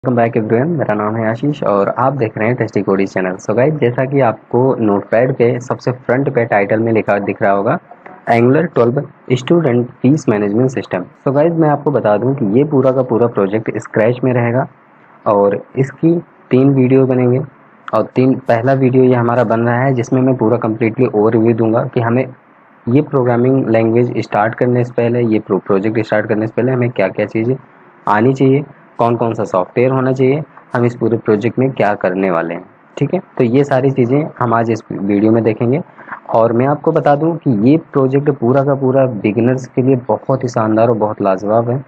Welcome back everyone, मेरा नाम है आशीष और आप देख रहे हैं tasty codies channel. So guys, जैसा कि आपको नोटपैड पे सबसे फ्रंट पे टाइटल में लिखा दिख रहा होगा angular 12 student fees management system. So guys, मैं आपको बता दूं कि ये पूरा का पूरा प्रोजेक्ट स्क्रैच में रहेगा और इसकी 3 वीडियो बनेंगे और पहला वीडियो ये हमारा बन रहा है जिसमें मैं पूरा कम्प्लीटली ओवरव्यू दूंगा कि हमें ये प्रोग्रामिंग लैंग्वेज स्टार्ट करने से पहले, ये प्रोजेक्ट स्टार्ट करने से पहले हमें क्या क्या चीज़ें आनी चाहिए, कौन कौन सा सॉफ्टवेयर होना चाहिए, हम इस पूरे प्रोजेक्ट में क्या करने वाले हैं। ठीक है, तो ये सारी चीज़ें हम आज इस वीडियो में देखेंगे। और मैं आपको बता दूं कि ये प्रोजेक्ट पूरा का पूरा बिगिनर्स के लिए बहुत ही शानदार और बहुत लाजवाब है।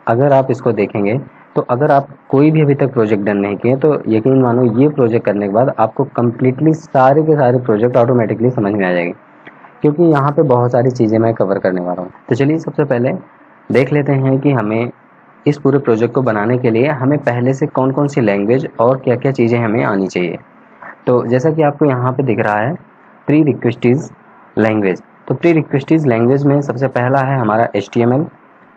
अगर आप इसको देखेंगे तो अगर आप कोई भी अभी तक प्रोजेक्ट डन नहीं किए तो यकीन मानो ये प्रोजेक्ट करने के बाद आपको कम्प्लीटली सारे के सारे प्रोजेक्ट ऑटोमेटिकली समझ में आ जाएंगे, क्योंकि यहाँ पे बहुत सारी चीज़ें मैं कवर करने वाला हूँ। तो चलिए सबसे पहले देख लेते हैं कि हमें इस पूरे प्रोजेक्ट को बनाने के लिए हमें पहले से कौन कौन सी लैंग्वेज और क्या क्या चीज़ें हमें आनी चाहिए। तो जैसा कि आपको यहाँ पे दिख रहा है प्री रिक्वेस्टीज लैंग्वेज। तो प्री रिक्वेस्टीज लैंग्वेज में सबसे पहला है हमारा HTML।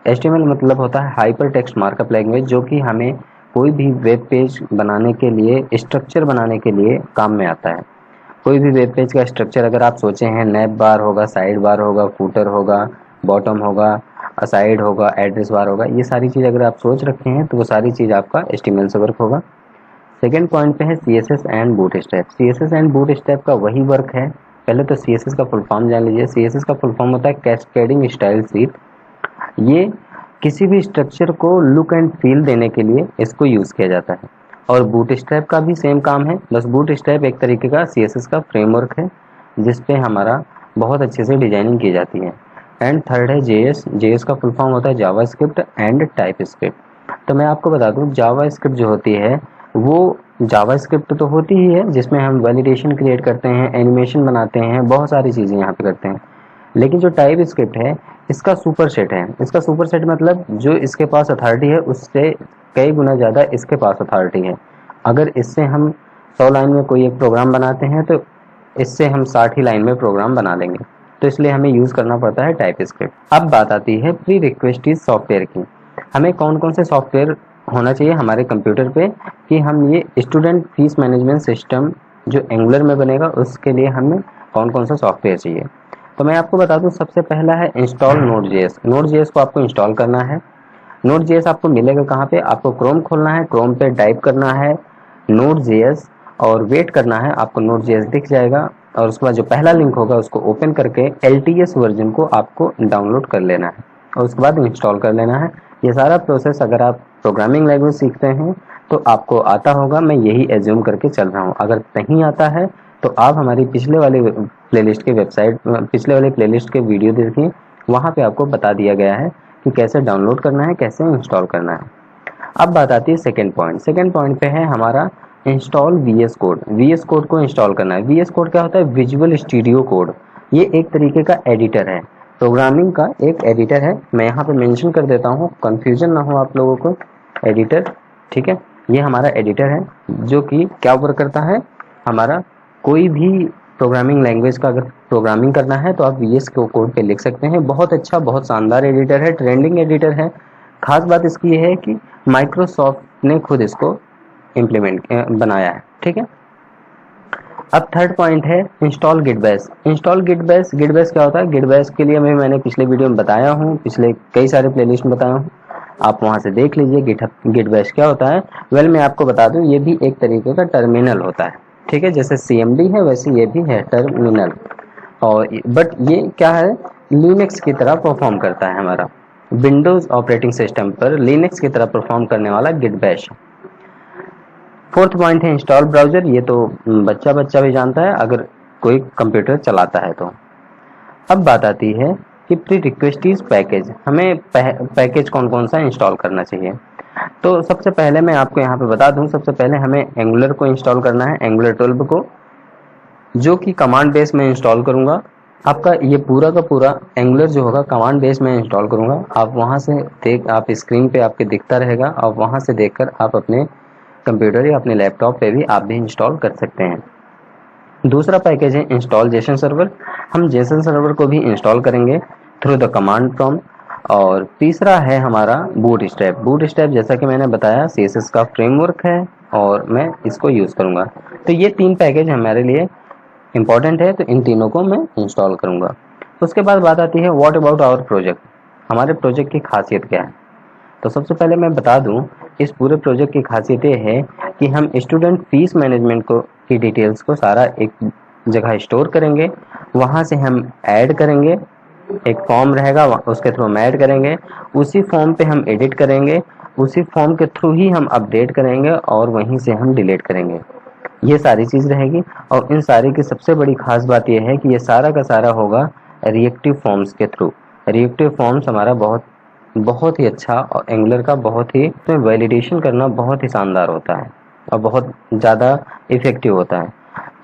HTML मतलब होता है हाइपर टेक्स्ट मार्कअप लैंग्वेज, जो कि हमें कोई भी वेब पेज बनाने के लिए, स्ट्रक्चर बनाने के लिए काम में आता है। कोई भी वेब पेज का स्ट्रक्चर अगर आप सोचे हैं, नैब बार होगा, साइड बार होगा, फूटर होगा, बॉटम होगा, साइड होगा, एड्रेस बार होगा, ये सारी चीज़ अगर आप सोच रखे हैं तो वो सारी चीज़ आपका HTML से वर्क होगा। सेकेंड पॉइंट पे है CSS and bootstrap. CSS and bootstrap का वही वर्क है। पहले तो CSS का फुल फॉर्म जान लीजिए। CSS का फुल फॉर्म होता है कैस्केडिंग स्टाइल शीट। ये किसी भी स्ट्रक्चर को लुक एंड फील देने के लिए इसको यूज़ किया जाता है। और बूटस्ट्रैप का भी सेम काम है, बस बूटस्ट्रैप एक तरीके का CSS का फ्रेमवर्क है जिसपे हमारा बहुत अच्छे से डिजाइनिंग की जाती है। एंड थर्ड है JS। JS का फुल फॉर्म होता है जावास्क्रिप्ट एंड टाइपस्क्रिप्ट। तो मैं आपको बता दूं, जावास्क्रिप्ट जो होती है वो जावास्क्रिप्ट तो होती ही है जिसमें हम वैलिडेशन क्रिएट करते हैं, एनिमेशन बनाते हैं, बहुत सारी चीज़ें यहाँ पे करते हैं। लेकिन जो टाइप स्क्रिप्ट है इसका सुपर सेट है। इसका सुपर सेट मतलब जो इसके पास अथॉरिटी है उससे कई गुना ज़्यादा इसके पास अथॉरिटी है। अगर इससे हम 100 लाइन में कोई एक प्रोग्राम बनाते हैं तो इससे हम 60 ही लाइन में प्रोग्राम बना लेंगे। तो इसलिए हमें यूज़ करना पड़ता है टाइप स्क्रिप्ट। अब बात आती है प्री रिक्वेस्टीज सॉफ्टवेयर की। हमें कौन कौन से सॉफ्टवेयर होना चाहिए हमारे कंप्यूटर पे कि हम ये स्टूडेंट फीस मैनेजमेंट सिस्टम जो एंगुलर में बनेगा उसके लिए हमें कौन कौन सा सॉफ्टवेयर चाहिए। तो मैं आपको बता दूं, सबसे पहला है इंस्टॉल Node.js। Node.js को आपको इंस्टॉल करना है। Node.js आपको मिलेगा कहाँ पे? आपको क्रोम खोलना है, क्रोम पे टाइप करना है Node.js और वेट करना है, आपको Node.js दिख जाएगा। और उसके बाद जो पहला लिंक होगा उसको ओपन करके LTS वर्जन को आपको डाउनलोड कर लेना है और उसके बाद इंस्टॉल कर लेना है। ये सारा प्रोसेस अगर आप प्रोग्रामिंग लैंग्वेज सीखते हैं तो आपको आता होगा, मैं यही एज्यूम करके चल रहा हूँ। अगर नहीं आता है तो आप हमारी पिछले वाले प्लेलिस्ट के वीडियो देखिए, वहाँ पे आपको बता दिया गया है कि कैसे डाउनलोड करना है, कैसे इंस्टॉल करना है। अब बात आती है सेकेंड पॉइंट। सेकेंड पॉइंट पे है हमारा install VS code. VS code को इंस्टॉल करना है। VS कोड क्या होता है? Visual studio code. ये एक तरीके का एडिटर है, प्रोग्रामिंग का एक एडिटर है। मैं यहाँ पे मेंशन कर देता हूँ, कंफ्यूजन ना हो आप लोगों को। एडिटर, ठीक है, ये हमारा एडिटर है जो कि क्या वर्क करता है, हमारा कोई भी प्रोग्रामिंग लैंग्वेज का अगर प्रोग्रामिंग करना है तो आप VS कोड पे लिख सकते हैं। बहुत अच्छा, बहुत शानदार एडिटर है, ट्रेंडिंग एडिटर है। खास बात इसकी ये है कि माइक्रोसॉफ्ट ने खुद इसको इम्प्लीमेंट बनाया है। ठीक है, अब थर्ड पॉइंट है इंस्टॉल गिटबैश। इंस्टॉल गिटबैश। गिटबैश क्या होता है? गिटबैश के लिए मैंने पिछले वीडियो में बताया हूँ, पिछले कई सारे प्लेलिस्ट में बताया हूँ, आप वहाँ से देख लीजिए गिटबैश क्या होता है। वेल, मैं आपको बता दूँ, ये भी एक तरीके का टर्मिनल होता है। ठीक है, जैसे CMD है वैसे ये भी है टर्मिनल। और बट ये क्या है, लिनक्स की तरह परफॉर्म करता है। हमारा विंडोज ऑपरेटिंग सिस्टम पर लिनक्स की तरह परफॉर्म करने वाला गिटबैश। फोर्थ पॉइंट है इंस्टॉल ब्राउजर। ये तो बच्चा बच्चा भी जानता है अगर कोई कंप्यूटर चलाता है तो। अब बात आती है कि प्री रिक्वेस्टीज पैकेज। हमें पैकेज कौन कौन सा इंस्टॉल करना चाहिए। तो सबसे पहले मैं आपको यहाँ पे बता दूं, सबसे पहले हमें एंगुलर को इंस्टॉल करना है, एंगुलर 12 को, जो कि कमांड बेस में इंस्टॉल करूंगा। आपका ये पूरा का पूरा एंगुलर जो होगा कमांड बेस में इंस्टॉल करूंगा। आप वहाँ से आप स्क्रीन पे आपके दिखता रहेगा और वहाँ से देखकर आप अपने कंप्यूटर या अपने लैपटॉप पे भी आप भी इंस्टॉल कर सकते हैं। दूसरा पैकेज है इंस्टॉल जेसन सर्वर। हम जेसन सर्वर को भी इंस्टॉल करेंगे थ्रू द कमांड प्रॉम्प्ट। और तीसरा है हमारा बूटस्ट्रैप। बूटस्ट्रैप जैसा कि मैंने बताया CSS का फ्रेमवर्क है और मैं इसको यूज़ करूँगा। तो ये 3 पैकेज हमारे लिए इम्पॉर्टेंट है, तो इन तीनों को मैं इंस्टॉल करूँगा। उसके बाद बात आती है व्हाट अबाउट आवर प्रोजेक्ट, हमारे प्रोजेक्ट की खासियत क्या है। तो सबसे पहले मैं बता दूं, इस पूरे प्रोजेक्ट की खासियत ये है कि हम स्टूडेंट फीस मैनेजमेंट को की डिटेल्स को सारा एक जगह स्टोर करेंगे, वहाँ से हम ऐड करेंगे, एक फॉर्म रहेगा उसके थ्रू हम ऐड करेंगे, उसी फॉर्म पे हम एडिट करेंगे, उसी फॉर्म के थ्रू ही हम अपडेट करेंगे और वहीं से हम डिलीट करेंगे। ये सारी चीज़ रहेगी। और इन सारी की सबसे बड़ी खास बात यह है कि ये सारा का सारा होगा रिएक्टिव फॉर्म्स के थ्रू। रिएक्टिव फॉर्म्स हमारा बहुत ही अच्छा और एंगुलर का बहुत ही तो वैलिडेशन करना बहुत ही शानदार होता है और बहुत ज़्यादा इफ़ेक्टिव होता है।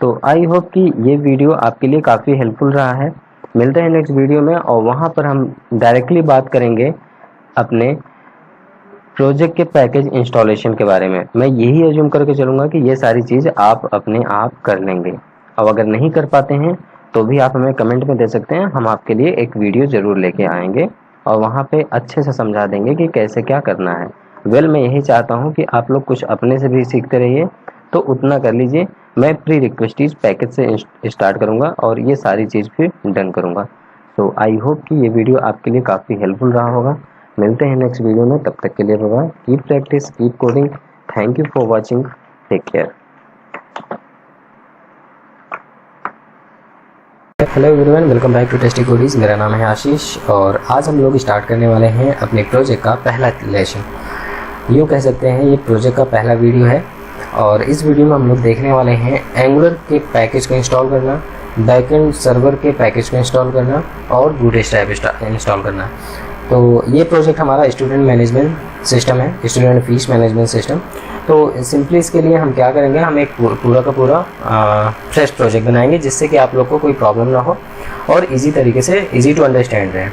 तो आई होप कि ये वीडियो आपके लिए काफ़ी हेल्पफुल रहा है। मिलते हैं नेक्स्ट वीडियो में और वहाँ पर हम डायरेक्टली बात करेंगे अपने प्रोजेक्ट के पैकेज इंस्टॉलेशन के बारे में। मैं यही एज्यूम करके चलूँगा कि ये सारी चीज़ आप अपने आप कर लेंगे, और अगर नहीं कर पाते हैं तो भी आप हमें कमेंट में दे सकते हैं, हम आपके लिए एक वीडियो ज़रूर लेके आएंगे और वहाँ पे अच्छे से समझा देंगे कि कैसे क्या करना है। मैं यही चाहता हूँ कि आप लोग कुछ अपने से भी सीखते रहिए, तो उतना कर लीजिए। मैं प्री रिक्वेस्टीज पैकेज से स्टार्ट करूँगा और ये सारी चीज़ फिर डन करूँगा। तो आई होप कि ये वीडियो आपके लिए काफ़ी हेल्पफुल रहा होगा। मिलते हैं नेक्स्ट वीडियो में, तब तक के लिए bye bye. Keep practice, keep coding. Thank you for watching, take care. Hello everyone, welcome back to Tasty Codies. मेरा नाम है आशीष और आज हम लोग स्टार्ट करने वाले हैं अपने प्रोजेक्ट का पहला लेसन। यूँ कह सकते हैं ये प्रोजेक्ट का पहला वीडियो है और इस वीडियो में हम लोग देखने वाले हैं एंगुलर के पैकेज को इंस्टॉल करना, बैकएंड सर्वर के पैकेज को इंस्टॉल करना और बूटस्ट्रैप इंस्टॉल करना। तो ये प्रोजेक्ट हमारा स्टूडेंट मैनेजमेंट सिस्टम है, स्टूडेंट फीस मैनेजमेंट सिस्टम। तो सिंपली इसके लिए हम क्या करेंगे, हम एक पूरा का पूरा फ्रेश प्रोजेक्ट बनाएंगे जिससे कि आप लोग को कोई प्रॉब्लम ना हो और इजी तरीके से इजी टू अंडरस्टैंड रहे।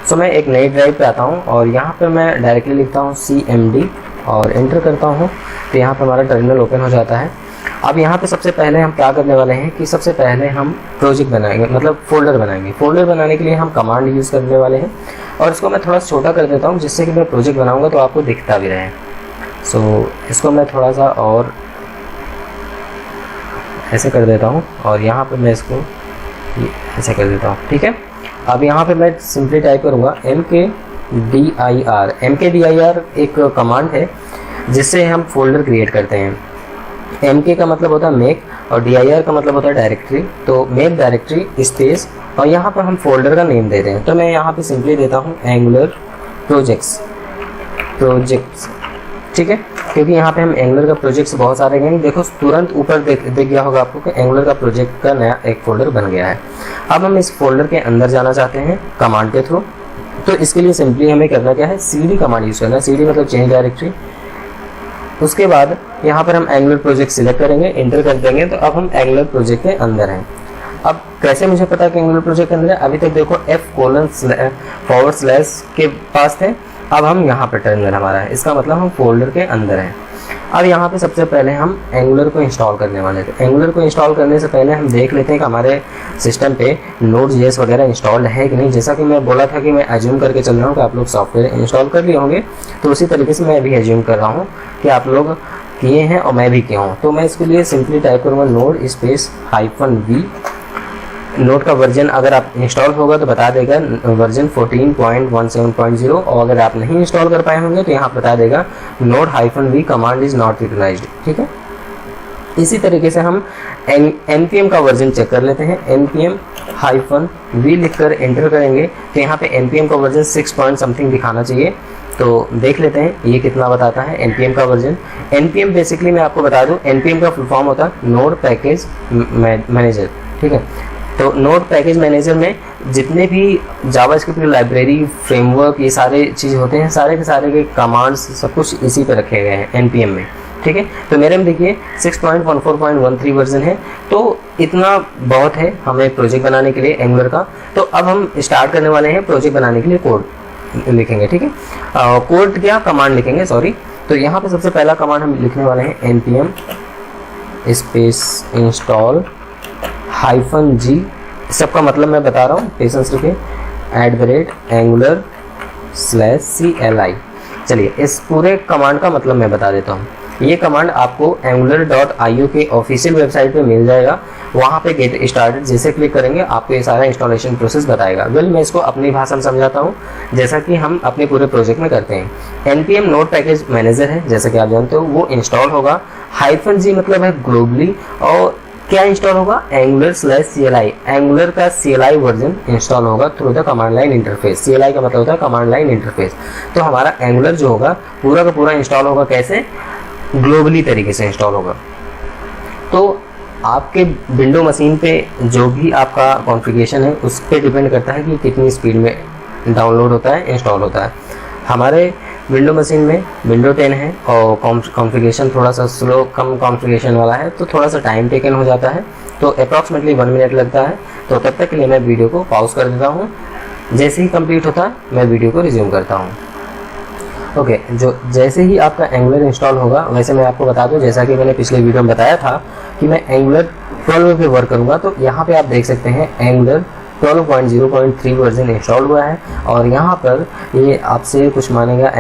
सो मैं एक नई ड्राइव पे आता हूँ और यहाँ पे मैं डायरेक्टली लिखता हूँ CMD और एंटर करता हूँ, तो यहाँ पे हमारा टर्मिनल ओपन हो जाता है। अब यहाँ पे सबसे पहले हम क्या करने वाले हैं कि सबसे पहले हम प्रोजेक्ट बनाएंगे, मतलब फोल्डर बनाएंगे। फोल्डर बनाने के लिए हम कमांड यूज़ करने वाले हैं और इसको मैं थोड़ा छोटा कर देता हूँ जिससे कि मैं प्रोजेक्ट बनाऊँगा तो आपको दिखता भी रहे। सो इसको मैं थोड़ा सा और ऐसे कर देता हूँ और यहाँ पे मैं इसको ऐसे कर देता हूँ, ठीक है। अब यहाँ पे मैं सिंपली टाइप करूँगा MKDIR। MKDIR एक कमांड है जिससे हम फोल्डर क्रिएट करते हैं। MK का मतलब होता है मेक और DIR का मतलब होता है डायरेक्टरी। तो मेक डायरेक्टरी स्पेस और यहाँ पर हम फोल्डर का नेम देते हैं। तो मैं यहाँ पे सिंपली देता हूँ एंगुलर प्रोजेक्ट्स, ठीक है, क्योंकि यहाँ पे हम एंगुलर का प्रोजेक्ट्स बहुत सारे हैं। देखो तुरंत ऊपर दिख गया होगा आपको कि एंगुलर का प्रोजेक्ट का नया एक फोल्डर बन गया है। अब हम इस फोल्डर के अंदर जाना चाहते हैं कमांड के थ्रू। तो इसके लिए सिंपली हमें करना क्या है, CD कमांड यूज़ करना है। CD मतलब चेंज डायरेक्टरी। उसके बाद यहाँ पर हम एंगुलर प्रोजेक्ट सिलेक्ट करेंगे, इंटर कर देंगे, तो अब हम एंगुलर प्रोजेक्ट के अंदर हैं। अब कैसे मुझे पता है कि एंगुलर प्रोजेक्ट के अंदर है, अभी तक देखो F:// के पास थे, अब हम यहाँ पर टर्मिनल हमारा है, इसका मतलब हम फोल्डर के अंदर हैं। अब यहाँ पे सबसे पहले हम एंगुलर को इंस्टॉल करने वाले थे। एंगुलर को इंस्टॉल करने से पहले हम देख लेते हैं कि हमारे सिस्टम पे Node.js वगैरह इंस्टॉल है कि नहीं। जैसा कि मैं बोला था कि मैं एज्यूम करके चल रहा हूँ कि आप लोग सॉफ्टवेयर इंस्टॉल कर लिए होंगे, तो उसी तरीके से मैं भी एज्यूम कर रहा हूँ कि आप लोग किए हैं और मैं भी किया हूँ। तो मैं इसके लिए सिंपली टाइप करूँगा node-v। नोड का वर्जन अगर आप इंस्टॉल होगा तो बता देगा वर्जन 14.17.0 और अगर आप नहीं इंस्टॉल कर पाए होंगे तो यहाँ बता देगा node-v command is not utilised, ठीक है। इसी तरीके से हम npm का वर्जन चेक कर लेते हैं। npm-v लिखकर एंटर करेंगे तो यहाँ पे npm का वर्जन 6 पॉइंट समथिंग दिखाना चाहिए। तो देख लेते हैं ये कितना बताता है npm का वर्जन। npm बेसिकली मैं आपको बता दूं, npm का फुल फॉर्म होता है नोड पैकेज मैनेजर, ठीक है। तो नोड पैकेज मैनेजर में जितने भी जावास्क्रिप्ट लाइब्रेरी फ्रेमवर्क ये सारे चीज़ होते हैं, सारे के कमांड्स सब कुछ इसी पे रखे गए हैं npm में, ठीक है। तो मेरे में देखिए 6.14.13 वर्जन है, तो इतना बहुत है हमें प्रोजेक्ट बनाने के लिए एंगुलर का। तो अब हम स्टार्ट करने वाले हैं प्रोजेक्ट बनाने के लिए कोड लिखेंगे, ठीक है। कोड क्या कमांड लिखेंगे, सॉरी। तो यहाँ पे सबसे पहला कमांड हम लिखने वाले हैं npm स्पेस इंस्टॉल -g। सबका मतलब मैं बता रहा हूँ, पेशेंस रखिए। @angular angular/cli। चलिए इस पूरे कमांड का मतलब मैं बता देता हूँ। ये कमांड आपको angular.io के ऑफिशियल वेबसाइट पे मिल जाएगा। वहाँ पे गेट स्टार्टेड जैसे क्लिक करेंगे आपको ये सारा इंस्टॉलेशन प्रोसेस बताएगा। मैं इसको अपनी भाषा में समझाता हूँ जैसा कि हम अपने पूरे प्रोजेक्ट में करते हैं। npm नोड पैकेज मैनेजर है जैसा कि आप जानते हो, वो इंस्टॉल होगा। -g मतलब है ग्लोबली, और क्या इंस्टॉल होगा, angular/cli, एंगुलर का CLI वर्जन इंस्टॉल होगा through the command line interface. CLI का मतलब होता है कमांड लाइन इंटरफेस। तो हमारा एंगुलर जो होगा पूरा का पूरा इंस्टॉल होगा कैसे, ग्लोबली तरीके से इंस्टॉल होगा। तो आपके विंडो मशीन पे जो भी आपका कॉन्फ़िगरेशन है उस पर डिपेंड करता है कि कितनी स्पीड में डाउनलोड होता है, इंस्टॉल होता है। हमारे विंडो मशीन में विंडो 10 है और कॉन्फ़िगरेशन थोड़ा सा स्लो, कम कॉन्फ़िगरेशन वाला है, तो थोड़ा सा टाइम टेकन हो जाता है, तो अप्रॉक्सीमेटली 1 मिनट लगता है। तो तब तक के लिए मैं वीडियो को पॉज कर देता हूँ। जैसे ही कंप्लीट होता है मैं वीडियो को रिज्यूम करता हूँ। ओके, जैसे ही आपका एंगुलर इंस्टॉल होगा, वैसे मैं आपको बता दूं जैसा कि मैंने पिछले वीडियो में बताया था कि मैं एंगुलर 12 पे वर्क करूंगा। तो यहाँ पे आप देख सकते हैं एंगुलर 12.0.3 वर्जन इंस्टॉल हुआ है, और यहाँ पर ये आपसे कुछ मांगेगा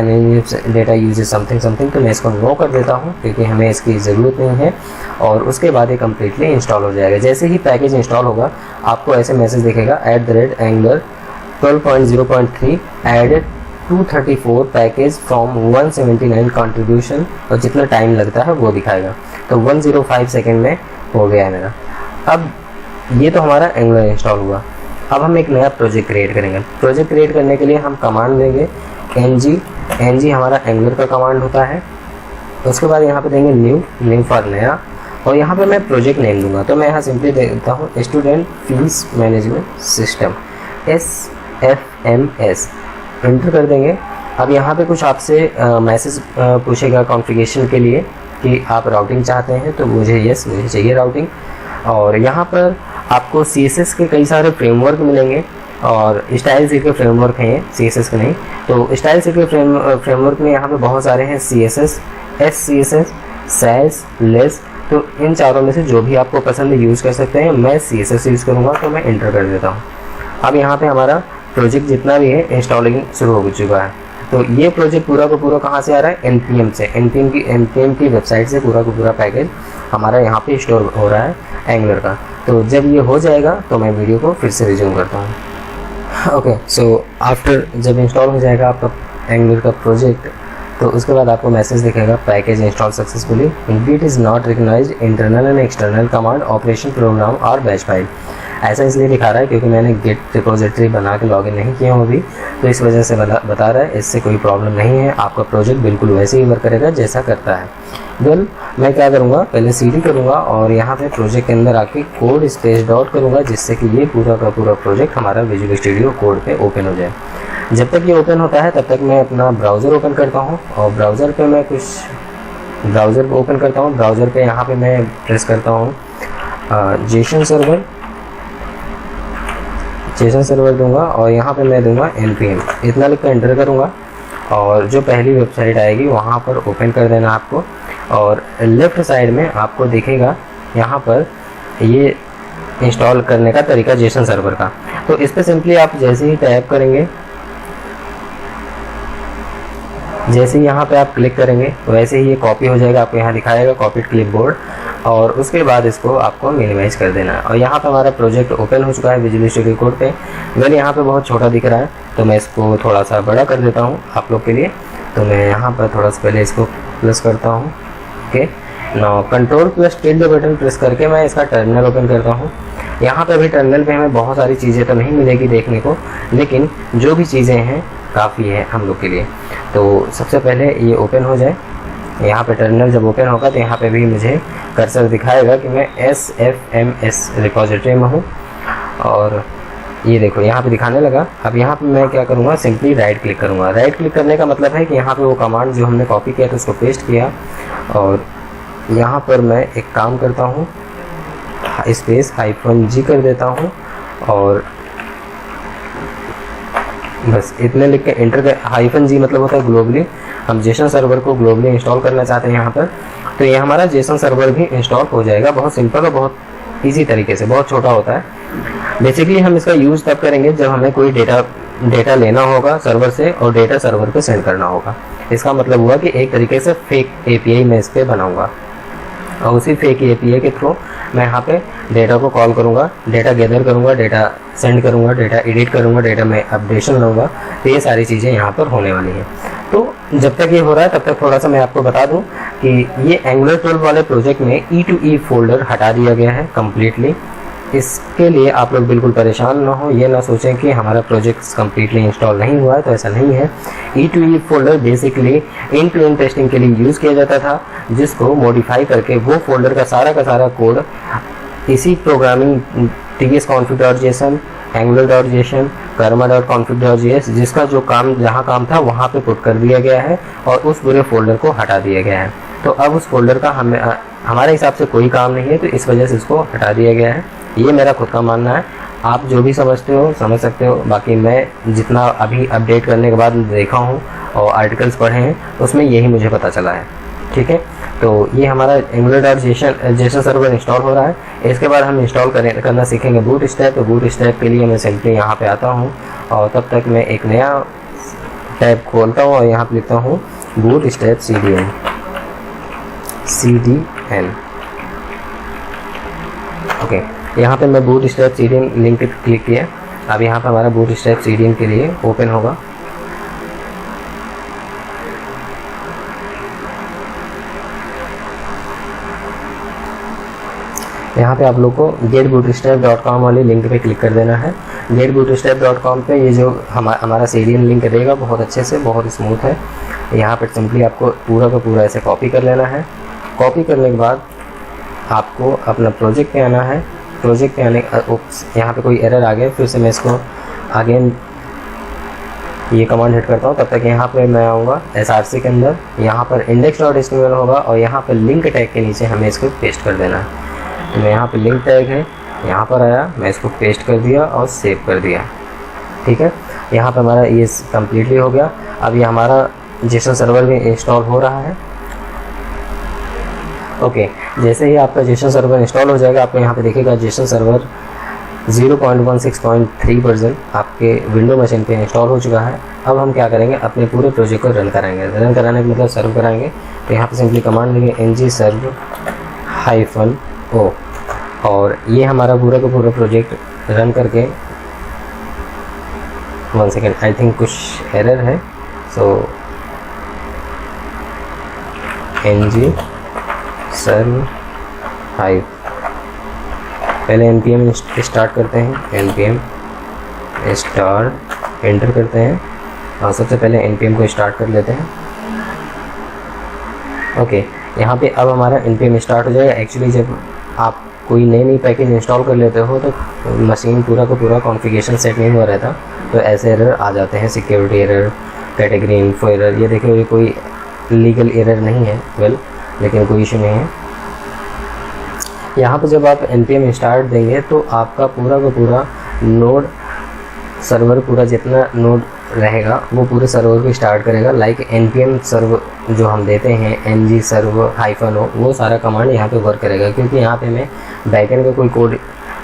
डेटा यूज समथिंग, तो मैं इसको नो कर देता हूँ क्योंकि हमें इसकी ज़रूरत नहीं है। और उसके बाद ये कम्प्लीटली इंस्टॉल हो जाएगा। जैसे ही पैकेज इंस्टॉल होगा आपको ऐसे मैसेज दिखेगा @angular 12.0.3 added 234 package from 179 contribution, और जितना टाइम लगता है वो दिखाएगा। तो 105 सेकेंड में हो गया है मेरा। अब ये तो हमारा एंगुलर इंस्टॉल हुआ। अब हम एक नया प्रोजेक्ट क्रिएट करेंगे। प्रोजेक्ट क्रिएट करने के लिए हम कमांड देंगे ng हमारा एंगुलर का कमांड होता है। उसके बाद यहाँ पे देंगे न्यू फॉर नया, और यहाँ पे मैं प्रोजेक्ट नेम दूंगा। तो मैं यहाँ सिंपली देता हूँ student fees management system, SFMS, enter कर देंगे। अब यहाँ पे कुछ आपसे मैसेज पूछेगा कॉन्फ़िगरेशन के लिए कि आप राउटिंग चाहते हैं, तो मुझे चाहिए राउटिंग। और यहाँ पर आपको CSS के कई सारे फ्रेमवर्क मिलेंगे, और स्टाइल सीट के फ्रेमवर्क हैं, CSS के नहीं। तो स्टाइल सीट के फ्रेमवर्क में यहाँ पे बहुत सारे हैं, CSS, SCSS, SAS, लेस। तो इन चारों में से जो भी आपको पसंद है यूज़ कर सकते हैं। मैं CSS यूज़ करूँगा, तो मैं एंटर कर देता हूँ। अब यहाँ पे हमारा प्रोजेक्ट जितना भी है इंस्टॉलिंग शुरू हो चुका है। तो ये प्रोजेक्ट पूरा का पूरा कहाँ से आ रहा है, NPM से। NPM की वेबसाइट से पूरा का पूरा पैकेज हमारा यहाँ पे स्टोर हो रहा है एंगुलर का। तो जब ये हो जाएगा तो मैं वीडियो को फिर से रिज्यूम करता हूँ। ओके, सो आफ्टर जब इंस्टॉल हो जाएगा आपका एंगुलर का प्रोजेक्ट, तो उसके बाद आपको मैसेज दिखेगा package install successfully, it is not recognized internal and external command operation program और बैच फाइल। ऐसा इसलिए दिखा रहा है क्योंकि मैंने गिट रिपोजिटरी बना के लॉगिन नहीं किया हूँ अभी, तो इस वजह से बता रहा है। इससे कोई प्रॉब्लम नहीं है, आपका प्रोजेक्ट बिल्कुल वैसे ही वर्क करेगा जैसा करता है। मैं क्या करूँगा, पहले CD करूँगा और यहाँ पे प्रोजेक्ट के अंदर आके कोड स्पेस डॉट करूँगा, जिससे कि ये पूरा का पूरा प्रोजेक्ट हमारा विजुअल स्टूडियो कोड पे ओपन हो जाए। जब तक ये ओपन होता है तब तक मैं अपना ब्राउज़र ओपन करता हूँ, और ब्राउज़र पे मैं कुछ ब्राउज़र ओपन करता हूँ। ब्राउज़र पे यहाँ पे मैं प्रेस करता हूँ जेसन सर्वर दूंगा, और यहाँ पे मैं दूंगा npm, इतना लिख कर एंटर करूँगा। और जो पहली वेबसाइट आएगी वहाँ पर ओपन कर देना आपको, और लेफ़्ट साइड में आपको दिखेगा यहाँ पर ये इंस्टॉल करने का तरीका जेसन सर्वर का। तो इस पर सिंपली आप जैसे ही टैप करेंगे, जैसे ही यहाँ पे आप क्लिक करेंगे वैसे ही ये कॉपी हो जाएगा। आपको यहाँ दिखाएगा कॉपीड क्लिपबोर्ड, और उसके बाद इसको आपको मिनिमाइज कर देना है। और यहाँ पे हमारा प्रोजेक्ट ओपन हो चुका है विजुअल स्टूडियो कोड पे। यहाँ पे बहुत छोटा दिख रहा है, तो मैं इसको थोड़ा सा बड़ा कर देता हूँ आप लोग के लिए। तो मैं यहाँ पर थोड़ा सा पहले इसको प्लस करता हूँ। Okay, now Ctrl+tilde button press करके मैं इसका टर्मिनल ओपन करता हूँ। यहाँ पे भी टर्मिनल पे हमें बहुत सारी चीज़ें तो नहीं मिलेगी देखने को, लेकिन जो भी चीज़ें हैं काफ़ी है हम लोग के लिए। तो सबसे पहले ये ओपन हो जाए। यहाँ पे टर्मिनल जब ओपन होगा तो यहाँ पे भी मुझे कर्सर दिखाएगा कि मैं SFMS रिपोजिटरी में हूँ, और ये देखो यहाँ पे दिखाने लगा। अब यहाँ पे मैं क्या करूँगा, सिंपली राइट क्लिक करूँगा। राइट क्लिक करने का मतलब है कि यहाँ पे वो कमांड जो हमने कॉपी किया था उसको पेस्ट किया, और यहाँ पर मैं एक काम करता हूँ, स्पेस -G कर देता हूँ, और बस इतने लिख के एंटर कर। -G मतलब होता है ग्लोबली। हम जेसन सर्वर को ग्लोबली इंस्टॉल करना चाहते हैं यहाँ पर, तो ये हमारा जेसन सर्वर भी इंस्टॉल हो जाएगा। बहुत सिंपल और बहुत इजी तरीके से, बहुत छोटा होता है। बेसिकली हम इसका यूज़ तब करेंगे जब हमें कोई डेटा डेटा लेना होगा सर्वर से और डेटा सर्वर पे सेंड करना होगा। इसका मतलब हुआ कि एक तरीके से फेक एपीआई मैं इस पर बनाऊँगा और उसी फेक एपीआई के थ्रू मैं यहाँ पे डेटा को कॉल करूँगा, डेटा गैदर करूँगा, डेटा सेंड करूँगा, डेटा एडिट करूँगा, डेटा में अपडेशन लूँगा। तो ये सारी चीज़ें यहाँ पर होने वाली हैं। तो जब तक ये हो रहा है तब तक थोड़ा सा मैं आपको बता दूं कि ये Angular 12 वाले प्रोजेक्ट में E2E फोल्डर हटा दिया गया है कम्प्लीटली। इसके लिए आप लोग बिल्कुल परेशान ना हो, ये ना सोचें कि हमारा प्रोजेक्ट कम्प्लीटली इंस्टॉल नहीं हुआ है, तो ऐसा नहीं है। E2E folder basically end to end testing के लिए यूज़ किया जाता था, जिसको मॉडिफाई करके वो फोल्डर का सारा कोड इसी प्रोग्रामिंग tsconfig.json, angular.json, karma.config.js जिसका जो काम जहाँ काम था वहाँ पे पुट कर दिया गया है और उस पूरे फोल्डर को हटा दिया गया है। तो अब उस फोल्डर का हमारे हिसाब से कोई काम नहीं है, तो इस वजह से इसको हटा दिया गया है। ये मेरा खुद का मानना है, आप जो भी समझते हो समझ सकते हो। बाकी मैं जितना अभी अपडेट करने के बाद देखा हूँ और आर्टिकल्स पढ़े हैं उसमें यही मुझे पता चला है। ठीक है, तो ये हमारा angular.json सर्वर इंस्टॉल हो रहा है। इसके बाद हम इंस्टॉल करना सीखेंगे बूट स्टैक। तो बूट स्टैक के लिए मैं सिंपली यहाँ पे आता हूँ और तब तक मैं एक नया टैब खोलता हूँ और यहाँ पे लिखता हूँ बूट स्टैक CDN। ओके, यहाँ पे मैं बूट स्टैक CDN लिंक पे क्लिक किया। अब यहाँ पे हमारा बूट स्टैक CDN के लिए ओपन होगा। यहाँ पे आप लोग को getbootstrap.com वाली लिंक पे क्लिक कर देना है। getbootstrap.com पे ये जो हमारा CDN लिंक रहेगा बहुत अच्छे से, बहुत स्मूथ है। यहाँ पे सिंपली आपको पूरा का पूरा ऐसे कॉपी कर लेना है। कॉपी करने के बाद आपको अपना प्रोजेक्ट पे आना है। प्रोजेक्ट पे आने यहाँ पे कोई एरर आ गया, फिर से मैं इसको अगेन ये कमांड हिट करता हूँ। तब तक यहाँ पे मैं आऊँगा SRC के अंदर, यहाँ पर index.html होगा और यहाँ पर लिंक टैग के नीचे हमें इसको पेस्ट कर देना है। तो मैं यहाँ पे लिंक टैग है, यहाँ पर आया, मैं इसको पेस्ट कर दिया और सेव कर दिया। ठीक है, यहाँ पे हमारा ये कम्प्लीटली हो गया। अब ये हमारा जेसन सर्वर भी इंस्टॉल हो रहा है। ओके, जैसे ही आपका जेसन सर्वर इंस्टॉल हो जाएगा आपको यहाँ पे दिखेगा जेसन सर्वर 0.16.3 वर्जन आपके विंडो मशीन पे इंस्टॉल हो चुका है। अब हम क्या करेंगे, अपने पूरे प्रोजेक्ट को रन कराएंगे। रन कराने का मतलब सर्व कराएंगे। तो यहाँ पे सिंपली कमांड देंगे ng-serv-o और ये हमारा पूरा का पूरा प्रोजेक्ट रन करके 1 सेकेंड, आई थिंक कुछ एरर है। सो ng-serv पहले npm स्टार्ट करते हैं, npm स्टार्ट एंटर करते हैं और सबसे पहले npm को स्टार्ट कर लेते हैं। ओके, यहाँ पे अब हमारा npm स्टार्ट हो जाएगा। एक्चुअली जब आप कोई नई पैकेज इंस्टॉल कर लेते हो तो मशीन पूरा का पूरा कॉन्फ़िगरेशन सेट नहीं हुआ रहता, तो ऐसे एरर आ जाते हैं, security error, category info error. ये देखो, ये कोई लीगल एरर नहीं है, लेकिन कोई इशू नहीं है। यहाँ पे जब आप npm स्टार्ट देंगे तो आपका पूरा का पूरा नोड सर्वर, पूरा जितना नोड रहेगा वो पूरे सर्वर को स्टार्ट करेगा। लाइक npm सर्व जो हम देते हैं ng-serv-o, वो सारा कमांड यहाँ पे वर्क करेगा। क्योंकि यहाँ पे मैं बैकएंड का कोई कोड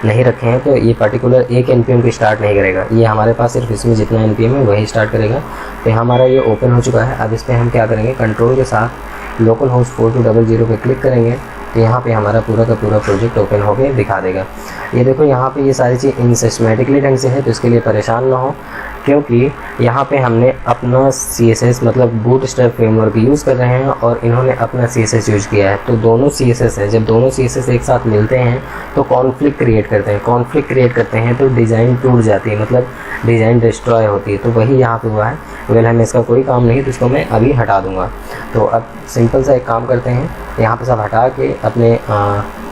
नहीं रखे हैं तो ये पर्टिकुलर एक npm को स्टार्ट नहीं करेगा। ये हमारे पास सिर्फ इसमें जितना npm है वही स्टार्ट करेगा। तो हमारा ये ओपन हो चुका है। अब इस पर हम क्या करेंगे, कंट्रोल के साथ लोकल होस्ट 4200 पे क्लिक करेंगे तो यहाँ पे हमारा पूरा का पूरा प्रोजेक्ट ओपन होके दिखा देगा। ये देखो, यहाँ पे ये सारी चीज़ इन सिस्टमेटिकली ढंग से है, तो इसके लिए परेशान ना हो, क्योंकि यहाँ पे हमने अपना CSS मतलब बूटस्ट्रैप फ्रेमवर्क यूज़ कर रहे हैं और इन्होंने अपना CSS यूज़ किया है। तो दोनों CSS है, जब दोनों CSS एक साथ मिलते हैं तो कॉन्फ्लिक्ट क्रिएट करते हैं। कॉन्फ्लिक्ट क्रिएट करते हैं तो डिज़ाइन टूट जाती है, मतलब डिज़ाइन डिस्ट्रॉय होती है। तो वही यहाँ पे हुआ है। वेल, हमें इसका कोई काम नहीं, तो इसको मैं अभी हटा दूँगा। तो अब सिंपल सा एक काम करते हैं, यहाँ पे सब हटा के अपने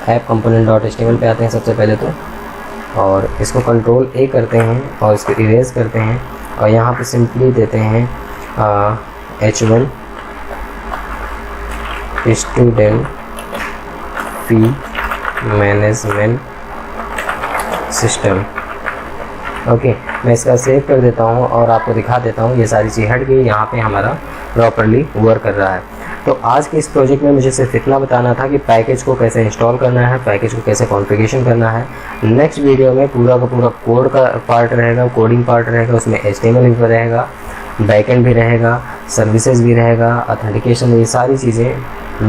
ऐप component.html पे आते हैं सबसे पहले तो, और इसको कंट्रोल A करते हैं और इसको इरेज करते हैं और यहाँ पे सिंपली देते हैं H1 स्टूडेंट फी मैनेजमेंट सिस्टम। ओके, मैं इसका सेव कर देता हूँ और आपको दिखा देता हूँ। ये सारी चीज़ हट गई, यहाँ पे हमारा प्रॉपरली वर्क कर रहा है। तो आज के इस प्रोजेक्ट में मुझे सिर्फ इतना बताना था कि पैकेज को कैसे इंस्टॉल करना है, पैकेज को कैसे कॉन्फ़िगरेशन करना है। नेक्स्ट वीडियो में पूरा का पूरा कोड का पार्ट रहेगा, कोडिंग पार्ट रहेगा, उसमें HTML भी रहेगा, बैकएंड भी रहेगा, सर्विसेज भी रहेगा, ऑथेंटिकेशन, ये सारी चीज़ें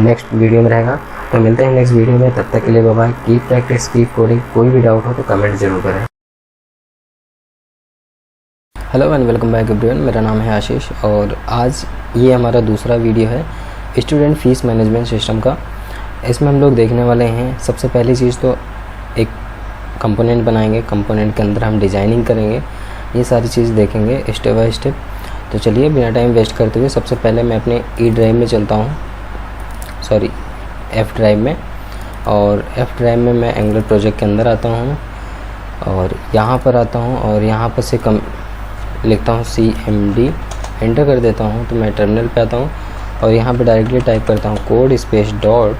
नेक्स्ट वीडियो में रहेगा। तो मिलते हैं नेक्स्ट वीडियो में, तब तक के लिए bye bye. Keep practice, keep coding. कोई भी डाउट हो तो कमेंट जरूर करें। Hello and welcome back everyone, मेरा नाम है आशीष और आज ये हमारा दूसरा वीडियो है स्टूडेंट फीस मैनेजमेंट सिस्टम का। इसमें हम लोग देखने वाले हैं सबसे पहली चीज़ तो एक कंपोनेंट बनाएंगे, कंपोनेंट के अंदर हम डिज़ाइनिंग करेंगे, ये सारी चीज़ देखेंगे स्टेप बाय स्टेप। तो चलिए बिना टाइम वेस्ट करते हुए सबसे पहले मैं अपने ड्राइव में चलता हूँ, सॉरी F ड्राइव में, और F ड्राइव में मैं एंगुलर प्रोजेक्ट के अंदर आता हूँ और यहाँ पर आता हूँ और यहाँ पर से लिखता हूँ CMD, एंटर कर देता हूँ। तो मैं टर्मिनल पे आता हूँ और यहाँ पे डायरेक्टली टाइप करता हूँ कोड स्पेस डॉट।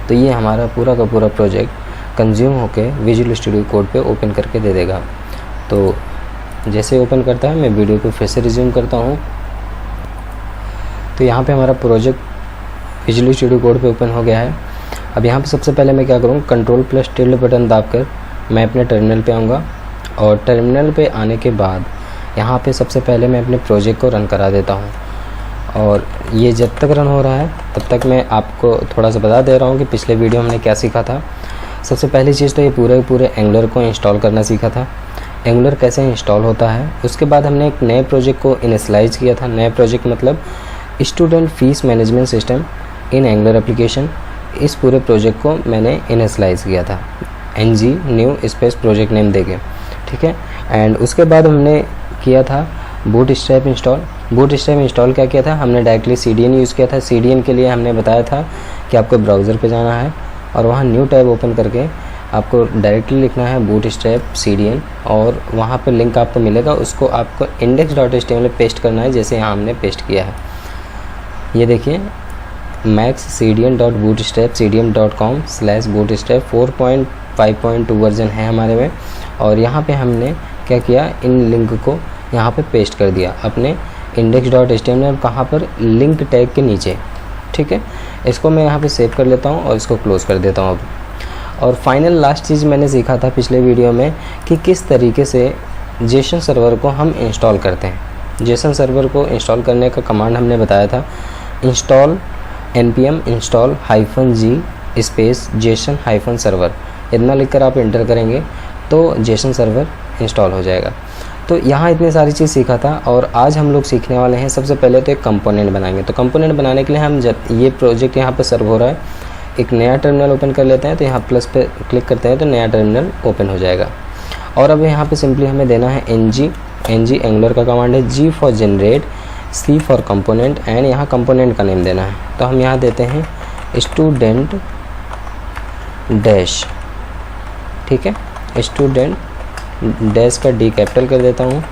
तो ये हमारा पूरा का पूरा प्रोजेक्ट कंज्यूम होके विजुअल स्टूडियो कोड पे ओपन करके दे देगा। तो जैसे ओपन करता है मैं वीडियो को फिर से रिज्यूम करता हूँ। तो यहाँ पे हमारा प्रोजेक्ट विजुअल स्टूडियो कोड पे ओपन हो गया है। अब यहाँ पे सबसे पहले मैं क्या करूँ, Ctrl+tilde बटन दाबकर मैं अपने टर्मिनल पे आऊँगा और टर्मिनल पे आने के बाद यहाँ पे सबसे पहले मैं अपने प्रोजेक्ट को रन करा देता हूँ। और ये जब तक रन हो रहा है तब तक मैं आपको थोड़ा सा बता दे रहा हूँ कि पिछले वीडियो हमने क्या सीखा था। सबसे पहली चीज़ तो ये पूरे एंगुलर को इंस्टॉल करना सीखा था, एंगुलर कैसे इंस्टॉल होता है। उसके बाद हमने एक नए प्रोजेक्ट को इनिशियलाइज किया था। नए प्रोजेक्ट मतलब student fees management system in angular application. इस पूरे प्रोजेक्ट को मैंने इनिशियलाइज किया था NG new space project name देके, ठीक है। एंड उसके बाद हमने किया था बूटस्ट्रैप इंस्टॉल। बूटस्ट्रैप इंस्टॉल क्या किया था, हमने डायरेक्टली CDN यूज़ किया था। CDN के लिए हमने बताया था कि आपको ब्राउज़र पे जाना है और वहाँ न्यू टैब ओपन करके आपको डायरेक्टली लिखना है बूटस्ट्रैप CDN और वहाँ पे लिंक आपको मिलेगा, उसको आपको index.html में पेस्ट करना है, जैसे यहाँ हमने पेस्ट किया है। ये देखिए maxcdn.bootstrap.com/bootstrap 4.5.2 वर्जन है हमारे में। और यहाँ पे हमने क्या किया, इन लिंक को यहाँ पे पेस्ट कर दिया अपने index.html, कहाँ पर, लिंक टैग के नीचे, ठीक है। इसको मैं यहाँ पे सेव कर लेता हूँ और इसको क्लोज़ कर देता हूँ अब। और फाइनल लास्ट चीज़ मैंने सीखा था पिछले वीडियो में कि किस तरीके से जेसन सर्वर को हम इंस्टॉल करते हैं। जेसन सर्वर को इंस्टॉल करने का कमांड हमने बताया था, install npm install -g space Jason -server. इतना लिखकर आप एंटर करेंगे तो जेसन सर्वर इंस्टॉल हो जाएगा। तो यहाँ इतनी सारी चीज़ सीखा था और आज हम लोग सीखने वाले हैं सबसे पहले तो एक कंपोनेंट बनाएंगे। तो कंपोनेंट बनाने के लिए हम जब ये प्रोजेक्ट यहाँ पर सर्व हो रहा है, एक नया टर्मिनल ओपन कर लेते हैं। तो यहाँ प्लस पे क्लिक करते हैं तो नया टर्मिनल ओपन हो जाएगा। और अब यहाँ पे सिंपली हमें देना है NG एंगुलर का कमांड है, G for generate, C for component and यहाँ कंपोनेंट का नेम देना है। तो हम यहाँ देते हैं स्टूडेंट डैश, ठीक है। स्टूडेंट डैश का D कैपिटल कर देता हूँ,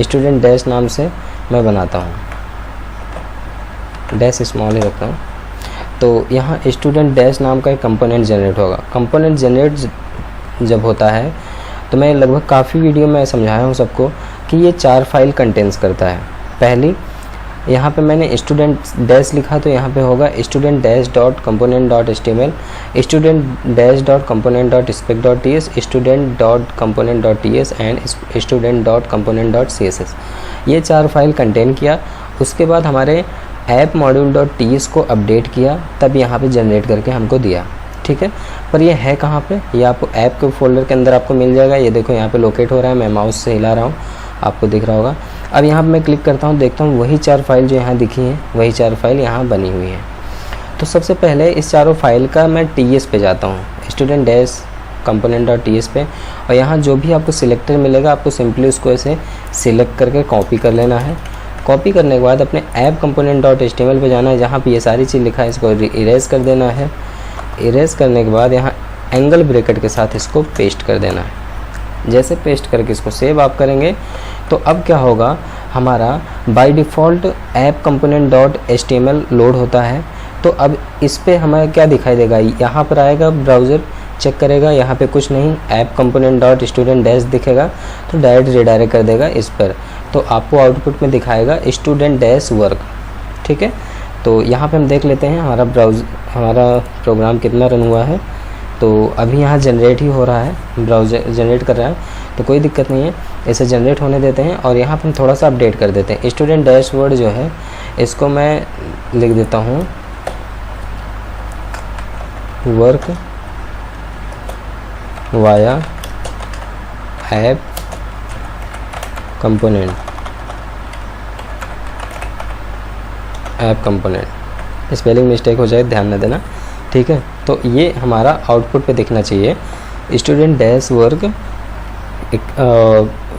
स्टूडेंट डैश नाम से मैं बनाता हूँ, डैश स्मॉल ही रखता हूँ। तो यहाँ स्टूडेंट डैश नाम का एक कंपोनेंट जनरेट होगा। कंपोनेंट जनरेट जब होता है तो मैं लगभग काफ़ी वीडियो में समझाया हूँ सबको कि ये 4 फाइल कंटेंट्स करता है। पहली यहाँ पे मैंने स्टूडेंट डैश लिखा तो यहाँ पे होगा student dash dot component dot HTML, student dash dot component dot spec dot TS, student dot component dot TS and student dot component dot CSS। ये 4 फाइल कंटेन किया। उसके बाद हमारे ऐप मॉड्यूल डॉट TS को update किया, तब यहाँ पे जनरेट करके हमको दिया, ठीक है। पर ये है कहाँ पे, ये आपको ऐप के फोल्डर के अंदर आपको मिल जाएगा। ये देखो यहाँ पे लोकेट हो रहा है, मैं माउस से हिला रहा हूँ, आपको दिख रहा होगा। अब यहाँ पे मैं क्लिक करता हूँ, देखता हूँ वही 4 फाइल जो यहाँ दिखी हैं, वही 4 फाइल यहाँ बनी हुई हैं। तो सबसे पहले इस चारों फाइल का मैं TS पे जाता हूँ, student dash component dot TS पे, और यहाँ जो भी आपको सिलेक्टर मिलेगा आपको सिंपली उसको ऐसे सिलेक्ट करके कॉपी कर लेना है। कॉपी करने के बाद अपने ऐप कंपोनेंट डॉट HTML पे जाना है, जहाँ पे ये सारी चीज़ लिखा है इसको इरेज कर देना है। इरेज करने के बाद यहाँ एंगल ब्रैकेट के साथ इसको पेस्ट कर देना है। जैसे पेस्ट करके इसको सेव आप करेंगे तो अब क्या होगा, हमारा by default app component dot HTML load होता है। तो अब इस पे हमें क्या दिखाई देगा, यहाँ पर आएगा, ब्राउज़र चेक करेगा, यहाँ पे कुछ नहीं, app component dot student dash दिखेगा तो डायरेक्ट रिडायरेक्ट कर देगा इस पर। तो आपको आउटपुट में दिखाएगा स्टूडेंट डैश वर्क, ठीक है। तो यहाँ पे हम देख लेते हैं हमारा प्रोग्राम कितना रन हुआ है। तो अभी यहाँ जनरेट ही हो रहा है, ब्राउज़र जनरेट कर रहा है, तो कोई दिक्कत नहीं है, इसे जनरेट होने देते हैं। और यहाँ पे हम थोड़ा सा अपडेट कर देते हैं। स्टूडेंट डैशबोर्ड जो है इसको मैं लिख देता हूँ work via app component, spelling mistake हो जाए ध्यान न देना, ठीक है। तो ये हमारा आउटपुट पे दिखना चाहिए student dash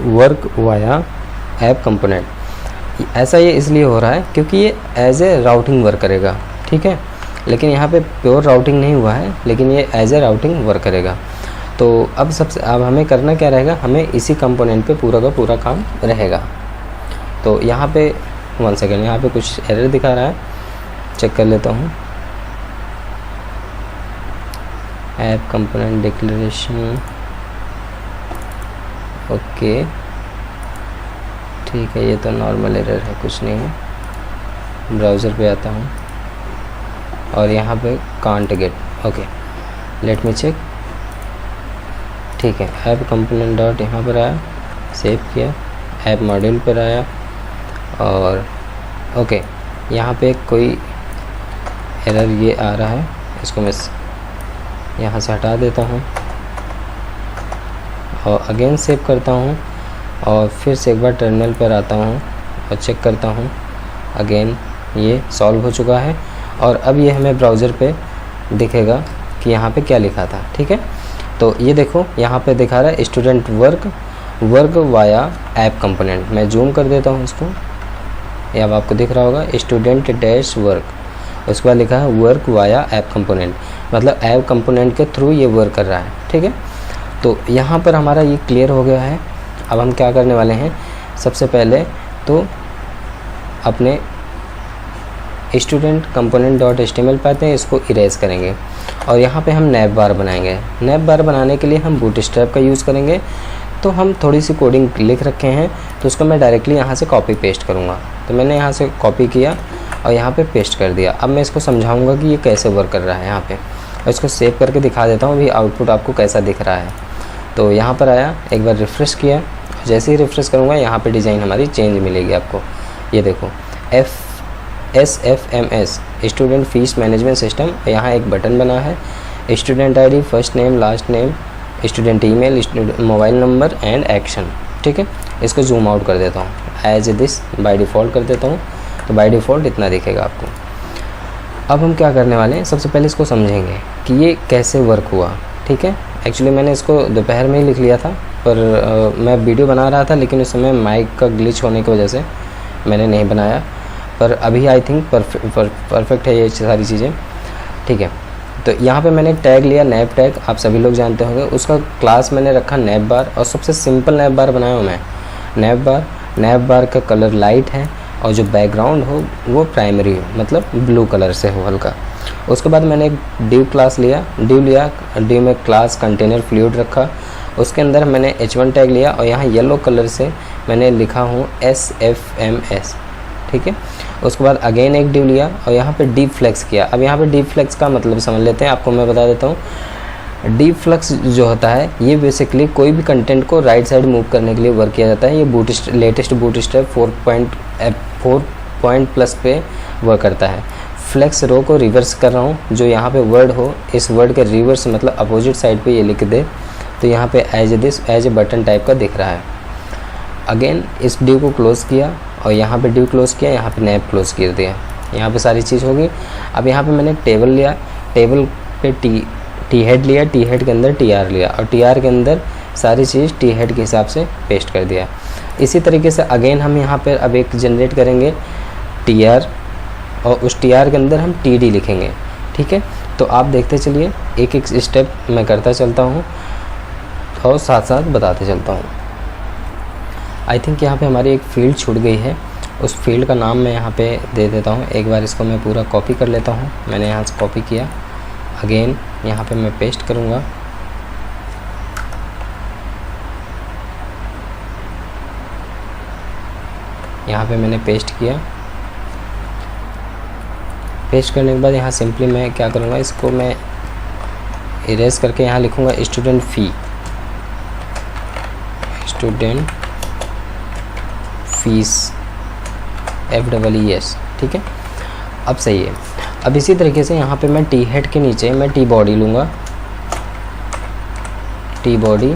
work via app component. ऐसा ये इसलिए हो रहा है क्योंकि ये एज ए राउटिंग वर्क करेगा, ठीक है। लेकिन यहाँ पे प्योर राउटिंग नहीं हुआ है, लेकिन ये एज ए राउटिंग वर्क करेगा। तो अब हमें करना क्या रहेगा, हमें इसी कंपोनेंट पे पूरा का पूरा काम रहेगा। तो यहाँ पे 1 सेकेंड, यहाँ पे कुछ एरर दिखा रहा है, चेक कर लेता हूँ। ऐप कंपोनेंट डिक्लेरेशन, ओके ठीक है, ये तो नॉर्मल एरर है, कुछ नहीं है। ब्राउज़र पे आता हूँ और यहाँ पे can't get, okay let me check, ठीक है। ऐप कंपोनेंट डॉट यहाँ पर आया, सेव किया, ऐप मॉड्यूल पर आया और ओके यहाँ पे कोई एरर ये आ रहा है, इसको मैं यहाँ से हटा देता हूँ और अगेन सेव करता हूँ और फिर से एक बार टर्मिनल पर आता हूँ और चेक करता हूँ। अगेन ये सॉल्व हो चुका है और अब ये हमें ब्राउज़र पे दिखेगा कि यहाँ पे क्या लिखा था, ठीक है। तो ये देखो यहाँ पे दिखा रहा है student work via app component. मैं जूम कर देता हूँ इसको, ये अब आपको दिख रहा होगा स्टूडेंट डैश वर्क, उसके बाद लिखा है वर्क वाया ऐप कंपोनेंट, मतलब ऐप कंपोनेंट के थ्रू ये वर्क कर रहा है, ठीक है। तो यहाँ पर हमारा ये क्लियर हो गया है। अब हम क्या करने वाले हैं, सबसे पहले तो अपने स्टूडेंट कंपोनेंट डॉट एचटीएमएल पाते हैं, इसको इरेज करेंगे और यहाँ पे हम नैव बार बनाएंगे। नैव बार बनाने के लिए हम बूटस्ट्रैप का यूज़ करेंगे। तो हम थोड़ी सी कोडिंग लिख रखे हैं, तो उसको मैं डायरेक्टली यहाँ से कॉपी पेस्ट करूँगा। तो मैंने यहाँ से कॉपी किया और यहाँ पे पेस्ट कर दिया। अब मैं इसको समझाऊँगा कि ये कैसे वर्क कर रहा है यहाँ पे, और इसको सेव करके दिखा देता हूँ भी आउटपुट आपको कैसा दिख रहा है। तो यहाँ पर आया, एक बार रिफ़्रेश किया, जैसे ही रिफ़्रेश करूँगा यहाँ पे डिज़ाइन हमारी चेंज मिलेगी आपको। ये देखो SFMS student fees management system, यहाँ एक बटन बना है, student ID, first name, last name, student email, mobile number and action, ठीक है। इसको जूम आउट कर देता हूँ, एज दिस बाय डिफ़ॉल्ट कर देता हूँ। तो बाय डिफ़ॉल्ट इतना दिखेगा आपको। अब हम क्या करने वाले हैं, सबसे पहले इसको समझेंगे कि ये कैसे वर्क हुआ, ठीक है। एक्चुअली मैंने इसको दोपहर में ही लिख लिया था, पर मैं वीडियो बना रहा था, लेकिन उस समय माइक का ग्लिच होने की वजह से मैंने नहीं बनाया। पर अभी आई थिंक परफेक्ट है ये सारी चीज़ें, ठीक है। तो यहाँ पे मैंने टैग लिया नैव टैग, आप सभी लोग जानते होंगे। उसका क्लास मैंने रखा नैव बार, और सबसे सिंपल नैव बार बनाया हूँ मैं। नैव बार का कलर लाइट है और जो बैकग्राउंड हो वो प्राइमरी हो, मतलब ब्लू कलर से हो हल्का। उसके बाद मैंने एक डिव क्लास लिया, डिव में क्लास कंटेनर फ्लूइड रखा। उसके अंदर मैंने h1 टैग लिया और यहाँ येलो कलर से मैंने लिखा हूँ SFMS, ठीक है। उसके बाद अगेन एक डिव लिया और यहाँ पे डीप फ्लेक्स किया। अब यहाँ पे डीप फ्लेक्स का मतलब समझ लेते हैं, आपको मैं बता देता हूँ। डीप फ्लेक्स जो होता है ये बेसिकली कोई भी कंटेंट को राइट साइड मूव करने के लिए वर्क किया जाता है। ये लेटेस्ट बूटस्ट्रैप 4.+ पे वर्क करता है। फ्लेक्स रो को रिवर्स कर रहा हूँ, जो यहाँ पे वर्ड हो इस वर्ड के रिवर्स मतलब अपोजिट साइड पे ये लिख दे, तो यहाँ पे एज ए बटन टाइप का दिख रहा है। अगेन इस डिव को क्लोज़ किया और यहाँ पे डिव क्लोज़ किया, यहाँ पे नैव क्लोज़ कर दिया। यहाँ पे सारी चीज़ होगी। अब यहाँ पे मैंने टेबल लिया, टेबल पे टी हेड लिया, टी हेड के अंदर TR लिया और TR के अंदर सारी चीज़ टी हेड के हिसाब से पेस्ट कर दिया। इसी तरीके से अगेन हम यहाँ पर अब एक जनरेट करेंगे TR, और उस TR के अंदर हम TD लिखेंगे, ठीक है। तो आप देखते चलिए, एक एक स्टेप मैं करता चलता हूँ और साथ साथ बताते चलता हूँ। आई थिंक यहाँ पे हमारी एक फील्ड छूट गई है, उस फील्ड का नाम मैं यहाँ पे दे देता हूँ। एक बार इसको मैं पूरा कॉपी कर लेता हूँ। मैंने यहाँ से कॉपी किया, अगेन यहाँ पे मैं पेस्ट करूँगा। यहाँ पे मैंने पेस्ट किया पेस्ट करने के बाद यहाँ सिंपली मैं क्या करूँगा, इसको मैं इरेज करके यहाँ लिखूँगा स्टूडेंट फीस FEES, ठीक है। अब सही है। अब इसी तरीके से यहाँ पे मैं टी हेड के नीचे मैं टी बॉडी लूँगा, टी बॉडी,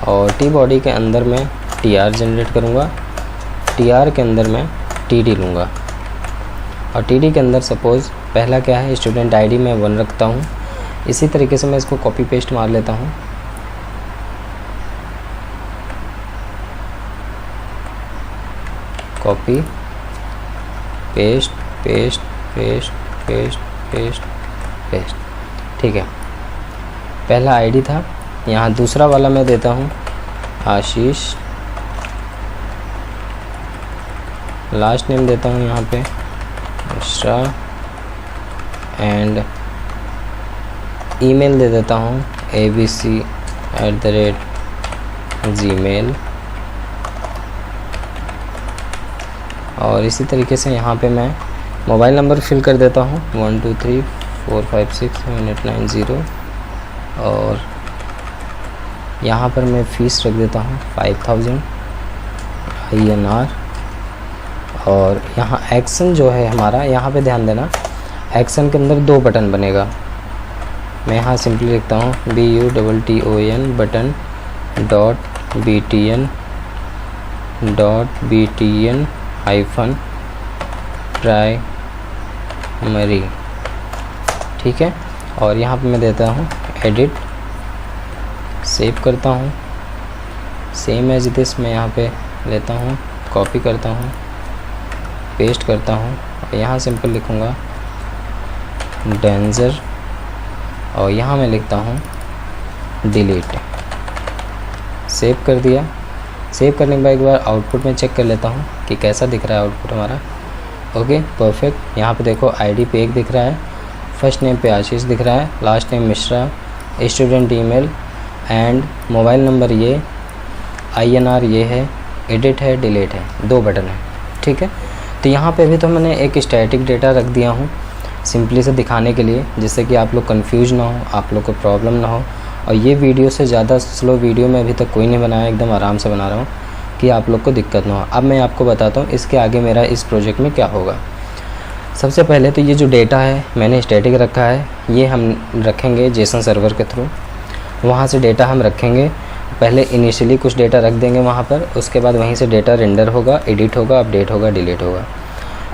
और टी बॉडी के अंदर मैं TR जनरेट करूँगा, TR के अंदर मैं TD लूँगा, और TD के अंदर सपोज़ पहला क्या है, स्टूडेंट ID मैं 1 रखता हूँ। इसी तरीके से मैं इसको कॉपी पेस्ट मार लेता हूँ। Copy paste paste paste paste paste paste, ठीक है। पहला ID था, यहाँ दूसरा वाला मैं देता हूँ आशीष, लास्ट नेम देता हूँ यहाँ पे मिश्रा, एंड ईमेल दे देता हूँ abc@gmail, और इसी तरीके से यहाँ पे मैं मोबाइल नंबर फिल कर देता हूँ 1234567890, और यहाँ पर मैं फ़ीस रख देता हूँ 5000 INR। और यहाँ एक्शन जो है हमारा, यहाँ पे ध्यान देना, एक्शन के अंदर 2 बटन बनेगा। मैं यहाँ सिंपली लिखता हूँ BUTTON बटन .btn -primary, ठीक है। और यहाँ पे मैं देता हूँ एडिट, सेव करता हूँ, सेम एज दिस मैं यहाँ पे लेता हूँ, कॉपी करता हूँ, पेस्ट करता हूँ, और यहाँ सिंपल लिखूँगा डेंजर, और यहाँ मैं लिखता हूँ डिलीट। सेव कर दिया। सेव करने के बाद एक बार आउटपुट में चेक कर लेता हूँ कि कैसा दिख रहा है आउटपुट हमारा। Okay, perfect. यहाँ पे देखो ID पे 1 दिख रहा है, फर्स्ट नेम पे आशीष दिख रहा है, last name Mishra, student email and mobile number ये, INR ये है, एडिट है, डिलीट है, 2 बटन है, ठीक है। तो यहाँ पे भी तो मैंने एक स्टैटिक डेटा रख दिया हूँ सिंपली से दिखाने के लिए, जिससे कि आप लोग कंफ्यूज ना हो, आप लोग को प्रॉब्लम ना हो। और ये वीडियो से ज़्यादा स्लो वीडियो में अभी तक कोई नहीं बनाया, एकदम आराम से बना रहा हूँ कि आप लोग को दिक्कत ना हो। अब मैं आपको बताता हूँ इसके आगे मेरा इस प्रोजेक्ट में क्या होगा। सबसे पहले तो ये जो डेटा है मैंने स्टैटिक रखा है, ये हम रखेंगे जेसन सर्वर के थ्रू। वहाँ से डेटा हम रखेंगे, पहले इनिशियली कुछ डेटा रख देंगे वहाँ पर, उसके बाद वहीं से डेटा रेंडर होगा, एडिट होगा, अपडेट होगा, डिलीट होगा।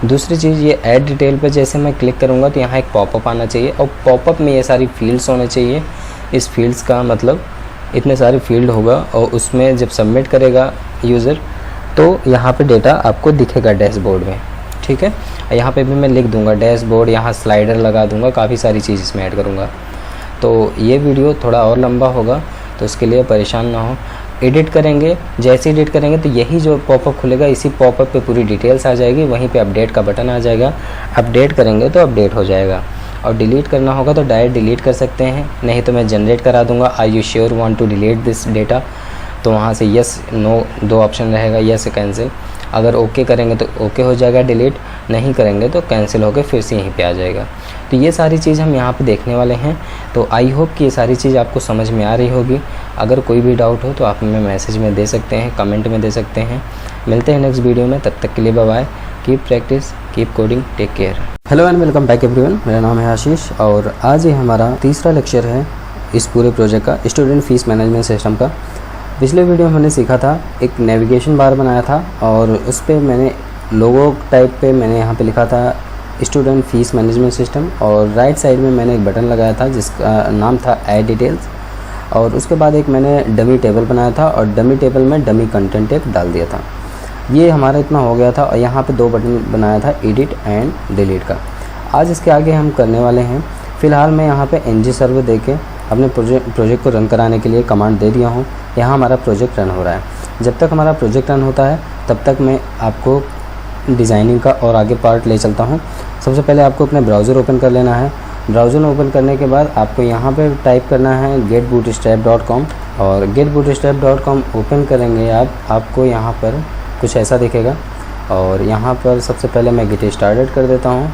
दूसरी चीज़, ये ऐड डिटेल पे जैसे मैं क्लिक करूँगा तो यहाँ एक पॉपअप आना चाहिए, और पॉपअप में ये सारी फील्ड्स होने चाहिए। इस फील्ड्स का मतलब इतने सारे फील्ड होगा, और उसमें जब सबमिट करेगा यूज़र तो यहाँ पे डेटा आपको दिखेगा डैशबोर्ड में, ठीक है। यहाँ पे भी मैं लिख दूँगा डैशबोर्ड, यहाँ स्लाइडर लगा दूँगा, काफ़ी सारी चीज़ इसमें ऐड करूँगा। तो ये वीडियो थोड़ा और लंबा होगा, तो उसके लिए परेशान ना हो। एडिट करेंगे, जैसे एडिट करेंगे तो यही जो पॉपअप खुलेगा, इसी पॉपअप पे पूरी डिटेल्स आ जाएगी, वहीं पे अपडेट का बटन आ जाएगा, अपडेट करेंगे तो अपडेट हो जाएगा। और डिलीट करना होगा तो डायरेक्ट डिलीट कर सकते हैं, नहीं तो मैं जनरेट करा दूंगा are you sure want to delete this data, तो वहाँ से यस नो 2 ऑप्शन रहेगा, यस कैंसिल। अगर ओके करेंगे तो ओके हो जाएगा डिलीट, नहीं करेंगे तो कैंसिल होकर फिर से यहीं पे आ जाएगा। तो ये सारी चीज़ हम यहाँ पे देखने वाले हैं। तो आई होप कि ये सारी चीज़ आपको समझ में आ रही होगी। अगर कोई भी डाउट हो तो आप हमें मैसेज में दे सकते हैं, कमेंट में दे सकते हैं। मिलते हैं नेक्स्ट वीडियो में, तब तक के लिए bye bye. Keep practice, keep coding, take care. Hello and welcome back everyone, मेरा नाम है आशीष और आज ये हमारा तीसरा लेक्चर है इस पूरे प्रोजेक्ट का, स्टूडेंट फीस मैनेजमेंट सिस्टम का। पिछले वीडियो में हमने सीखा था, एक नेविगेशन बार बनाया था और उस पर मैंने लोगो टाइप पे मैंने यहाँ पे लिखा था स्टूडेंट फीस मैनेजमेंट सिस्टम, और राइट साइड में मैंने एक बटन लगाया था जिसका नाम था ऐड डिटेल्स, और उसके बाद एक मैंने डमी टेबल बनाया था और डमी टेबल में डमी कंटेंट एक डाल दिया था। ये हमारा इतना हो गया था और यहाँ पे 2 बटन बनाया था एडिट एंड डिलीट का। आज इसके आगे हम करने वाले हैं। फ़िलहाल मैं यहाँ पे ng सर्वर दे के अपने प्रोजेक्ट को रन कराने के लिए कमांड दे दिया हूँ। यहाँ हमारा प्रोजेक्ट रन हो रहा है। जब तक हमारा प्रोजेक्ट रन होता है तब तक मैं आपको डिज़ाइनिंग का और आगे पार्ट ले चलता हूँ। सबसे पहले आपको अपने ब्राउज़र ओपन कर लेना है। ब्राउज़र ओपन करने के बाद आपको यहाँ पे टाइप करना है getbootstrap.com, और getbootstrap.com ओपन करेंगे आपको यहाँ पर कुछ ऐसा दिखेगा। और यहाँ पर सबसे पहले मैं गेट स्टार्टेड कर देता हूँ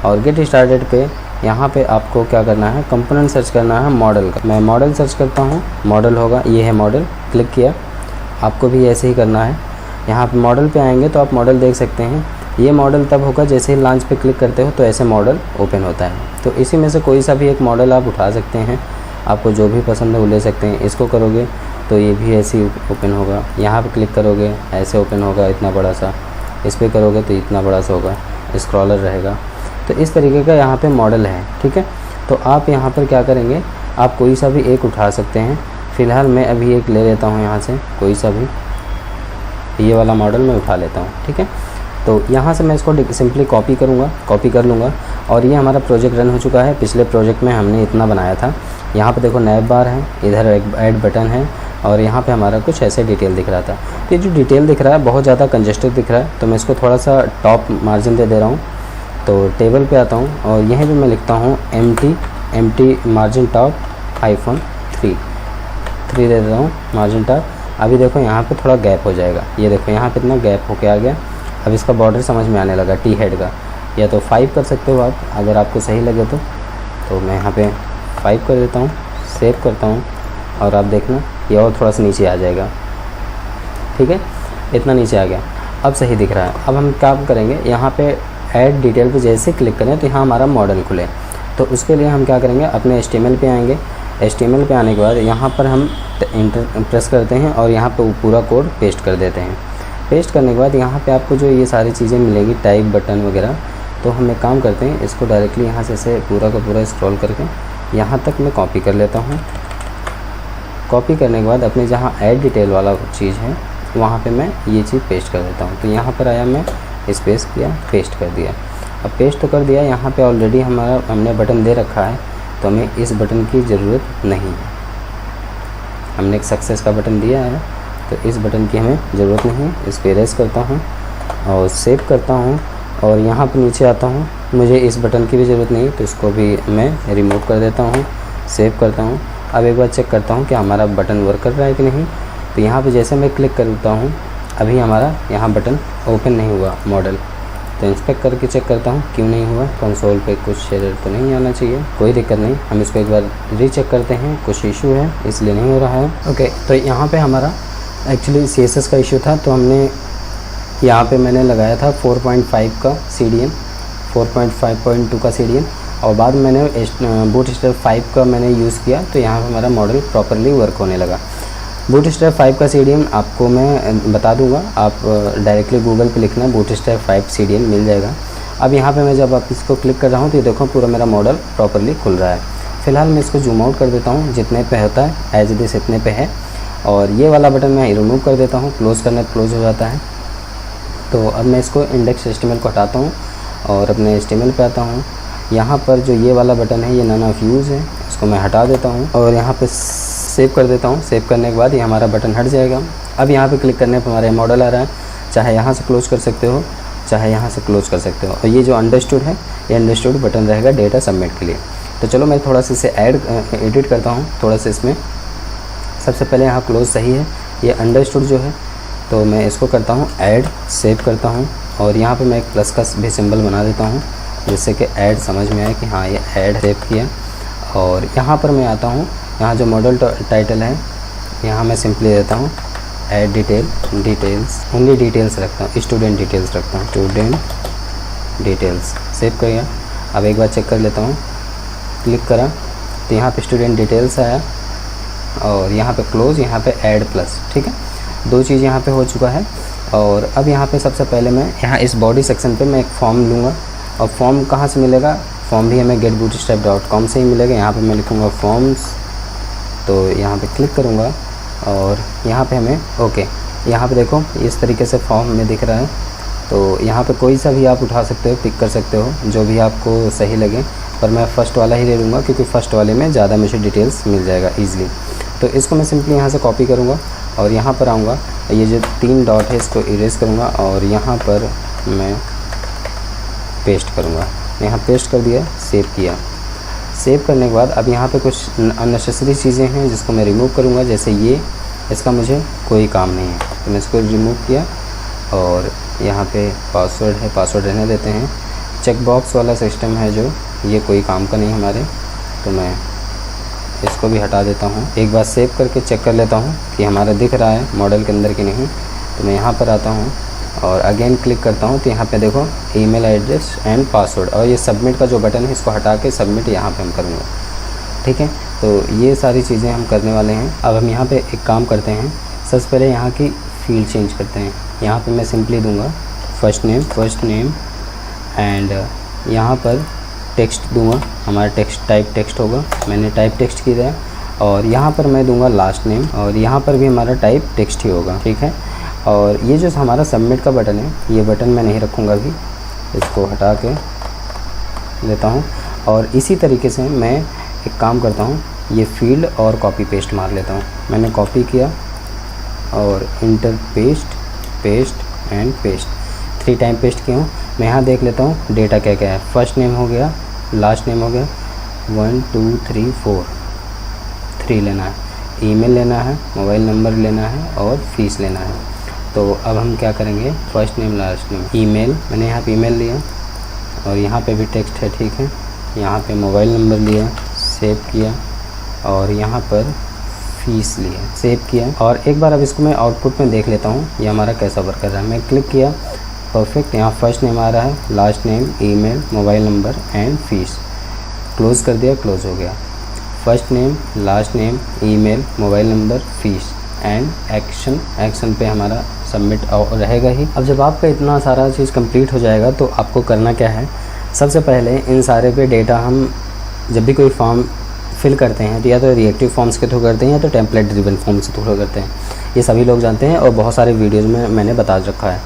और गेट स्टार्टेड पे यहाँ पे आपको क्या करना है, कंपोनेंट सर्च करना है मॉडल का। मैं मॉडल सर्च करता हूँ, मॉडल होगा, ये है मॉडल, क्लिक किया। आपको भी ऐसे ही करना है। यहाँ पे मॉडल पे आएंगे तो आप मॉडल देख सकते हैं। ये मॉडल तब होगा जैसे ही लॉन्च पे क्लिक करते हो तो ऐसे मॉडल ओपन होता है। तो इसी में से कोई सा भी एक मॉडल आप उठा सकते हैं, आपको जो भी पसंद है वो ले सकते हैं। इसको करोगे तो ये भी ऐसे ही ओपन होगा, यहाँ पे क्लिक करोगे ऐसे ओपन होगा इतना बड़ा सा, इस पर करोगे तो इतना बड़ा सा होगा, स्क्रॉलर रहेगा। तो इस तरीके का यहाँ पे मॉडल है, ठीक है। तो आप यहाँ पर क्या करेंगे, आप कोई सा भी एक उठा सकते हैं। फ़िलहाल मैं अभी एक ले लेता हूँ यहाँ से, कोई सा भी ये वाला मॉडल मैं उठा लेता हूँ, ठीक है। तो यहाँ से मैं इसको सिंपली कॉपी कर लूँगा और ये हमारा प्रोजेक्ट रन हो चुका है। पिछले प्रोजेक्ट में हमने इतना बनाया था। यहाँ पे देखो नैब बार है, इधर ऐड बटन है और यहाँ पे हमारा कुछ ऐसे डिटेल दिख रहा था। तो ये जो डिटेल दिख रहा है बहुत ज़्यादा कंजेस्टेड दिख रहा है, तो मैं इसको थोड़ा सा टॉप मार्जिन दे रहा हूँ। तो टेबल पे आता हूँ और यहीं पे मैं लिखता हूँ एम्प्टी मार्जिन टॉप -3 दे देता हूँ मार्जिन टॉप। अभी देखो यहाँ पे थोड़ा गैप हो जाएगा, ये देखो यहाँ पे इतना गैप होके आ गया। अब इसका बॉर्डर समझ में आने लगा टी हेड का, या तो 5 कर सकते हो आप अगर आपको सही लगे तो मैं यहाँ पे 5 कर देता हूँ, सेव करता हूँ और आप देखना ये और थोड़ा सा नीचे आ जाएगा, ठीक है। इतना नीचे आ गया, अब सही दिख रहा है। अब हम क्या करेंगे, यहाँ पे ऐड डिटेल पे जैसे क्लिक करें तो यहाँ हमारा मॉडल खुले। तो उसके लिए हम क्या करेंगे, अपने HTML पे आएंगे। HTML पे आने के बाद यहाँ पर हम इंटर प्रेस करते हैं और यहाँ पे पूरा कोड पेस्ट कर देते हैं। पेस्ट करने के बाद यहाँ पे आपको जो ये सारी चीज़ें मिलेगी, टाइप बटन वगैरह, तो हम एक काम करते हैं, इसको डायरेक्टली यहाँ से ऐसे पूरा का पूरा स्क्रॉल करके यहाँ तक मैं कॉपी कर लेता हूँ। कॉपी करने के बाद अपने जहाँ ऐड डिटेल वाला चीज़ है वहाँ पे मैं ये चीज़ पेस्ट कर देता हूँ। तो यहाँ पर आया, मैं स्पेस किया, पेस्ट कर दिया। अब पेस्ट तो कर दिया, यहाँ पे ऑलरेडी हमने बटन दे रखा है तो हमें इस बटन की ज़रूरत नहीं है। हमने एक सक्सेस का बटन दिया है तो इस बटन की हमें ज़रूरत नहीं है। इसको इरेज करता हूँ और सेव करता हूँ और यहाँ पर नीचे आता हूँ, मुझे इस बटन की भी ज़रूरत नहीं तो इसको भी मैं रिमूव कर देता हूँ, सेव करता हूँ। अब एक बार चेक करता हूँ कि हमारा बटन वर्क कर रहा है कि नहीं। तो यहाँ पे जैसे मैं क्लिक करता हूँ अभी हमारा यहाँ बटन ओपन नहीं हुआ मॉडल। तो इंस्पेक्ट करके चेक करता हूँ क्यों नहीं हुआ, कंसोल पे कुछ एरर तो नहीं आना चाहिए, कोई दिक्कत नहीं। हम इसको एक बार रीचेक करते हैं, कुछ इशू है इसलिए नहीं हो रहा है। ओके, तो यहाँ पे हमारा एक्चुअली CSS का इशू था, तो हमने यहाँ पे मैंने लगाया था 4.5 का CDN, 4.5.2 का CDN और बाद में मैंने बूटस्ट्रैप 5 का मैंने यूज़ किया तो यहाँ पे हमारा मॉडल प्रॉपरली वर्क होने लगा। बूटस्ट्रैप 5 का CDN आपको मैं बता दूंगा, आप डायरेक्टली गूगल पे लिखना बूटस्ट्रैप 5 CDN मिल जाएगा। अब यहाँ पे मैं जब आप इसको क्लिक कर रहा हूँ तो ये देखो पूरा मेरा मॉडल प्रॉपरली खुल रहा है। फ़िलहाल मैं इसको जूम आउट कर देता हूँ, जितने पे होता है एज इट इज़ इतने पे है। और ये वाला बटन मैं रिमूव कर देता हूँ, क्लोज़ करना क्लोज़ हो जाता है। तो अब मैं इसको इंडेक्स HTML को हटाता हूँ और अपने HTML पे आता हूँ। यहाँ पर जो ये वाला बटन है ये नन ऑफ यूज़ है, इसको मैं हटा देता हूँ और यहाँ पे सेव कर देता हूँ। सेव करने के बाद ये हमारा बटन हट जाएगा। अब यहाँ पे क्लिक करने पर हमारा मॉडल आ रहा है, चाहे यहाँ से क्लोज़ कर सकते हो चाहे यहाँ से क्लोज़ कर सकते हो। और ये जो अंडरस्टूड है ये अंडरस्टूड बटन रहेगा डेटा सबमिट के लिए। तो चलो मैं थोड़ा सा इसे एडिट करता हूँ थोड़ा सा इसमें। सबसे पहले यहाँ क्लोज़ सही है, ये अंडरस्टूड जो है तो मैं इसको करता हूँ ऐड, सेव करता हूँ और यहाँ पे मैं एक प्लस का भी सिंबल बना देता हूँ जिससे कि ऐड समझ में आए कि हाँ ये ऐड सेव किया। और यहाँ पर मैं आता हूँ, यहाँ जो मॉडल टाइटल है यहाँ मैं सिंपली देता हूँ ऐड डिटेल्स, ओनली डिटेल्स रखता हूँ, स्टूडेंट डिटेल्स रखता हूँ, स्टूडेंट डिटेल्स। सेव कर गया। अब एक बार चेक कर लेता हूँ, क्लिक करा तो यहाँ पे स्टूडेंट डिटेल्स आया और यहाँ पे क्लोज़, यहाँ पे ऐड प्लस, ठीक है। दो चीज़ यहाँ पे हो चुका है। और अब यहाँ पे सबसे पहले मैं यहाँ इस बॉडी सेक्शन पे मैं एक फॉर्म लूँगा और फॉर्म कहाँ से मिलेगा, फॉर्म भी हमें getbootstrap.com से ही मिलेगा। यहाँ पे मैं लिखूँगा फॉर्म्स, तो यहाँ पे क्लिक करूँगा और यहाँ पे हमें ओके, यहाँ पे देखो इस तरीके से फॉर्म में दिख रहा है। तो यहाँ पे कोई सा भी आप उठा सकते हो, पिक कर सकते हो जो भी आपको सही लगे, पर मैं फ़र्स्ट वाला ही ले लूँगा क्योंकि फ़र्स्ट वाले में ज़्यादा मुझे डिटेल्स मिल जाएगा ईज़िली। तो इसको मैं सिंपली यहाँ से कॉपी करूँगा और यहाँ पर आऊँगा, ये जो 3 डॉट है इसको इरेज करूँगा और यहाँ पर मैं पेस्ट करूँगा। यहाँ पेस्ट कर दिया, सेव किया। सेव करने के बाद अब यहाँ पे कुछ अननेसेसरी चीज़ें हैं जिसको मैं रिमूव करूँगा, जैसे ये, इसका मुझे कोई काम नहीं है तो मैं इसको रिमूव किया। और यहाँ पे पासवर्ड है, पासवर्ड रहने देते हैं। चेक बॉक्स वाला सिस्टम है जो, ये कोई काम का नहीं हमारे, तो मैं इसको भी हटा देता हूँ। एक बार सेव करके चेक कर लेता हूँ कि हमारा दिख रहा है मॉडल के अंदर कि नहीं। तो मैं यहाँ पर आता हूँ और अगेन क्लिक करता हूँ, तो यहाँ पे देखो ईमेल एड्रेस एंड पासवर्ड, और ये सबमिट का जो बटन है इसको हटा के सबमिट यहाँ पे हम करूँगा। ठीक है, तो ये सारी चीज़ें हम करने वाले हैं। अब हम यहाँ पे एक काम करते हैं, सबसे पहले यहाँ की फील्ड चेंज करते हैं। यहाँ पे मैं सिंपली दूंगा फर्स्ट नेम एंड यहाँ पर टेक्स्ट दूंगा, हमारा टेक्स्ट टाइप टेक्स्ट होगा, मैंने टाइप टेक्स्ट किया है। और यहाँ पर मैं दूंगा लास्ट नेम, और यहाँ पर भी हमारा टाइप टेक्स्ट ही होगा। ठीक है, और ये जो हमारा सबमिट का बटन है, ये बटन मैं नहीं रखूँगा अभी, इसको हटा के लेता हूँ। और इसी तरीके से मैं एक काम करता हूँ, ये फील्ड और कॉपी पेस्ट मार लेता हूँ। मैंने कॉपी किया और inter paste and paste 3 time paste किया हूँ। मैं यहाँ देख लेता हूँ डेटा क्या क्या है। फर्स्ट नेम हो गया, लास्ट नेम हो गया, 1 2 3 4 3 लेना है, ईमेल लेना है, मोबाइल नंबर लेना है और फीस लेना है। तो अब हम क्या करेंगे, first name last name, email, मैंने यहाँ पे ईमेल लिया और यहाँ पे भी टेक्स्ट है। ठीक है, यहाँ पे मोबाइल नंबर लिया, सेव किया, और यहाँ पर फीस लिया, सेव किया। और एक बार अब इसको मैं आउटपुट में देख लेता हूँ ये हमारा कैसा वर्क कर रहा है। मैं क्लिक किया, परफेक्ट, यहाँ फर्स्ट नेम आ रहा है, last name, email, mobile number and fees. Close कर दिया, क्लोज़ हो गया। First name, last name, email, mobile number, fees and action पे हमारा सबमिट रहेगा ही। अब जब आपका इतना सारा चीज़ कंप्लीट हो जाएगा तो आपको करना क्या है, सबसे पहले इन सारे पे डेटा हम जब भी कोई फॉर्म फिल करते हैं तो या तो रिएक्टिव फॉर्म्स के थ्रू करते हैं या तो टेम्पलेट ड्रिवन फॉर्म्स के थ्रू करते हैं। ये सभी लोग जानते हैं और बहुत सारे वीडियोज़ में मैंने बता रखा है।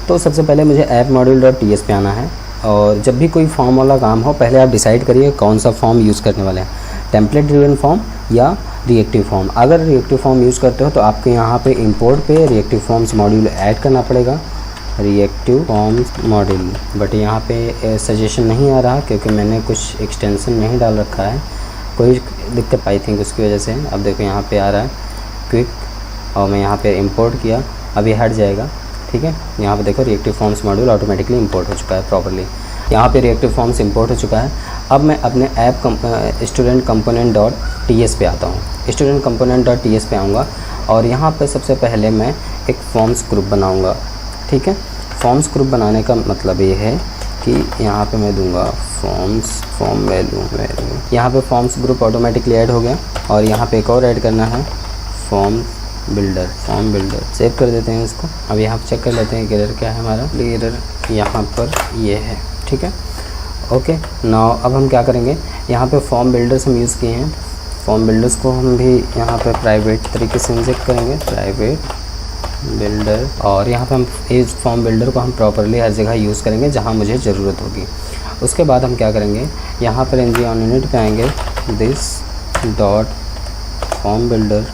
तो सबसे पहले मुझे appmodule.ts पे आना है, और जब भी कोई फॉर्म वाला काम हो पहले आप डिसाइड करिए कौन सा फॉर्म यूज़ करने वाले हैं, टेम्पलेट ड्रिवन फॉर्म या रिएक्टिव फॉर्म। अगर रिएक्टिव फॉर्म यूज़ करते हो तो आपके यहाँ पे इंपोर्ट पे रिएक्टिव फॉर्म्स मॉड्यूल ऐड करना पड़ेगा, रिएक्टिव फॉर्म्स मॉड्यूल। बट यहाँ पे सजेशन नहीं आ रहा क्योंकि मैंने कुछ एक्सटेंशन नहीं डाल रखा है, कोई दिक्कत आई थिंक उसकी वजह से। अब देखो यहाँ पे आ रहा है क्विक, और मैं यहाँ पे इंपोर्ट किया, अब ये हट जाएगा। ठीक है, यहाँ पे देखो reactive forms module automatically import हो चुका है प्रॉपर्ली। यहाँ पे रिएक्टिव फॉर्म्स इंपोर्ट हो चुका है। अब मैं अपने app student component dot TS पे आता हूँ। स्टूडेंट कंपोनेंट डॉट टीएस पे आऊँगा और यहाँ पे सबसे पहले मैं एक फॉर्म्स ग्रुप बनाऊँगा। ठीक है, फॉर्म्स ग्रुप बनाने का मतलब ये है कि यहाँ पे मैं दूंगा फॉर्म वैल्यू। यहाँ पे फॉर्म्स ग्रुप ऑटोमेटिकली ऐड हो गया, और यहाँ पे एक और ऐड करना है फॉर्म बिल्डर। सेव कर देते हैं इसको। अब यहाँ पे चेक कर लेते हैं कि एरर क्या है हमारा। एरर यहाँ पर ये है। ठीक है, ओके नाउ अब हम क्या करेंगे, यहाँ पे फॉर्म बिल्डर्स हम यूज़ किए हैं, फॉर्म बिल्डर्स को हम भी यहाँ पे प्राइवेट तरीके से इंजेक्ट करेंगे, प्राइवेट बिल्डर। और यहाँ पे हम इस फॉर्म बिल्डर को हम प्रॉपरली हर जगह यूज़ करेंगे जहाँ मुझे ज़रूरत होगी। उसके बाद हम क्या करेंगे, यहाँ पर ng on unit पे आएंगे, this dot form builder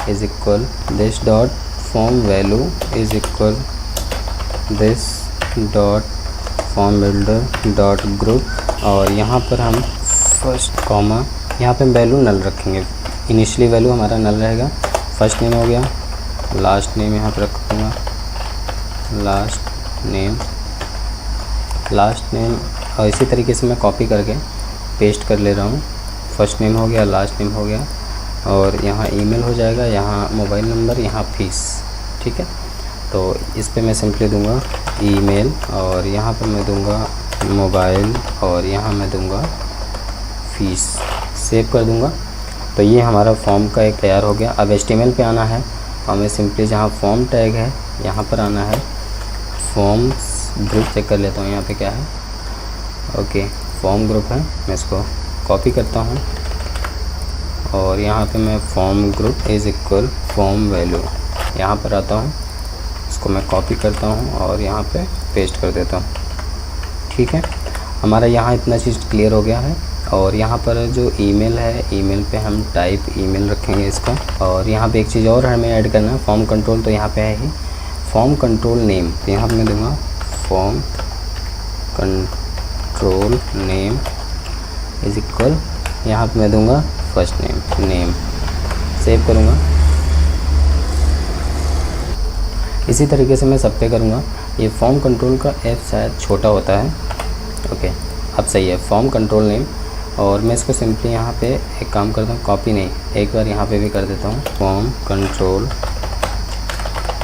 is equal this dot form value is equal this dot form builder dot group. और यहाँ पर हम फर्स्ट कॉमा, यहाँ पे हम वैल्यू नल रखेंगे, इनिशियली वैल्यू हमारा नल रहेगा। फर्स्ट नेम हो गया, लास्ट नेम यहाँ पर रखूँगा, लास्ट नेम और इसी तरीके से मैं कॉपी करके पेस्ट कर ले रहा हूँ। फर्स्ट नेम हो गया, लास्ट नेम हो गया, और यहाँ ईमेल हो जाएगा, यहाँ मोबाइल नंबर, यहाँ फीस। ठीक है, तो इस पे मैं सिंपली दूंगा ईमेल, और यहाँ पर मैं दूंगा मोबाइल, और यहाँ मैं दूंगा फीस। सेव कर दूंगा। तो ये हमारा फॉर्म का एक तैयार हो गया। अब HTML पे आना है, और मैं सिंपली जहाँ फॉर्म टैग है यहाँ पर आना है, फॉर्म्स ग्रुप चेक कर लेता हूँ यहाँ पे क्या है। ओके, फॉर्म ग्रुप है, मैं इसको कॉपी करता हूँ, और यहाँ पे मैं form group is equal form value, यहाँ पर आता हूँ, इसको मैं कॉपी करता हूँ और यहाँ पे पेस्ट कर देता हूँ। ठीक है, हमारा यहाँ इतना चीज़ क्लियर हो गया है। और यहाँ पर जो ईमेल है, ईमेल पे हम टाइप ईमेल रखेंगे इसका। और यहाँ पे एक चीज़ और हमें ऐड करना है, फॉर्म कंट्रोल, तो यहाँ पे है ही फॉर्म कंट्रोल नेम, तो यहाँ पर मैं दूँगा form control name is equal, यहाँ पे मैं दूँगा फर्स्ट नेम। सेव करूँगा। इसी तरीके से मैं सब पे करूँगा। ये फॉर्म कंट्रोल का F शायद छोटा होता है, ओके, अब सही है। फॉर्म कंट्रोल नेम, और मैं इसको सिंपली यहाँ पे एक काम करता हूँ, कॉपी नहीं, एक बार यहाँ पे भी कर देता हूँ, form control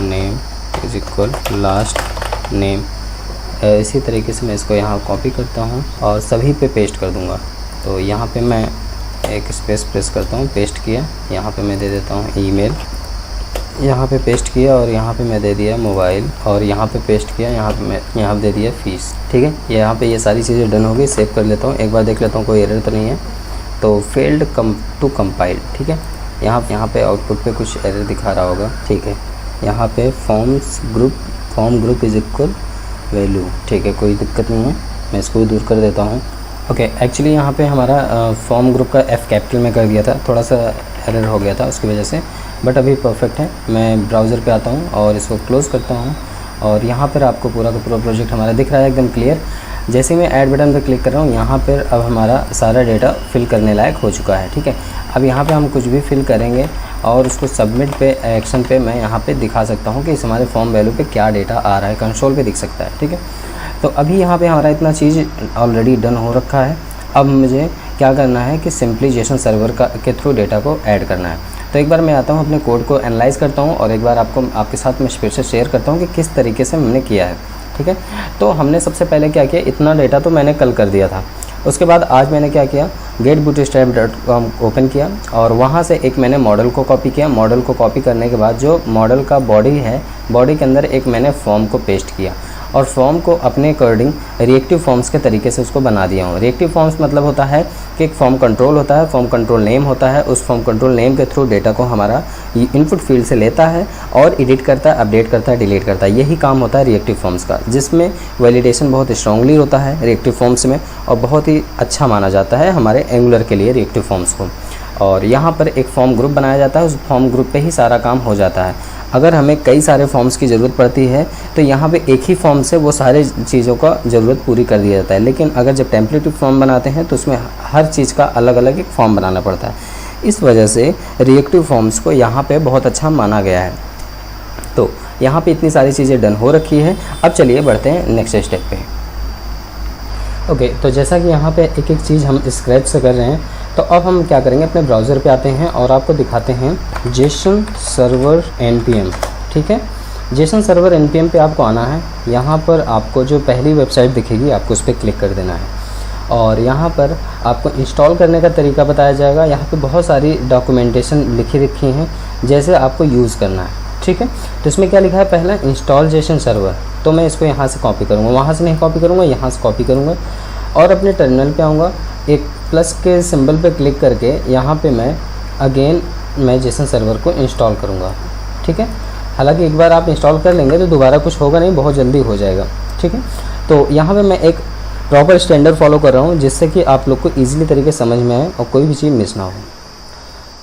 name is equal last name. इसी तरीके से मैं इसको यहाँ कॉपी करता हूँ और सभी पे पेस्ट कर दूँगा। तो यहाँ पे मैं एक स्पेस प्रेस करता हूँ, पेस्ट किया, यहाँ पे मैं दे देता हूँ ईमेल, यहाँ पे पेस्ट किया और यहाँ पे मैं दे दिया मोबाइल, और यहाँ पे पेस्ट किया, यहाँ पे मैं यहाँ पे दे दिया फ़ीस। ठीक है, यहाँ पे ये सारी चीज़ें डन हो गई। सेव कर लेता हूँ, एक बार देख लेता हूँ कोई एरर तो नहीं है। तो फेल्ड टू कंपाइल, ठीक है, यहाँ पे आउटपुट पे कुछ एरर दिखा रहा होगा। ठीक है, यहाँ पे form group is equal value, ठीक है, कोई दिक्कत नहीं है, मैं इसको भी दूर कर देता हूँ। ओके, एक्चुअली यहाँ पे हमारा फॉर्म ग्रुप का F कैपिटल में कर दिया था, थोड़ा सा एरर हो गया था उसकी वजह से, बट अभी परफेक्ट है। मैं ब्राउज़र पे आता हूँ और इसको क्लोज़ करता हूँ, और यहाँ पर आपको पूरा का पूरा प्रोजेक्ट हमारा दिख रहा है एकदम क्लियर। जैसे मैं ऐड बटन पर क्लिक कर रहा हूँ, यहाँ पर अब हमारा सारा डेटा फिल करने लायक हो चुका है। ठीक है, अब यहाँ पे हम कुछ भी फिल करेंगे और उसको सबमिट पे एक्शन पे मैं यहाँ पे दिखा सकता हूँ कि इस हमारे फॉर्म वैल्यू पे क्या डेटा आ रहा है, कंसोल पे दिख सकता है। ठीक है, तो अभी यहाँ पे हमारा इतना चीज़ ऑलरेडी डन हो रखा है। अब मुझे क्या करना है कि सिंपली जेसन सर्वर के थ्रू डेटा को ऐड करना है। तो एक बार मैं आता हूँ, अपने कोड को एनालाइज़ करता हूँ और एक बार आपके साथ मैं फिर से शेयर करता हूँ कि किस तरीके से हमने किया है। ठीक है, तो हमने सबसे पहले क्या किया, इतना डेटा तो मैंने कल कर दिया था। उसके बाद आज मैंने क्या किया, getbootstrap.com ओपन किया और वहाँ से एक मैंने मॉडल को कॉपी किया। मॉडल को कॉपी करने के बाद जो मॉडल का बॉडी है, बॉडी के अंदर एक मैंने फॉर्म को पेस्ट किया और फॉर्म को अपने अकॉर्डिंग रिएक्टिव फॉर्म्स के तरीके से उसको बना दिया हूँ। रिएक्टिव फॉर्म्स मतलब होता है कि एक फॉर्म कंट्रोल होता है, फॉर्म कंट्रोल नेम होता है, उस फॉर्म कंट्रोल नेम के थ्रू डेटा को हमारा इनपुट फील्ड से लेता है और एडिट करता है, अपडेट करता है, डिलीट करता है। यही काम होता है रिएक्टिव फॉर्म्स का, जिसमें वैलिडेशन बहुत स्ट्रांगली होता है रिएक्टिव फॉर्म्स में और बहुत ही अच्छा माना जाता है हमारे एंगुलर के लिए रिएक्टिव फॉर्म्स को। और यहाँ पर एक फॉर्म ग्रुप बनाया जाता है, उस फॉर्म ग्रुप पे ही सारा काम हो जाता है। अगर हमें कई सारे फॉर्म्स की ज़रूरत पड़ती है तो यहाँ पे एक ही फॉर्म से वो सारे चीज़ों का ज़रूरत पूरी कर दिया जाता है। लेकिन अगर जब टेम्पलेटिव फॉर्म बनाते हैं तो उसमें हर चीज़ का अलग अलग एक फॉर्म बनाना पड़ता है। इस वजह से रिएक्टिव फॉर्म्स को यहाँ पे बहुत अच्छा माना गया है। तो यहाँ पे इतनी सारी चीज़ें डन हो रखी है। अब चलिए बढ़ते हैं नेक्स्ट स्टेप पे। ओके, तो जैसा कि यहाँ पे एक एक चीज़ हम स्क्रैच से कर रहे हैं, तो अब हम क्या करेंगे, अपने ब्राउज़र पे आते हैं और आपको दिखाते हैं जेसन सर्वर npm। ठीक है, जेसन सर्वर npm पे आपको आना है। यहाँ पर आपको जो पहली वेबसाइट दिखेगी आपको उस पर क्लिक कर देना है और यहाँ पर आपको इंस्टॉल करने का तरीका बताया जाएगा। यहाँ पे बहुत सारी डॉक्यूमेंटेशन लिखी रखी हैं जैसे आपको यूज़ करना है। ठीक है, तो इसमें क्या लिखा है, पहला इंस्टॉल जेसन सर्वर, तो मैं इसको यहाँ से कॉपी करूँगा, वहाँ से नहीं कॉपी करूँगा, यहाँ से कॉपी करूँगा और अपने टर्मिनल पे आऊँगा। एक प्लस के सिंबल पे क्लिक करके यहाँ पे मैं जेसन सर्वर को इंस्टॉल करूँगा। ठीक है, हालांकि एक बार आप इंस्टॉल कर लेंगे तो दोबारा कुछ होगा नहीं, बहुत जल्दी हो जाएगा। ठीक है, तो यहाँ पे मैं एक प्रॉपर स्टैंडर्ड फॉलो कर रहा हूँ जिससे कि आप लोग को ईजिली तरीके से समझ में आए और कोई भी चीज़ मिस ना हो।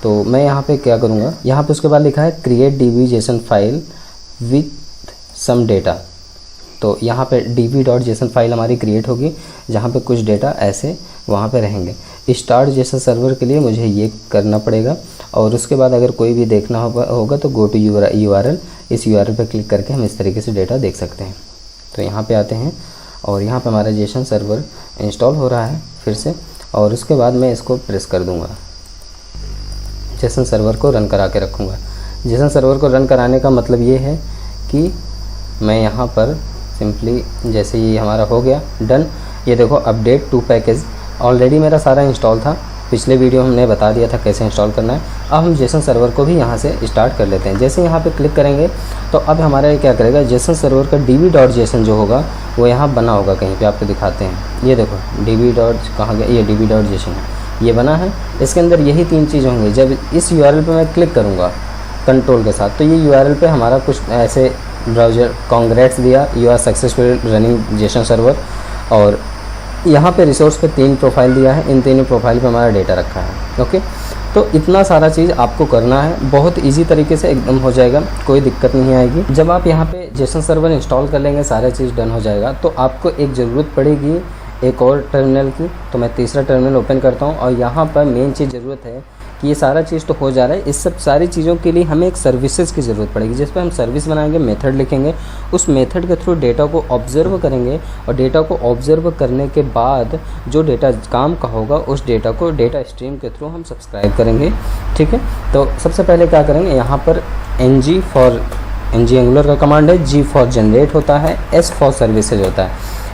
तो मैं यहाँ पे क्या करूँगा, यहाँ पे उसके बाद लिखा है create db JSON file with some data. तो यहाँ पे db.json फाइल हमारी क्रिएट होगी जहाँ पे कुछ डेटा ऐसे वहाँ पे रहेंगे। स्टार्ट जेसन सर्वर के लिए मुझे ये करना पड़ेगा और उसके बाद अगर कोई भी देखना होगा तो गो टू URL, इस URL पर क्लिक करके हम इस तरीके से डेटा देख सकते हैं। तो यहाँ पे आते हैं और यहाँ पे हमारा जेसन सर्वर इंस्टॉल हो रहा है फिर से, और उसके बाद मैं इसको प्रेस कर दूँगा, जेसन सर्वर को रन करा के रखूँगा। जेसन सर्वर को रन कराने का मतलब ये है कि मैं यहाँ पर सिंपली जैसे ये हमारा हो गया डन, ये देखो अपडेट टू पैकेज ऑलरेडी मेरा सारा इंस्टॉल था, पिछले वीडियो हमने बता दिया था कैसे इंस्टॉल करना है। अब हम जेसन सर्वर को भी यहाँ से स्टार्ट कर लेते हैं। जैसे यहाँ पे क्लिक करेंगे तो अब हमारा क्या करेगा, जेसन सर्वर का db.json जो होगा वो यहाँ बना होगा, कहीं पे आपको दिखाते हैं, ये देखो db. कहाँ गया, ये db.json है, ये बना है। इसके अंदर यही तीन चीज़ होंगी। जब इस URL पे मैं क्लिक करूँगा कंट्रोल के साथ तो ये URL पे हमारा कुछ ऐसे ब्राउज़र कांग्रेट्स दिया, you are successful running JSON server, और यहाँ पे रिसोर्स पे 3 प्रोफाइल दिया है, इन तीनों प्रोफाइल पे हमारा डेटा रखा है। ओके, तो इतना सारा चीज़ आपको करना है, बहुत इजी तरीके से एकदम हो जाएगा, कोई दिक्कत नहीं आएगी। जब आप यहाँ पे जेसन सर्वर इंस्टॉल कर लेंगे, सारा चीज़ डन हो जाएगा, तो आपको एक ज़रूरत पड़ेगी एक और टर्मिनल की। तो मैं तीसरा टर्मिनल ओपन करता हूँ और यहाँ पर मेन चीज़ ज़रूरत है कि ये सारा चीज़ तो हो जा रहा है, इस सब सारी चीज़ों के लिए हमें एक सर्विसेज की ज़रूरत पड़ेगी, जिस पर हम सर्विस बनाएंगे, मेथड लिखेंगे, उस मेथड के थ्रू डेटा को ऑब्जर्व करेंगे और डेटा को ऑब्जर्व करने के बाद जो डेटा काम का होगा उस डेटा को डेटा स्ट्रीम के थ्रू हम सब्सक्राइब करेंगे। ठीक है, तो सबसे पहले क्या करेंगे, यहाँ पर ng एंगुलर का कमांड है, g फॉर जनरेट होता है, s फॉर सर्विसेज होता है।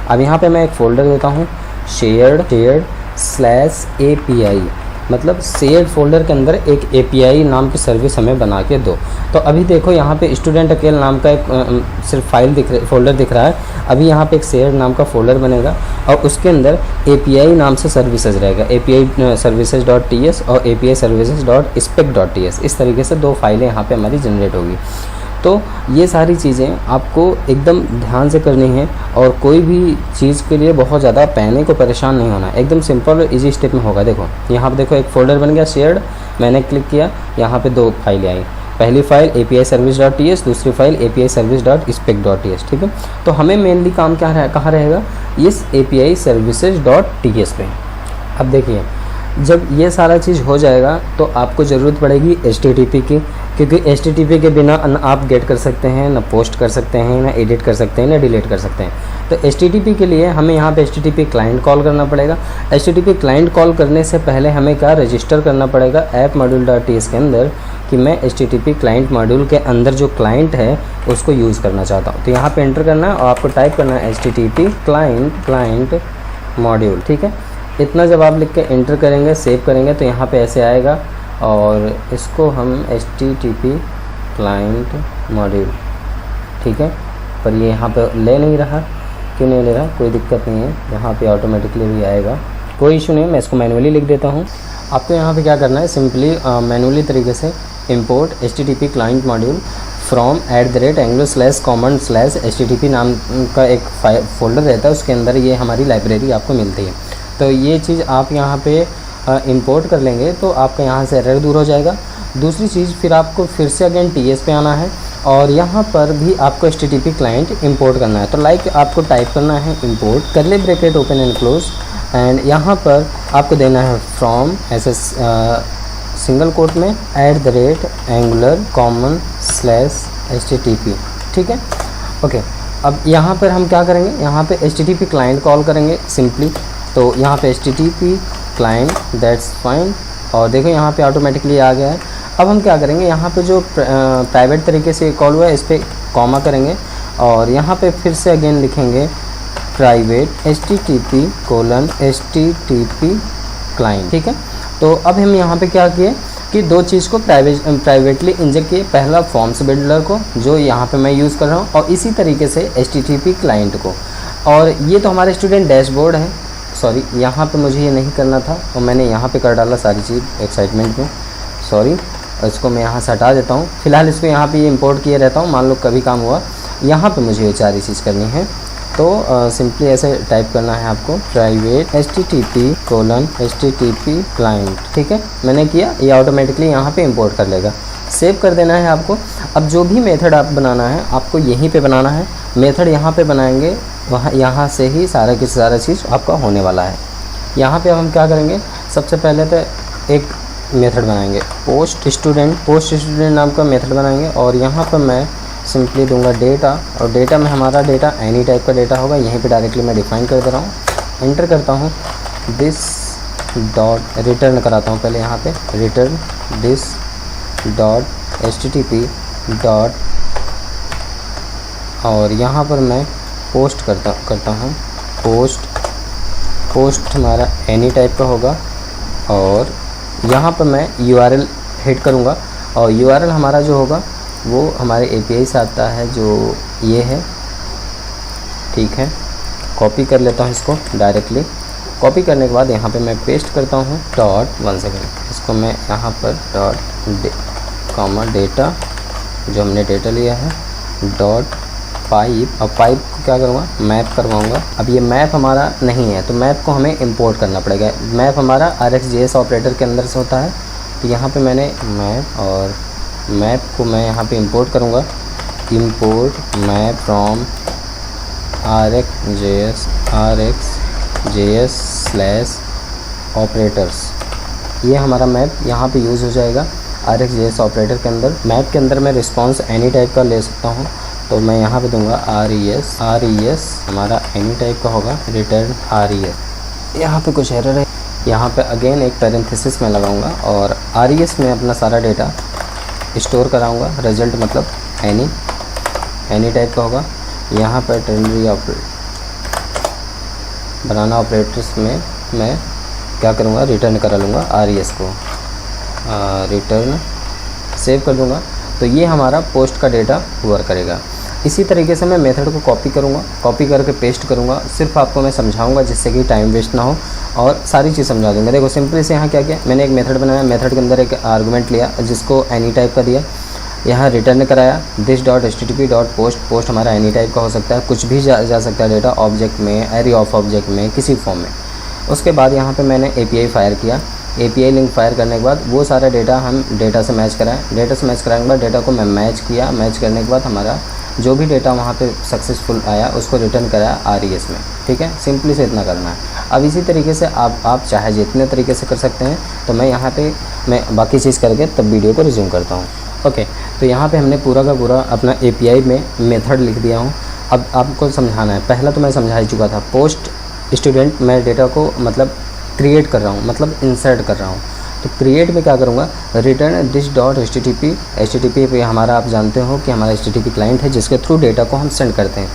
अब यहाँ पे मैं एक फ़ोल्डर देता हूँ shared/api, मतलब शेयर्ड फोल्डर के अंदर एक API नाम की सर्विस हमें बना के दो। तो अभी देखो यहाँ पे स्टूडेंट अकेल नाम का एक सिर्फ फोल्डर दिख रहा है। अभी यहाँ पे एक शेयर्ड नाम का फोल्डर बनेगा और उसके अंदर API नाम से सर्विसेज रहेगा, API services.ts और API services.spec.ts। इस तरीके से 2 फाइलें यहाँ पे हमारी जनरेट होगी। तो ये सारी चीज़ें आपको एकदम ध्यान से करनी है और कोई भी चीज़ के लिए बहुत ज़्यादा पैनिक को परेशान नहीं होना, एकदम सिंपल और इजी स्टेप में होगा। देखो यहाँ पे देखो एक फ़ोल्डर बन गया शेयर्ड, मैंने क्लिक किया, यहाँ पे 2 फाइलें आई, पहली फाइल API service.ts, दूसरी फाइल API service.spec.ts। ठीक है, तो हमें मेनली काम कहाँ रहेगा, इस API services.ts पे। अब देखिए जब ये सारा चीज़ हो जाएगा तो आपको ज़रूरत पड़ेगी HTTP की, क्योंकि HTTP के बिना न आप गेट कर सकते हैं, ना पोस्ट कर सकते हैं, ना एडिट कर सकते हैं, ना डिलीट कर सकते हैं। तो HTTP के लिए हमें यहाँ पे HTTP क्लाइंट कॉल करना पड़ेगा। HTTP क्लाइंट कॉल करने से पहले हमें क्या रजिस्टर करना पड़ेगा ऐप module.ts के अंदर कि मैं HTTP क्लाइंट मॉड्यूल के अंदर जो क्लाइंट है उसको यूज़ करना चाहता हूँ। तो यहाँ पर एंटर करना है और आपको टाइप करना है HTTP क्लाइंट मॉड्यूल। ठीक है, इतना जब आप लिख के एंटर करेंगे, सेव करेंगे तो यहाँ पे ऐसे आएगा और इसको हम HTTP क्लाइंट मॉड्यूल, ठीक है, पर ये यहाँ पे ले नहीं रहा, क्यों नहीं ले रहा, कोई दिक्कत नहीं है, यहाँ पे ऑटोमेटिकली भी आएगा, कोई इशू नहीं है। मैं इसको मैनुअली लिख देता हूँ। आपको यहाँ पे क्या करना है, सिंपली मैनुअली तरीके से import HTTP client module from @angular/command/http नाम का एक फोल्डर रहता है, उसके अंदर ये हमारी लाइब्रेरी आपको मिलती है। तो ये चीज़ आप यहाँ पे इंपोर्ट कर लेंगे तो आपका यहाँ से एरर दूर हो जाएगा। दूसरी चीज़ फिर आपको फिर से अगेन TS पे आना है और यहाँ पर भी आपको HTTP क्लाइंट इंपोर्ट करना है। तो आपको टाइप करना है इंपोर्ट करली bracket open and close and यहाँ पर आपको देना है फ्रॉम ऐसे सिंगल कोट में @angular/common/http। ठीक है, ओके। अब यहाँ पर हम क्या करेंगे, यहाँ पे HTTP क्लाइंट कॉल करेंगे सिंपली। तो यहाँ पे HTTP क्लाइंट, दैट्स फाइन, और देखो यहाँ पे ऑटोमेटिकली आ गया है। अब हम क्या करेंगे, यहाँ पे जो प्राइवेट तरीके से कॉल हुआ है इस पर कॉमा करेंगे और यहाँ पे फिर से अगेन लिखेंगे प्राइवेट HTTP क्लाइंट। ठीक है, तो अब हम यहाँ पे क्या किए कि 2 चीज़ को प्राइवेटली इंजेक्ट किए, पहला फॉर्म्स बिल्डर को जो यहाँ पे मैं यूज़ कर रहा हूँ और इसी तरीके से HTTP क्लाइंट को। और ये तो हमारे स्टूडेंट डैशबोर्ड है, सॉरी यहाँ पे मुझे ये नहीं करना था और मैंने यहाँ पे कर डाला सारी चीज़ एक्साइटमेंट में, सॉरी। इसको मैं यहाँ से हटा देता हूँ, फिलहाल इसको यहाँ पे इंपोर्ट किए रहता हूँ, मान लो कभी काम हुआ, यहाँ पे मुझे ये सारी चीज़ करनी है। तो सिंपली ऐसे टाइप करना है आपको प्राइवेट HTTP क्लाइंट। ठीक है, मैंने किया, ये ऑटोमेटिकली यहाँ पे इंपोर्ट कर लेगा। सेव कर देना है आपको। अब जो भी मेथड आप बनाना है आपको यहीं पे बनाना है, मेथड यहाँ पे बनाएंगे, वहाँ यहाँ से ही सारा की सारा चीज़ आपका होने वाला है। यहाँ पे अब हम क्या करेंगे, सबसे पहले तो एक मेथड बनाएंगे पोस्ट स्टूडेंट नाम का मेथड बनाएंगे और यहाँ पर मैं सिंपली दूंगा डेटा, और डेटा में हमारा डेटा एनी टाइप का डेटा होगा, यहीं पे डायरेक्टली मैं डिफाइन कर दे रहा हूँ। एंटर करता हूँ, दिस डॉट रिटर्न कराता हूँ पहले, यहाँ पे return this dot HTTP dot, और यहाँ पर मैं पोस्ट करता हूँ पोस्ट हमारा एनी टाइप का होगा और यहाँ पर मैं URL हिट करूँगा और URL हमारा जो होगा वो हमारे API से आता है, जो ये है। ठीक है, कॉपी कर लेता हूँ इसको डायरेक्टली। कॉपी करने के बाद यहाँ पे मैं पेस्ट करता हूँ डॉट, 1 सेकेंड, इसको मैं यहाँ पर डॉट कॉमा डेटा, जो हमने डेटा लिया है, डॉट पाइप। अब पाइप को क्या करूँगा, मैप करवाऊँगा। अब ये मैप हमारा नहीं है तो मैप को हमें इंपोर्ट करना पड़ेगा। मैप हमारा RxJS ऑपरेटर के अंदर से होता है, तो यहाँ पे मैंने मैप, और मैप को मैं यहाँ पे इंपोर्ट करूँगा, इंपोर्ट मैप फ्रॉम RxJS/operators। ये हमारा मैप यहाँ पे यूज़ हो जाएगा RxJS ऑपरेटर के अंदर। मैप के अंदर मैं रिस्पॉन्स एनी टाइप का ले सकता हूँ, तो मैं यहाँ पे दूंगा RES हमारा एनी टाइप का होगा, रिटर्न RES। यहाँ पे कुछ एरर है, यहाँ पे अगेन एक पैरेंथेसिस में लगाऊंगा और RES में अपना सारा डेटा स्टोर कराऊंगा। रिजल्ट मतलब एनी टाइप का होगा। यहाँ पर टर्नरी बनाना ऑपरेटर्स में मैं क्या करूँगा, रिटर्न करा लूँगा RES को, रिटर्न सेव कर दूँगा। तो ये हमारा पोस्ट का डेटा वर्क करेगा। इसी तरीके से मैं मेथड को कॉपी करूँगा, कॉपी करके पेस्ट करूँगा। सिर्फ आपको मैं समझाऊँगा जिससे कि टाइम वेस्ट ना हो और सारी चीज़ समझा दूँगा। देखो सिंपल से यहाँ क्या किया, मैंने एक मेथड बनाया, मेथड के अंदर एक आर्गुमेंट लिया जिसको एनी टाइप का दिया, यहाँ रिटर्न कराया this.http.post। पोस्ट हमारा एनी टाइप का हो सकता है, कुछ भी जा सकता है डेटा, ऑब्जेक्ट में, एरे ऑफ ऑब्जेक्ट में, किसी फॉर्म में। उसके बाद यहाँ पे मैंने API फायर किया। API लिंक फायर करने के बाद वो सारा डेटा हम डेटा से मैच कराएं। डेटा से मैच कराने के बाद डेटा को मैं मैच किया। मैच करने के बाद हमारा जो भी डेटा वहाँ पे सक्सेसफुल आया उसको रिटर्न कराया RES में। ठीक है, सिंपली से इतना करना है। अब इसी तरीके से आप चाहे जितने तरीके से कर सकते हैं। तो मैं यहाँ पे मैं बाकी चीज़ करके तब वीडियो को रिज्यूम करता हूँ। ओके, तो यहाँ पे हमने पूरा का पूरा अपना API में मेथड लिख दिया हूँ। अब आपको समझाना है। पहला तो मैं समझा ही चुका था, पोस्ट स्टूडेंट मैं डेटा को मतलब क्रिएट कर रहा हूँ, मतलब इंसर्ट कर रहा हूँ। तो क्रिएट में क्या करूँगा, रिटर्न this.http। HTTP पे हमारा आप जानते हो कि हमारा HTTP क्लाइंट है जिसके थ्रू डेटा को हम सेंड करते हैं।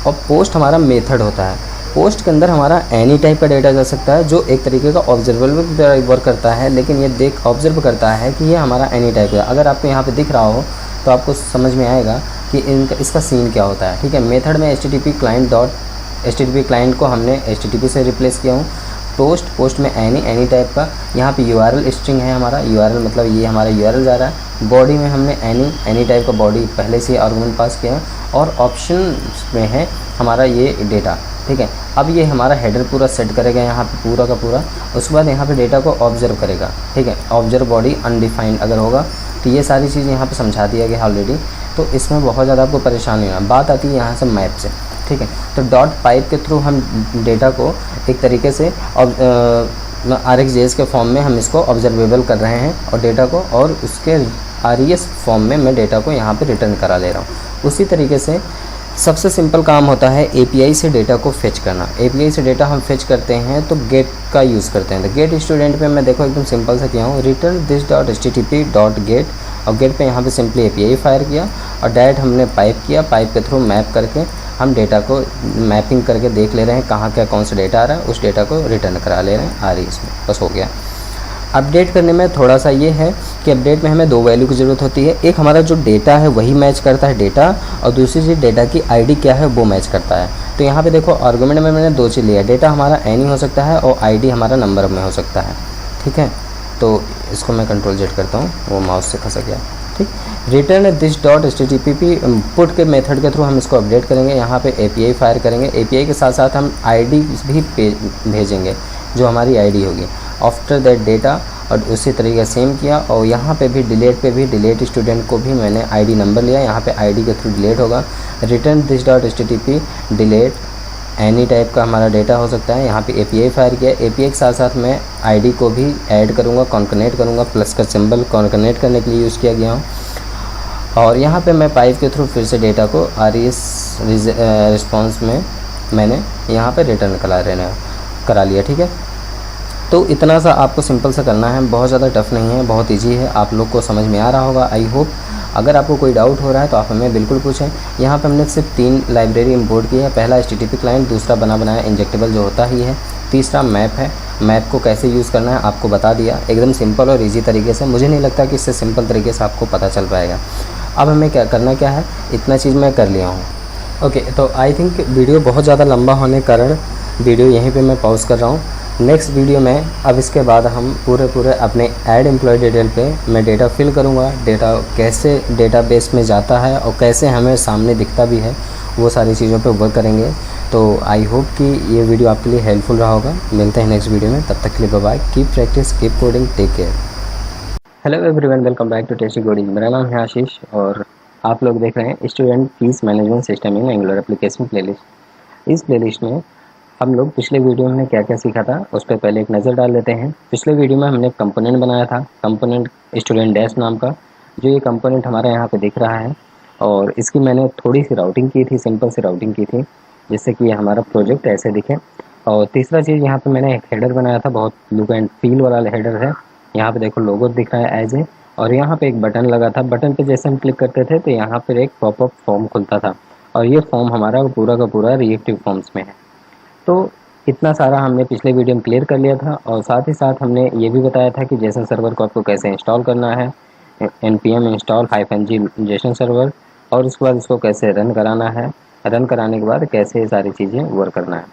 और पोस्ट हमारा मेथड होता है। पोस्ट के अंदर हमारा एनी टाइप का डेटा जा सकता है जो एक तरीके का ऑब्जर्वेबल वर्क करता है, लेकिन ये ऑब्जर्व करता है कि ये हमारा एनी टाइप का। अगर आपको यहाँ पे दिख रहा हो तो आपको समझ में आएगा कि इसका सीन क्या होता है। ठीक है, मेथड में HTTP क्लाइंट को हमने HTTP से रिप्लेस किया हूँ। पोस्ट में एनी टाइप का, यहाँ पे URL स्ट्रिंग है हमारा, URL मतलब ये हमारा URL जा रहा है। बॉडी में हमने एनी टाइप का बॉडी पहले से आर्गुमेंट पास किया है और ऑप्शन में है हमारा ये डेटा। ठीक है, अब ये हमारा हेडर पूरा सेट करेगा यहाँ पे पूरा का पूरा। उसके बाद यहाँ पे डेटा को ऑब्जर्व करेगा। ठीक है, ऑब्जर्व बॉडी अनडिफाइंड अगर होगा तो ये सारी चीज़ यहाँ पे समझा दिया गया ऑलरेडी। तो इसमें बहुत ज़्यादा आपको परेशानी होना। बात आती है यहाँ से मैप से। ठीक है, तो डॉट पाइप के थ्रू हम डेटा को एक तरीके से RxJS के फॉर्म में हम इसको ऑब्जर्वेबल कर रहे हैं और डेटा को, और उसके RES फॉर्म में मैं डेटा को यहाँ पे रिटर्न करा ले रहा हूँ। उसी तरीके से सबसे सिंपल काम होता है API से डेटा को फेच करना। API से डेटा हम फेच करते हैं तो गेट का यूज़ करते हैं। तो गेट स्टूडेंट पे मैं देखो एकदम सिंपल सा किया हूँ, रिटर्न this.http.get। और गेट पे यहाँ पे सिंपली API फायर किया और डायरेक्ट हमने पाइप किया। पाइप के थ्रू मैप करके हम डेटा को मैपिंग करके देख ले रहे हैं कहाँ क्या कौन सा डेटा आ रहा है, उस डेटा को रिटर्न करा ले रहे हैं RES में। बस हो गया। अपडेट करने में थोड़ा सा ये है कि अपडेट में हमें दो वैल्यू की ज़रूरत होती है। एक हमारा जो डेटा है वही मैच करता है डेटा, और दूसरी चीज़ डेटा की ID क्या है वो मैच करता है। तो यहाँ पे देखो आर्गुमेंट में मैंने दो चीज़ लिया, डेटा हमारा एनी हो सकता है और ID हमारा नंबर में हो सकता है। ठीक है, तो इसको मैं Ctrl+Z करता हूँ, वो माउस से खसक गया। ठीक, रिटर्न this.http पुट के मेथड के थ्रू हम इसको अपडेट करेंगे। यहाँ पे API फायर करेंगे। API के साथ साथ हम ID भी भेजेंगे जो हमारी ID होगी। आफ्टर दैट डेटा, और उसी तरीके सेम किया। और यहाँ पे भी डिलीट स्टूडेंट को भी मैंने ID नंबर लिया, यहाँ पे ID के थ्रू डिलीट होगा। Return this.http delete any type का हमारा डेटा हो सकता है। यहाँ पे API फायर किया। API के साथ साथ मैं ID को भी ऐड करूँगा, कॉन्कनेट करूँगा। प्लस का सिंबल कॉन्कनेट करने के लिए यूज़ किया गया हूँ। और यहाँ पे मैं पाइप के थ्रू फिर से डेटा को RES रिस्पॉन्स में मैंने यहाँ पे रिटर्न करा लिया। ठीक है, तो इतना सा आपको सिंपल सा करना है, बहुत ज़्यादा टफ नहीं है, बहुत इजी है। आप लोग को समझ में आ रहा होगा आई होप। अगर आपको कोई डाउट हो रहा है तो आप हमें बिल्कुल पूछें। यहाँ पे हमने सिर्फ 3 लाइब्रेरी इंपोर्ट की है। पहला HTTP क्लाइंट, दूसरा बनाया इंजेक्टेबल जो होता ही है, तीसरा मैप है। मैप को कैसे यूज़ करना है आपको बता दिया एकदम सिंपल और ईजी तरीके से। मुझे नहीं लगता कि इससे सिंपल तरीके से आपको पता चल पाएगा। अब हमें क्या करना क्या है, इतना चीज़ मैं कर लिया हूँ। ओके, तो आई थिंक वीडियो बहुत ज़्यादा लंबा होने के कारण वीडियो यहीं पे मैं पॉज कर रहा हूँ। नेक्स्ट वीडियो में अब इसके बाद हम पूरे अपने ऐड एम्प्लॉय डिटेल पे मैं डेटा फिल करूँगा। डेटा कैसे डेटाबेस में जाता है और कैसे हमें सामने दिखता भी है, वो सारी चीज़ों पे वर्क करेंगे। तो आई होप कि ये वीडियो आपके लिए हेल्पफुल रहा होगा। मिलते हैं नेक्स्ट वीडियो में, तब तक के लिए bye bye. Keep practice, keep coding, take care. Hello everyone, welcome back to tasty coding. मेरा नाम है आशीष और आप लोग देख रहे हैं student fees management system in angular application playlist. इस प्लेलिस्ट में हम लोग पिछले वीडियो में क्या क्या सीखा था उस पर पहले एक नज़र डाल लेते हैं। पिछले वीडियो में हमने कंपोनेंट बनाया था, कंपोनेंट स्टूडेंट डैश नाम का। जो ये कंपोनेंट हमारा यहाँ पे दिख रहा है, और इसकी मैंने थोड़ी सी राउटिंग की थी, सिंपल सी राउटिंग की थी, जिससे कि हमारा प्रोजेक्ट ऐसे दिखे। और तीसरा चीज़ यहाँ पे मैंने एक हेडर बनाया था, बहुत लुक एंड फील वाला हेडर है। यहाँ पे देखो लोगो दिख रहा है एज ए, और यहाँ पे एक बटन लगा था। बटन पे जैसे हम क्लिक करते थे तो यहाँ पर एक पॉपअप फॉर्म खुलता था, और ये फॉर्म हमारा पूरा का पूरा रिएक्टिव फॉर्म्स में है। तो इतना सारा हमने पिछले वीडियो में क्लियर कर लिया था, और साथ ही साथ हमने ये भी बताया था कि जेसन सर्वर को आपको कैसे इंस्टॉल करना है, npm install -g Jason server, और उसके बाद इसको कैसे रन कराना है, रन कराने के बाद कैसे ये सारी चीज़ें वर्क करना है।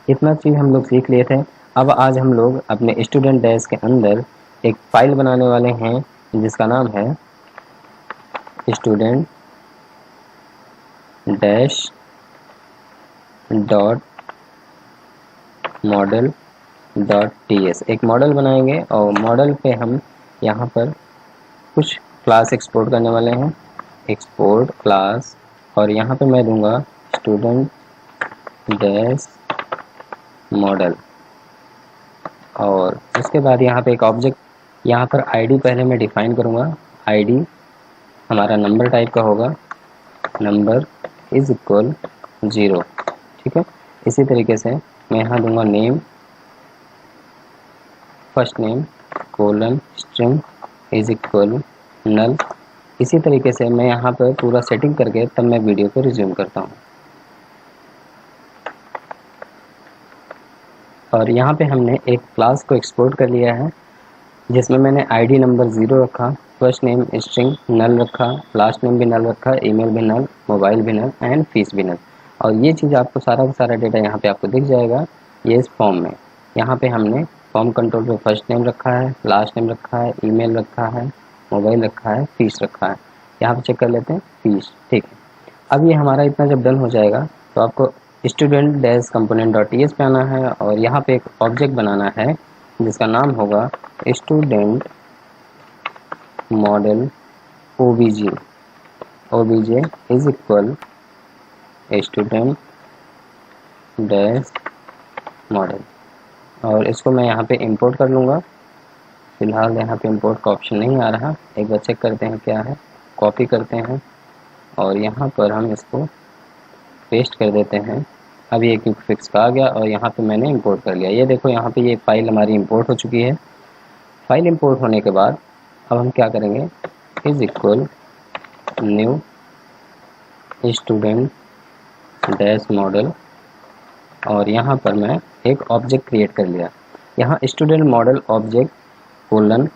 इतना चीज़ हम लोग सीख लिए थे। अब आज हम लोग अपने स्टूडेंट डैश के अंदर एक फ़ाइल बनाने वाले हैं जिसका नाम है student dash dot model dot ts। एक मॉडल बनाएंगे, और मॉडल पे हम यहाँ पर कुछ क्लास एक्सपोर्ट करने वाले हैं, एक्सपोर्ट क्लास, और यहाँ पे मैं दूंगा स्टूडेंट डैश मॉडल। और उसके बाद यहाँ पे एक ऑब्जेक्ट, यहाँ पर आईडी पहले मैं डिफाइन करूँगा। आईडी हमारा नंबर टाइप का होगा, नंबर इज इक्वल 0, ठीक है। इसी तरीके से मैं यहाँ दूंगा name, first name colon string is equal null. इसी तरीके से मैं यहाँ पर पूरा सेटिंग करके तब मैं वीडियो को रिज्यूम करता हूँ। और यहाँ पे हमने एक क्लास को एक्सपोर्ट कर लिया है, जिसमें मैंने आईडी नंबर 0 रखा, फर्स्ट नेम स्ट्रिंग नल रखा, लास्ट नेम भी नल रखा, ईमेल भी नल, मोबाइल भी नल, एंड फीस भी नल। और ये चीज़ आपको सारा का सारा डेटा यहाँ पे आपको दिख जाएगा ये इस फॉर्म में। यहाँ पे हमने फॉर्म कंट्रोल पे फर्स्ट नेम रखा है, लास्ट नेम रखा है, ईमेल रखा है, मोबाइल रखा है, फीस रखा है। यहाँ पे चेक कर लेते हैं फीस, ठीक है। अब ये हमारा इतना जब डन हो जाएगा तो आपको student dash component dot ts पे आना है, और यहाँ पे एक ऑब्जेक्ट बनाना है जिसका नाम होगा student model obj is equal student dash model. और इसको मैं यहाँ पे इंपोर्ट कर लूँगा। फिलहाल यहाँ पे इंपोर्ट का ऑप्शन नहीं आ रहा, एक बार चेक करते हैं क्या है। कॉपी करते हैं और यहाँ पर हम इसको पेस्ट कर देते हैं। अब ये क्विक फिक्स का आ गया, और यहाँ पे मैंने इंपोर्ट कर लिया। ये देखो यहाँ पे ये फ़ाइल हमारी इंपोर्ट हो चुकी है। फाइल इंपोर्ट होने के बाद अब हम क्या करेंगे, is equal new student dash model, और यहाँ पर मैं एक ऑब्जेक्ट क्रिएट कर लिया। यहाँ student model object colon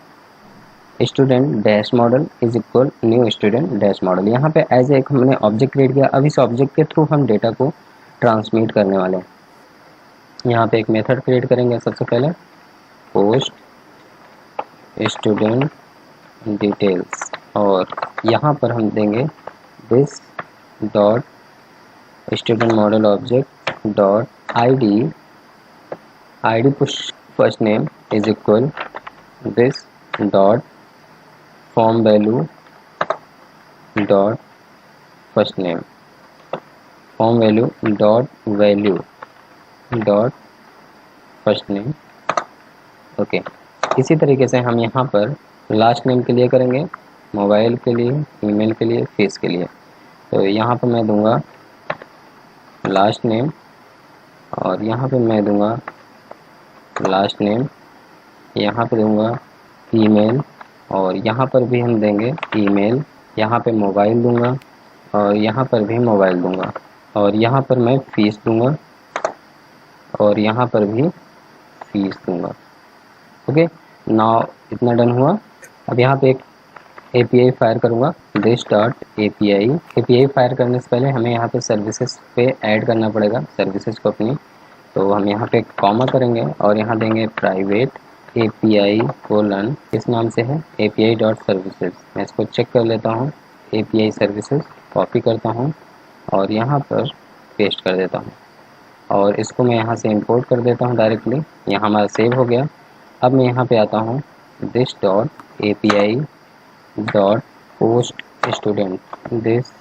student dash model is equal new student dash model. यहाँ पे एज एक हमने ऑब्जेक्ट क्रिएट किया। अब इस ऑब्जेक्ट के थ्रू हम डेटा को ट्रांसमिट करने वाले हैं। यहाँ पे एक मेथड क्रिएट करेंगे। सबसे पहले पोस्ट स्टूडेंट डिटेल्स, और यहाँ पर हम देंगे this dot student model object dot ID push first name is equal this dot form value dot first name, form value dot first name, okay. इसी तरीके से हम यहाँ पर लास्ट नेम के लिए करेंगे, मोबाइल के लिए, ईमेल के लिए, फीस के लिए। तो यहाँ पर मैं दूंगा लास्ट नेम, और यहाँ पे मैं दूंगा लास्ट नेम, यहाँ पे दूंगा ईमेल, और यहाँ पर भी हम देंगे ईमेल, यहाँ पे मोबाइल दूंगा, और यहाँ पर भी मोबाइल दूंगा, और यहाँ पर मैं फीस दूंगा, और यहाँ पर भी फीस दूंगा, ओके। नाउ इतना डन हुआ। अब यहाँ पे एक API फायर करूँगा, दिस डॉट API फायर करने से पहले हमें यहाँ पे सर्विसेज पे ऐड करना पड़ेगा, सर्विसेज को अपनी। तो हम यहाँ पे कॉमा करेंगे और यहाँ देंगे प्राइवेट API कोलन, इस नाम से है API डॉट सर्विसेज। मैं इसको चेक कर लेता हूँ, API सर्विसेज कॉपी करता हूँ और यहाँ पर पेस्ट कर देता हूँ, और इसको मैं यहाँ से इंपोर्ट कर देता हूँ डायरेक्टली। यहाँ हमारा सेव हो गया। अब मैं यहाँ पे आता हूँ, this dot API dot post student, this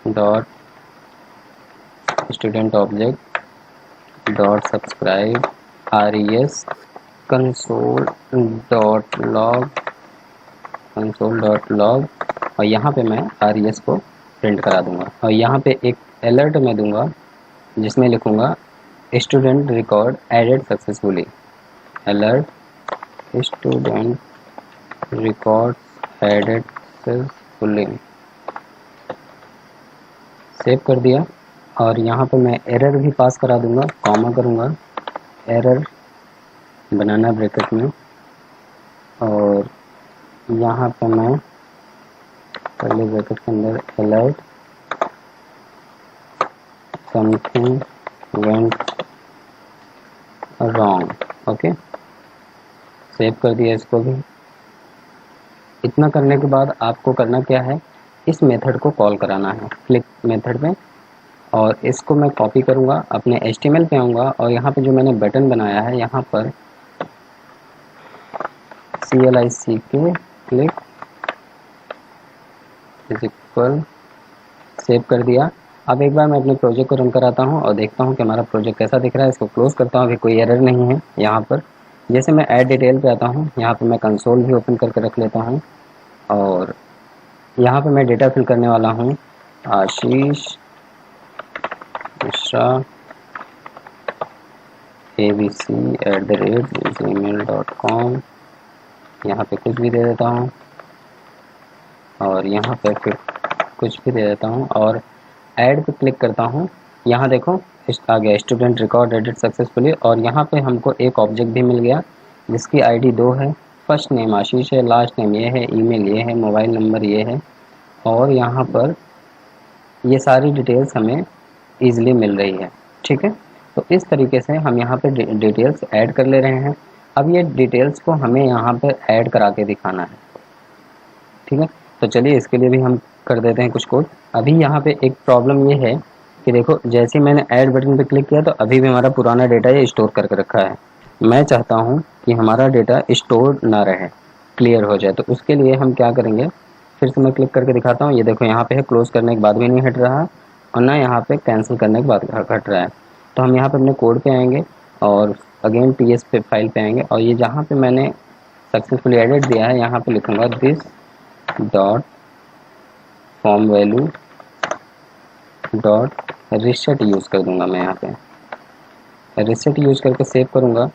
dot student object dot subscribe res console.log और यहाँ पे मैं res को प्रिंट करा दूंगा और यहाँ पे एक अलर्ट मैं दूंगा जिसमें लिखूंगा student record added successfully, alert student record added successfully. Save कर दिया और यहाँ पर मैं एरर भी पास करा दूंगा, कॉमा करूँगा, एरर बनाना ब्रैकेट में, और यहाँ पर मैं पहले ब्रैकेट के अंदर alert something went wrong. Okay, save कर दिया इसको भी। इतना करने के बाद आपको करना क्या है, इस मेथड को कॉल कराना है क्लिक मेथड में, और इसको मैं कॉपी करूँगा, अपने HTML पे आऊँगा और यहाँ पे जो मैंने बटन बनाया है यहाँ पर CLICK click is equal, save कर दिया। अब एक बार मैं अपने प्रोजेक्ट को रन कराता हूँ और देखता हूँ कि हमारा प्रोजेक्ट कैसा दिख रहा है। इसको क्लोज करता हूँ, अभी कोई एरर नहीं है यहाँ पर। जैसे मैं ऐड डिटेल पे आता हूँ, यहाँ पे मैं कंसोल भी ओपन करके रख लेता हूँ और यहाँ पे मैं डेटा फिल करने वाला हूँ आशीष मिश्रा abc@gmail.com। यहाँ पे कुछ भी दे देता हूँ और यहाँ पे फिर कुछ भी दे देता हूँ और ऐड पे क्लिक करता हूँ। यहाँ देखो आ गया स्टूडेंट रिकॉर्ड एडिट सक्सेसफुली, और यहाँ पे हमको एक ऑब्जेक्ट भी मिल गया जिसकी ID 2 है। फर्स्ट नेम आशीष है, लास्ट नेम ये है, ईमेल ये है, मोबाइल नंबर ये है, और यहाँ पर ये सारी डिटेल्स हमें ईजिली मिल रही है। ठीक है, तो इस तरीके से हम यहाँ पे डिटेल्स ऐड कर ले रहे हैं। अब ये डिटेल्स को हमें यहाँ पे ऐड करा के दिखाना है। ठीक है, तो चलिए इसके लिए भी हम कर देते हैं कुछ कोड। अभी यहाँ पे एक प्रॉब्लम ये है कि देखो, जैसे मैंने ऐड बटन पे क्लिक किया तो अभी भी हमारा पुराना डेटा ये स्टोर करके रखा है। मैं चाहता हूँ कि हमारा डेटा स्टोर ना रहे, क्लियर हो जाए। तो उसके लिए हम क्या करेंगे, फिर से मैं क्लिक करके दिखाता हूँ। ये देखो यहाँ पे है, क्लोज करने के बाद भी नहीं हट रहा और ना यहाँ पे कैंसिल करने के बाद हट रहा है। तो हम यहाँ पे अपने कोड पे आएंगे और अगेन TS पे फाइल पे आएंगे और ये जहाँ पे मैंने सक्सेसफुली एडिट दिया है यहाँ पे लिखूँगा this dot form value dot reset use कर दूँगा। मैं यहाँ पे रिसेट यूज़ करके सेव करूँगा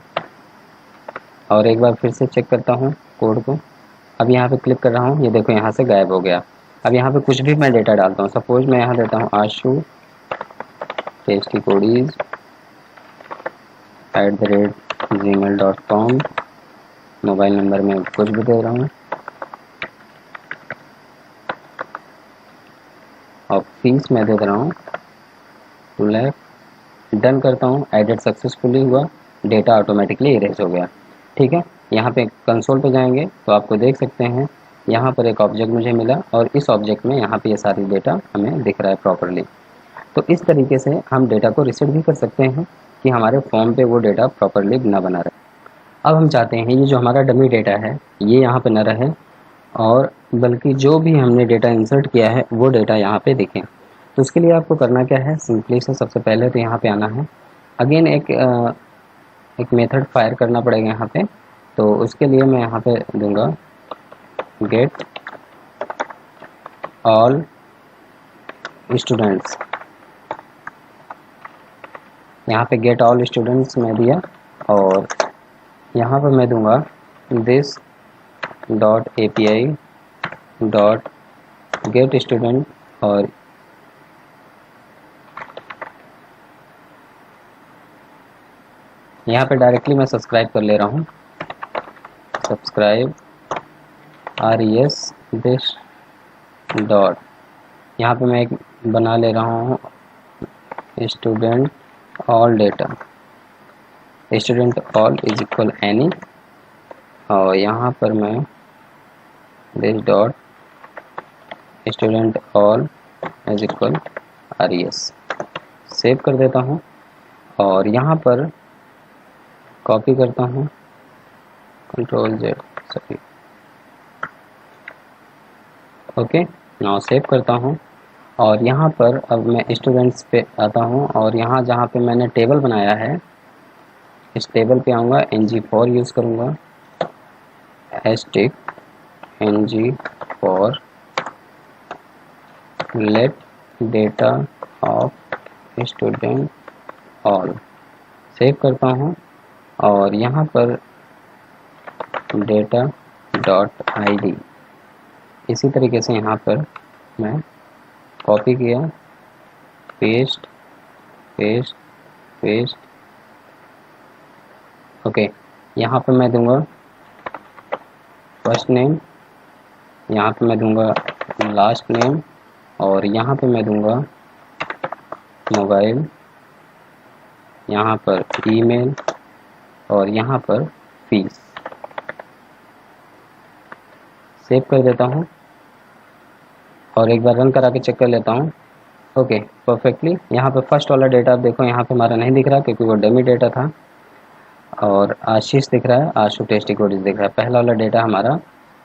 और एक बार फिर से चेक करता हूँ कोड को। अब यहाँ पे क्लिक कर रहा हूँ, ये देखो यहाँ से गायब हो गया। अब यहाँ पे कुछ भी मैं डेटा डालता हूँ, सपोज मैं यहाँ देता हूँ आशु tastcodes@gmail.com, मोबाइल नंबर में कुछ भी दे रहा हूँ और फीस मैं दे रहा हूँ 2 लाख। डन करता हूँ, एडिट सक्सेसफुली हुआ, डेटा ऑटोमेटिकली इरेज हो गया। ठीक है, यहाँ पे कंसोल पे जाएंगे तो आपको देख सकते हैं यहाँ पर एक ऑब्जेक्ट मुझे मिला और इस ऑब्जेक्ट में यहाँ पे ये सारी डेटा हमें दिख रहा है प्रॉपरली। तो इस तरीके से हम डेटा को रिसेट भी कर सकते हैं कि हमारे फॉर्म पे वो डेटा प्रॉपरली ना बना रहे। अब हम चाहते हैं ये जो हमारा डमी डेटा है ये यहाँ पे न रहे और बल्कि जो भी हमने डेटा इंसर्ट किया है वो डेटा यहाँ पे दिखे। तो उसके लिए आपको करना क्या है, सिंपली से सबसे पहले तो यहाँ पे आना है। अगेन एक मेथड फायर करना पड़ेगा यहाँ पे। तो उसके लिए मैं यहाँ पे दूंगा गेट ऑल स्टूडेंट्स। यहाँ पे गेट ऑल स्टूडेंट्स मैं दिया और यहाँ पर मैं दूंगा this dot API dot gate student और यहाँ पे डायरेक्टली मैं सब्सक्राइब कर ले रहा हूँ, सब्सक्राइब res दिस डॉट, यहाँ पे मैं एक बना ले रहा हूँ student all data, student all is equal any, और यहाँ पर मैं this dot student all is equal res। Save कर देता हूँ और यहाँ पर कॉपी करता हूँ Ctrl+Z, sorry, okay. Now save करता हूँ और यहाँ पर अब मैं स्टूडेंट्स पे आता हूँ और यहाँ जहाँ पे मैंने टेबल बनाया है इस टेबल पे आऊँगा, ng4 यूज़ करूँगा, hashtag ng4 let data of student all, save करता हूँ और यहाँ पर data डॉट id इसी तरीके से यहाँ पर मैं कॉपी किया, पेस्ट पेस्ट पेस्ट, ओके। यहाँ पर मैं दूंगा फर्स्ट नेम, यहाँ पे मैं दूंगा लास्ट नेम और यहाँ पे मैं दूंगा मोबाइल, यहाँ पर ईमेल और यहाँ पर फीस। सेव कर देता हूँ और एक बार रन करा के चेक कर लेता हूँ। Okay perfectly. यहाँ पे फर्स्ट वाला डेटा आप देखो यहाँ पे हमारा नहीं दिख रहा क्योंकि वो डमी डेटा था और आशीष दिख रहा है, आशु टेस्टी कोडीज दिख रहा है। पहला वाला डेटा हमारा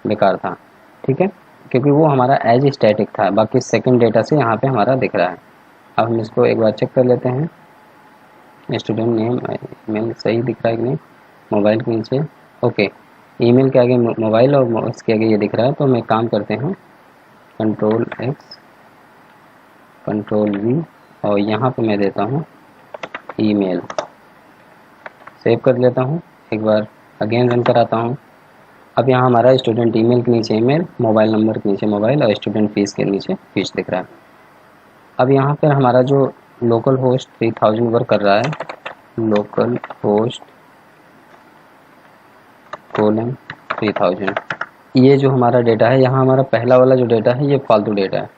बेकार था, ठीक है, क्योंकि वो हमारा एज स्टैटिक था, बाकी सेकंड डेटा से यहाँ पे हमारा दिख रहा है। अब हम इसको एक बार चेक कर लेते हैं, स्टूडेंट नेम ईमेल सही दिख रहा है कि नहीं, मोबाइल के नीचे ओके, ईमेल के आगे मोबाइल और इसके आगे ये दिख रहा है। तो मैं काम करते हैं कंट्रोल एक्स कंट्रोल वी और यहाँ पे मैं देता हूँ ईमेल, सेव कर लेता हूँ, एक बार अगेन रन कराता हूँ। अब यहाँ हमारा स्टूडेंट ईमेल के नीचे ईमेल, मोबाइल नंबर के नीचे मोबाइल और स्टूडेंट फीस के नीचे फीस दिख रहा है। अब यहाँ पर हमारा जो लोकल होस्ट 3000 वर्क कर रहा है, लोकल होस्ट कोलन 3000, ये जो हमारा डेटा है, यहाँ हमारा पहला वाला जो डेटा है ये फालतू डेटा है,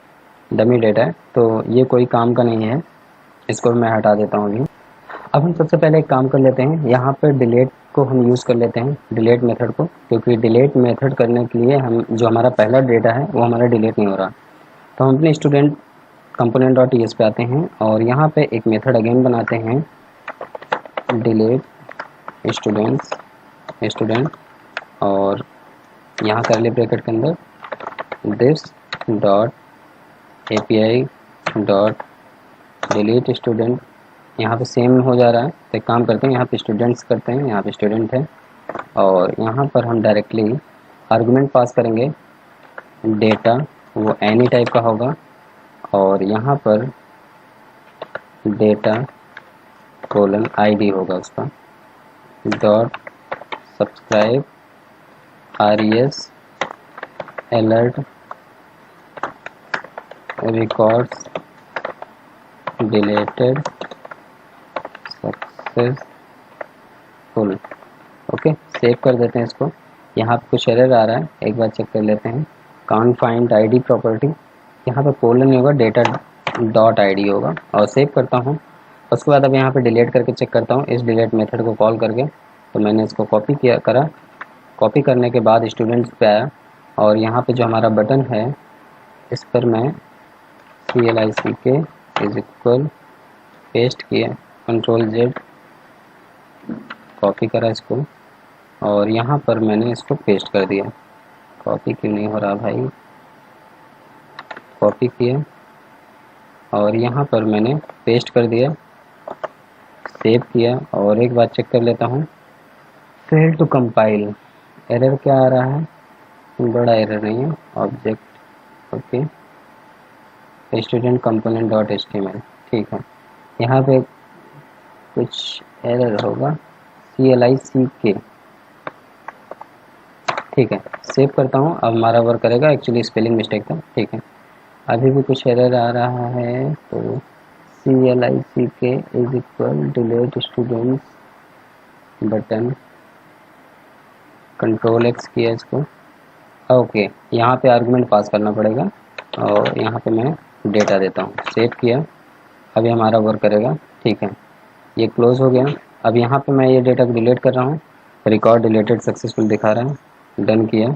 डमी डेटा है, तो ये कोई काम का नहीं है, इसको मैं हटा देता हूँ अभी। अब हम सबसे पहले एक काम कर लेते हैं, यहाँ पर डिलीट को हम यूज़ कर लेते हैं, डिलीट मेथड को, क्योंकि डिलीट मेथड करने के लिए हम जो हमारा पहला डेटा है वो हमारा डिलीट नहीं हो रहा। तो हम अपने स्टूडेंट कंपोनेंट डॉट टीएस पे आते हैं और यहाँ पे एक मेथड अगेन बनाते हैं, डिलीट स्टूडेंट और यहाँ करली ब्रैकेट के अंदर this dot API dot delete student. यहाँ पे सेम हो जा रहा है, तो एक काम करते हैं, यहाँ पे स्टूडेंट्स करते हैं, यहाँ पे स्टूडेंट है और यहाँ पर हम डायरेक्टली आर्गुमेंट पास करेंगे, डेटा वो एनी टाइप का होगा और यहाँ पर डेटा कोलन ID होगा उसका, dot subscribe RES alert records deleted successful, okay. Save कर देते हैं इसको। यहाँ पे कुछ एरर आ रहा है, एक बार चेक कर लेते हैं, कांट फाइंड ID प्रॉपर्टी, यहाँ पे कोलन नहीं होगा, डेटा डॉट ID होगा और सेव करता हूँ। उसके बाद अब यहाँ पे डिलीट करके चेक करता हूँ, इस डिलीट मेथड को कॉल करके। तो मैंने इसको कॉपी किया करा, कॉपी करने के बाद स्टूडेंट्स पे आया और यहाँ पे जो हमारा बटन है इस पर मैं CLICK इज इक्वल पेस्ट किया, कंट्रोल Z कॉपी करा इसको और यहाँ पर मैंने इसको पेस्ट कर दिया। कॉपी क्यों नहीं हो रहा भाई, कॉपी किया और यहाँ पर मैंने पेस्ट कर दिया, सेव किया और एक बार चेक कर लेता हूँ, फेल टू कंपाइल, एरर क्या आ रहा है, बड़ा एरर नहीं है, object okay, student component dot HTML, ठीक है। यहाँ पे कुछ एरर होगा, CLICK, ठीक है, सेव करता हूँ। अब हमारा वर्क करेगा, एक्चुअली स्पेलिंग मिस्टेक था, ठीक है। अभी भी कुछ एरर आ रहा है, तो CLICK is equal delete students button, control X किया इसको, ओके। यहाँ पे आर्गुमेंट पास करना पड़ेगा और यहाँ पे मैं डेटा देता हूँ, सेव किया। अभी हमारा वर्क करेगा, ठीक है, ये क्लोज हो गया। अब यहाँ पे मैं ये डेटा को डिलीट कर रहा हूँ, रिकॉर्ड डिलीटेड सक्सेसफुल दिखा रहा है, डन किया।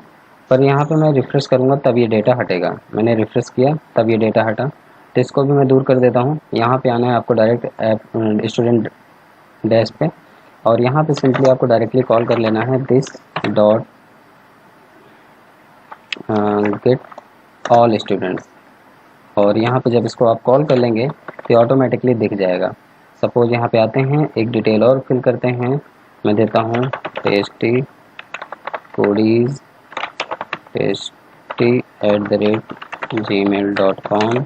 पर यहाँ पे मैं रिफ्रेश करूँगा तब ये डेटा हटेगा, मैंने रिफ्रेश किया तब ये डेटा हटा, तो इसको भी मैं दूर कर देता हूँ। यहाँ पे आना है आपको डायरेक्ट ऐप स्टूडेंट डैश पे और यहाँ पे सिंपली आपको डायरेक्टली कॉल कर लेना है this dot get all students और यहाँ पे जब इसको आप कॉल कर लेंगे तो ऑटोमेटिकली दिख जाएगा। सपोज यहाँ पे आते हैं, एक डिटेल और फिल करते हैं। मैं देता हूँ टेस्टी कोडीज tasty@gmail.com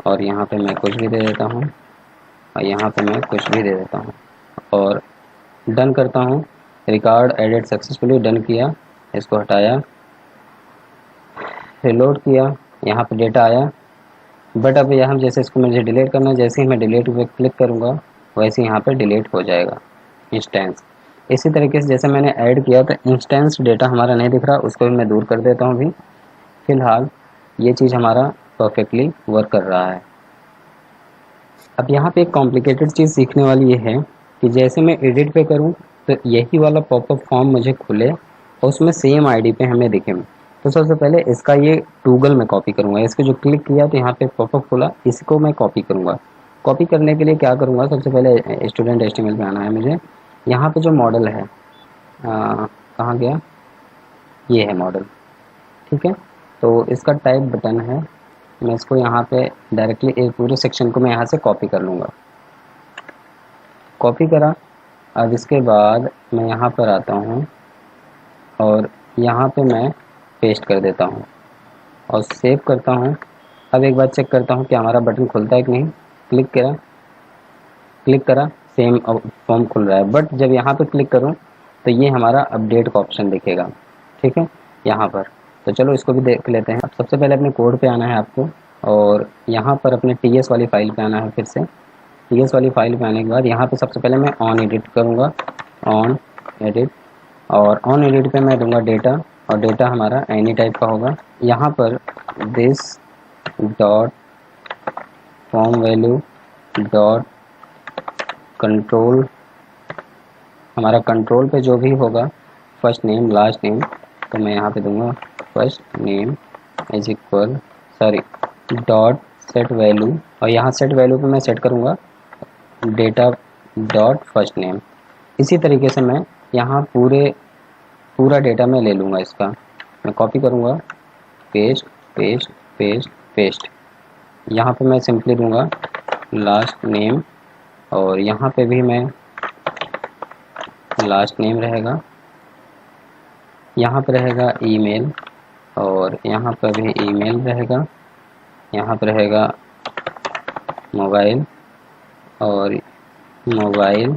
और यहाँ पे मैं कुछ भी दे देता हूँ और यहाँ पे मैं कुछ भी दे देता हूँ और डन करता हूँ। रिकॉर्ड एडिट सक्सेसफुली, डन किया, इसको हटाया, रिलोड किया, यहाँ पे डेटा आया। बट अब यहाँ जैसे इसको मुझे डिलीट करना है, जैसे ही मैं डिलीट पे क्लिक करूँगा वैसे यहाँ पे डिलीट हो जाएगा इंस्टेंस। इसी तरीके से जैसे मैंने ऐड किया तो इंस्टेंस डेटा हमारा नहीं दिख रहा, उसको भी मैं दूर कर देता हूँ अभी। फ़िलहाल ये चीज़ हमारा परफेक्टली वर्क कर रहा है। अब यहाँ पे एक कॉम्प्लिकेटेड चीज़ सीखने वाली ये है कि जैसे मैं एडिट पे करूँ तो यही वाला पॉपअप फॉर्म मुझे खुले और उसमें सेम आईडी पे हमें दिखे। तो सबसे पहले इसका ये टूगल में कॉपी करूँगा। इसको जो क्लिक किया तो यहाँ पे पॉपअप खुला, इसको मैं कॉपी करूँगा। कॉपी करने के लिए क्या करूँगा, सबसे पहले स्टूडेंट HTML पे आना है मुझे। यहाँ पे जो मॉडल है कहाँ गया, ये है मॉडल, ठीक है। तो इसका टाइप बटन है, मैं इसको यहाँ पे डायरेक्टली एक पूरे सेक्शन को मैं यहाँ से कॉपी कर लूँगा। कॉपी करा। अब इसके बाद मैं यहाँ पर आता हूँ और यहाँ पे मैं पेस्ट कर देता हूँ और सेव करता हूँ। अब एक बार चेक करता हूँ कि हमारा बटन खुलता है कि नहीं। क्लिक करा, सेम फॉर्म खुल रहा है। बट जब यहाँ पे क्लिक करूँ तो ये हमारा अपडेट का ऑप्शन दिखेगा, ठीक है, यहाँ पर। तो चलो इसको भी देख लेते हैं। अब सबसे पहले अपने कोड पे आना है आपको और यहाँ पर अपने TS वाली फाइल पे आना है। फिर से TS वाली फाइल पे आने के बाद यहाँ पे सबसे पहले मैं ऑन एडिट करूँगा, ऑन एडिट, और ऑन एडिट पे मैं दूंगा डेटा, और डेटा हमारा एनी टाइप का होगा। यहाँ पर this dot form value dot control, हमारा कंट्रोल पे जो भी होगा फर्स्ट नेम लास्ट नेम, तो मैं यहाँ पे दूंगा first name is equal dot set value, और यहाँ सेट वैल्यू पे मैं सेट करूँगा डेटा डॉट फर्स्ट नेम। इसी तरीके से मैं यहाँ पूरा डेटा मैं ले लूँगा। इसका मैं कॉपी करूँगा, पेस्ट पेस्ट पेस्ट पेस्ट, यहाँ पे मैं सिंपली दूँगा लास्ट नेम, और यहाँ पे भी मैं लास्ट नेम रहेगा, यहाँ पर रहेगा ईमेल, और यहाँ पर भी ईमेल रहेगा, यहाँ पर रहेगा मोबाइल और मोबाइल,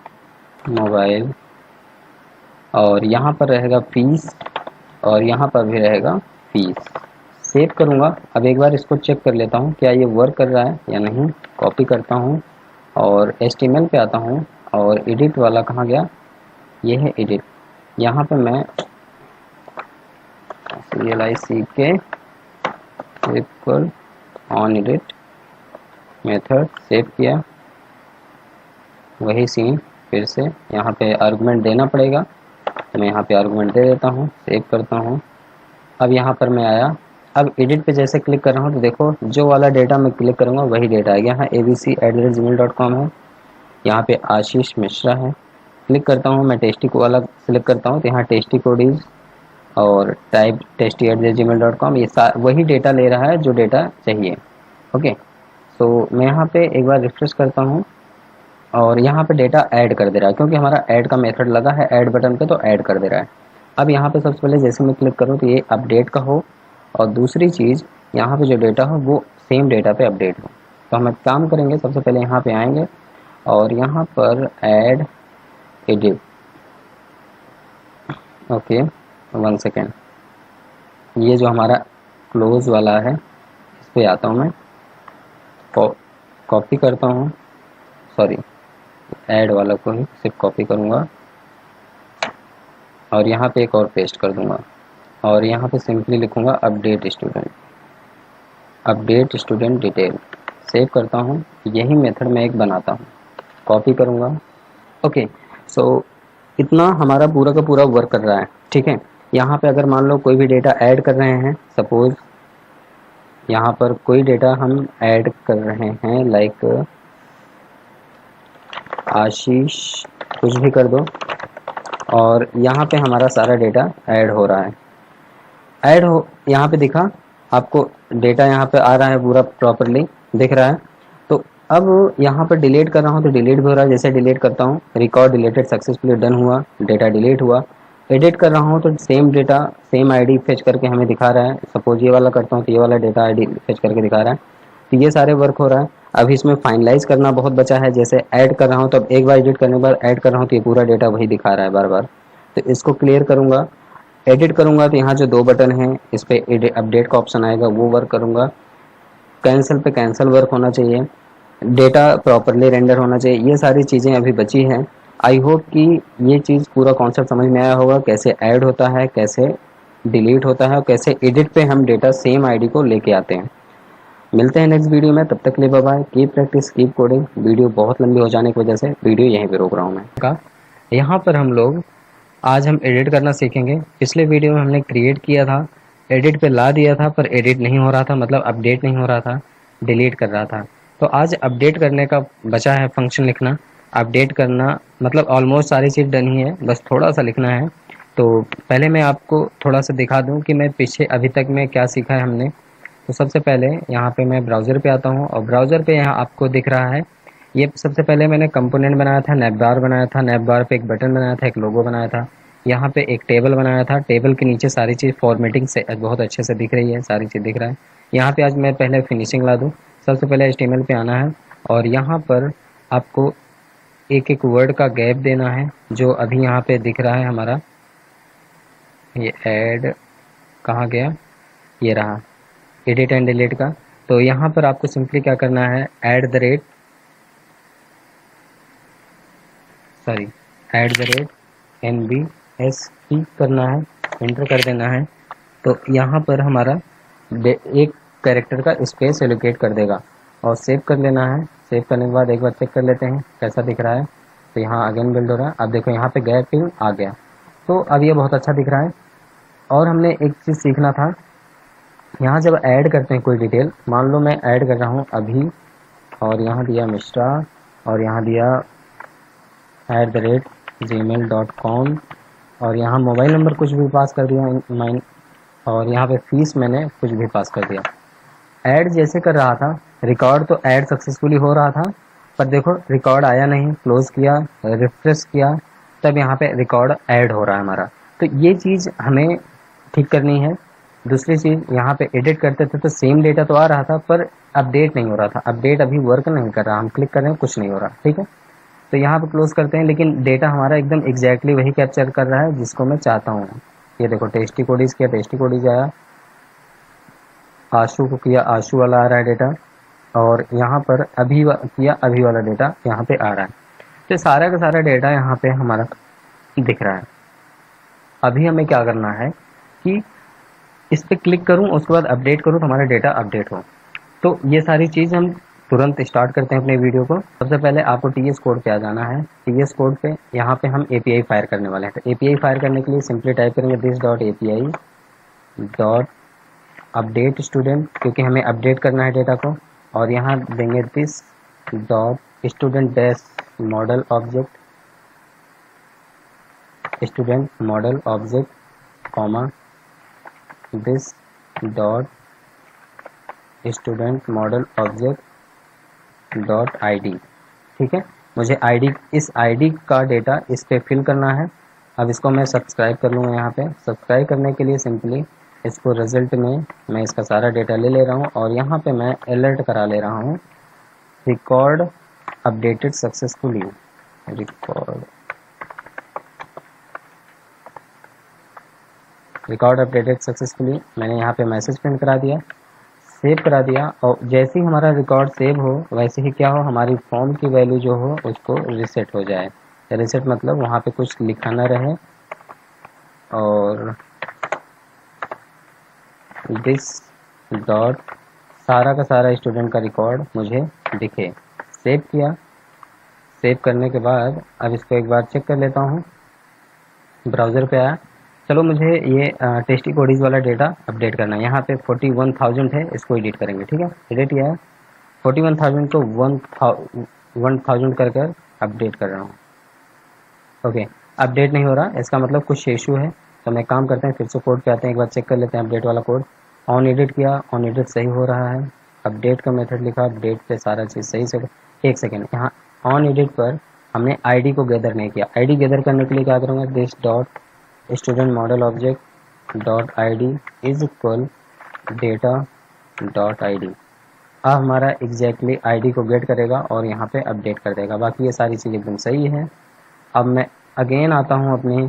और यहाँ पर रहेगा फीस, और यहाँ पर भी रहेगा फीस। सेव करूँगा। अब एक बार इसको चेक कर लेता हूँ क्या ये वर्क कर रहा है या नहीं। कॉपी करता हूँ और HTML पे आता हूँ, और एडिट वाला कहाँ गया, ये है एडिट। यहाँ पे मैं CLICK equal on edit method save किया, वही सीन फिर से यहाँ पे आर्गुमेंट देना पड़ेगा, तो मैं यहाँ पे आर्गुमेंट दे देता हूँ, सेव करता हूँ। अब यहाँ पर मैं आया, अब एडिट पे जैसे क्लिक कर रहा हूँ तो देखो जो वाला डेटा मैं क्लिक करूँगा वही डेटा आ गया। यहाँ abc@gmail.com है, यहाँ पे आशीष मिश्रा है। क्लिक करता हूँ, मैं टेस्टी को वाला सिलेक्ट करता हूँ तो यहाँ टेस्टी कोडीज और टाइप tasty@gmail.com, ये वही डेटा ले रहा है जो डेटा चाहिए। ओके, तो मैं यहाँ पे एक बार रिफ्रेश करता हूँ और यहाँ पे डेटा ऐड कर दे रहा है, क्योंकि हमारा ऐड का मेथड लगा है ऐड बटन पे, तो ऐड कर दे रहा है। अब यहाँ पे सबसे पहले जैसे मैं क्लिक करूँ तो ये अपडेट का हो, और दूसरी चीज़ यहाँ पे जो डेटा हो वो सेम डेटा पे अपडेट हो। तो हम एक काम करेंगे, सबसे पहले यहाँ पे आएंगे और यहाँ पर ऐड एडिट, ओके 1 सेकेंड, ये जो हमारा क्लोज वाला है इस पर आता हूँ मैं, कॉपी करता हूँ, सॉरी ऐड वाला को ही सिर्फ कॉपी करूँगा और यहाँ पे एक और पेस्ट कर दूँगा, और यहाँ पे सिंपली लिखूँगा अपडेट स्टूडेंट डिटेल। सेव करता हूँ, यही मेथड मैं एक बनाता हूँ, कॉपी करूँगा। ओके, सो इतना हमारा पूरा का पूरा वर्क कर रहा है, ठीक है। यहाँ पे अगर मान लो कोई भी डेटा ऐड कर रहे हैं, सपोज यहाँ पर कोई डेटा हम ऐड कर रहे हैं, लाइक आशीष कुछ भी कर दो, और यहाँ पे हमारा सारा डेटा ऐड हो रहा है। ऐड हो यहाँ पे दिखा, आपको डेटा यहाँ पे आ रहा है पूरा प्रॉपरली दिख रहा है। तो अब यहाँ पर डिलीट कर रहा हूँ तो डिलीट भी हो रहा है। जैसे डिलीट करता हूँ, रिकॉर्ड डिलीटेड सक्सेसफुली डन हुआ, डेटा डिलीट हुआ। एडिट कर रहा हूँ तो same data same ID fetch करके हमें दिखा रहा है। सपोज ये वाला करता हूँ तो ये वाला डेटा आईडी फेच करके दिखा रहा है। तो ये सारे वर्क हो रहा है। अभी इसमें फाइनलाइज करना बहुत बचा है। जैसे ऐड कर रहा हूँ तो अब एक बार एडिट करने के बाद ऐड कर रहा हूँ तो ये पूरा डेटा वही दिखा रहा है बार बार। तो इसको क्लियर करूँगा, एडिट करूँगा तो यहाँ जो 2 बटन हैं इस पर अपडेट का ऑप्शन आएगा, वो वर्क करूँगा। कैंसिल पे कैंसिल वर्क होना चाहिए, डेटा प्रॉपरली रेंडर होना चाहिए। ये सारी चीज़ें अभी बची हैं। आई होप कि ये चीज़ पूरा कॉन्सेप्ट समझ में आया होगा, कैसे ऐड होता है, कैसे डिलीट होता है और कैसे एडिट पे हम डेटा सेम आईडी को लेके आते हैं। मिलते हैं नेक्स्ट वीडियो में, तब तक के लिए bye bye. Keep practice keep coding. Video बहुत लंबी हो जाने की वजह से वीडियो यहीं पे रोक रहा हूँ मैं। यहाँ पर हम लोग आज हम एडिट करना सीखेंगे। पिछले वीडियो में हमने क्रिएट किया था, एडिट पे ला दिया था, पर एडिट नहीं हो रहा था, मतलब अपडेट नहीं हो रहा था, डिलीट कर रहा था। तो आज अपडेट करने का बचा है फंक्शन लिखना। अपडेट करना मतलब ऑलमोस्ट सारी चीज़ डन ही है, बस थोड़ा सा लिखना है। तो पहले मैं आपको थोड़ा सा दिखा दूं कि मैं पीछे अभी तक में क्या सीखा है हमने। तो सबसे पहले यहाँ पे मैं ब्राउज़र पे आता हूँ और ब्राउज़र पे यहाँ आपको दिख रहा है, ये सबसे पहले मैंने कंपोनेंट बनाया था, नैप बार बनाया था, नैप बार पे एक बटन बनाया था, एक लोगो बनाया था, यहाँ पे एक टेबल बनाया था। टेबल के नीचे सारी चीज़ फॉर्मेटिंग से बहुत अच्छे से दिख रही है, सारी चीज़ दिख रहा है। यहाँ पे आज मैं पहले फिनिशिंग ला दूँ। सबसे पहले HTML पे आना है और यहाँ पर आपको एक एक वर्ड का गैप देना है, जो अभी यहाँ पे दिख रहा है हमारा। ये ऐड कहाँ गया, ये रहा एडिट एंड डिलीट का। तो यहाँ पर आपको सिंपली क्या करना है, NBSP करना है, एंटर कर देना है। तो यहाँ पर हमारा एक कैरेक्टर का स्पेस एलोकेट कर देगा और सेव कर लेना है। सेव करने के बाद एक बार चेक कर लेते हैं कैसा दिख रहा है। तो यहाँ अगेन बिल्ड हो रहा है। अब देखो यहाँ पे गैपिंग आ गया, तो अब ये बहुत अच्छा दिख रहा है। और हमने एक चीज़ सीखना था, यहाँ जब ऐड करते हैं कोई डिटेल, मान लो मैं ऐड कर रहा हूँ अभी और यहाँ दिया मिश्रा और यहाँ दिया @gmail.com और यहाँ मोबाइल नंबर कुछ भी पास कर दिया माइन, और यहाँ पे फीस मैंने कुछ भी पास कर दिया। ऐड जैसे कर रहा था, रिकॉर्ड तो ऐड सक्सेसफुली हो रहा था, पर देखो रिकॉर्ड आया नहीं। क्लोज किया, रिफ्रेश किया, तब यहाँ पे रिकॉर्ड ऐड हो रहा है हमारा। तो ये चीज़ हमें ठीक करनी है। दूसरी चीज़, यहाँ पे एडिट करते थे तो सेम डेटा तो आ रहा था पर अपडेट नहीं हो रहा था। अपडेट अभी वर्क नहीं कर रहा, हम क्लिक कर रहे हैं कुछ नहीं हो रहा, ठीक है। तो यहाँ पे क्लोज करते हैं, लेकिन डेटा हमारा एकदम एग्जैक्टली वही कैप्चर कर रहा है जिसको मैं चाहता हूँ। ये देखो टेस्टी कोडीज किया, टेस्टी कोडीज आया। आशु को किया, आशु वाला आ रहा है डेटा। और यहाँ पर किया, अभी वाला डेटा यहाँ पे आ रहा है। तो सारा का सारा डेटा यहाँ पे हमारा दिख रहा है। अभी हमें क्या करना है कि इस पर क्लिक करूँ, उसके बाद अपडेट करूँ तो हमारा डेटा अपडेट हो। तो ये सारी चीज़ हम तुरंत स्टार्ट करते हैं अपने वीडियो को। सबसे पहले आपको TS कोड पे आ जाना है। TS कोड पे यहाँ पे हम API फायर करने वाले हैं। तो API फायर करने के लिए सिंपली टाइप करेंगे this.api.update student, क्योंकि हमें अपडेट करना है डेटा को। और यहाँ देंगे this.student dash model object comma this.student model object .id, ठीक है। मुझे इस ID का डेटा इस पे फिल करना है। अब इसको मैं सब्सक्राइब कर लूँगा। यहाँ पे सब्सक्राइब करने के लिए सिंपली इसको रिजल्ट में मैं इसका सारा डेटा ले रहा हूँ और यहाँ पे मैं अलर्ट करा ले रहा हूँ, record updated successfully. Record updated successfully मैंने यहाँ पे मैसेज प्रिंट करा दिया, सेव करा दिया। और जैसे ही हमारा रिकॉर्ड सेव हो वैसे ही क्या हो, हमारी फॉर्म की वैल्यू जो हो उसको रीसेट हो जाए। रीसेट मतलब वहाँ पे कुछ लिखा ना रहे और दिस डॉट सारा का सारा स्टूडेंट का रिकॉर्ड मुझे दिखे। सेव किया, सेव करने के बाद अब इसको एक बार चेक कर लेता हूँ। ब्राउज़र पे आया, चलो मुझे ये टेस्टी कोडीज वाला डेटा अपडेट करना है। यहाँ पे 41,000 है, इसको एडिट करेंगे, ठीक है। एडिट किया है, 41,000 को 1,000 कर कर अपडेट कर रहा हूँ। ओके, अपडेट नहीं हो रहा, इसका मतलब कुछ इशू है। तो मैं काम करते हैं, फिर से कोड पे आते हैं, एक बार चेक कर लेते हैं अपडेट वाला कोड। ऑन एडिट किया, ऑन एडिट सही हो रहा है। अपडेट का मेथड लिखा, अपडेट पे सारा चीज़ सही से। एक सेकेंड, यहाँ ऑन एडिट पर हमने आईडी को गैदर नहीं किया। आईडी गैदर करने के लिए क्या करूँगा, this dot student model object dot ID is equal data dot ID. अब हमारा एग्जैक्टली आईडी को गेट करेगा और यहाँ पे अपडेट कर देगा। बाकी ये सारी चीज़ एकदम सही है। अब मैं अगेन आता हूँ अपने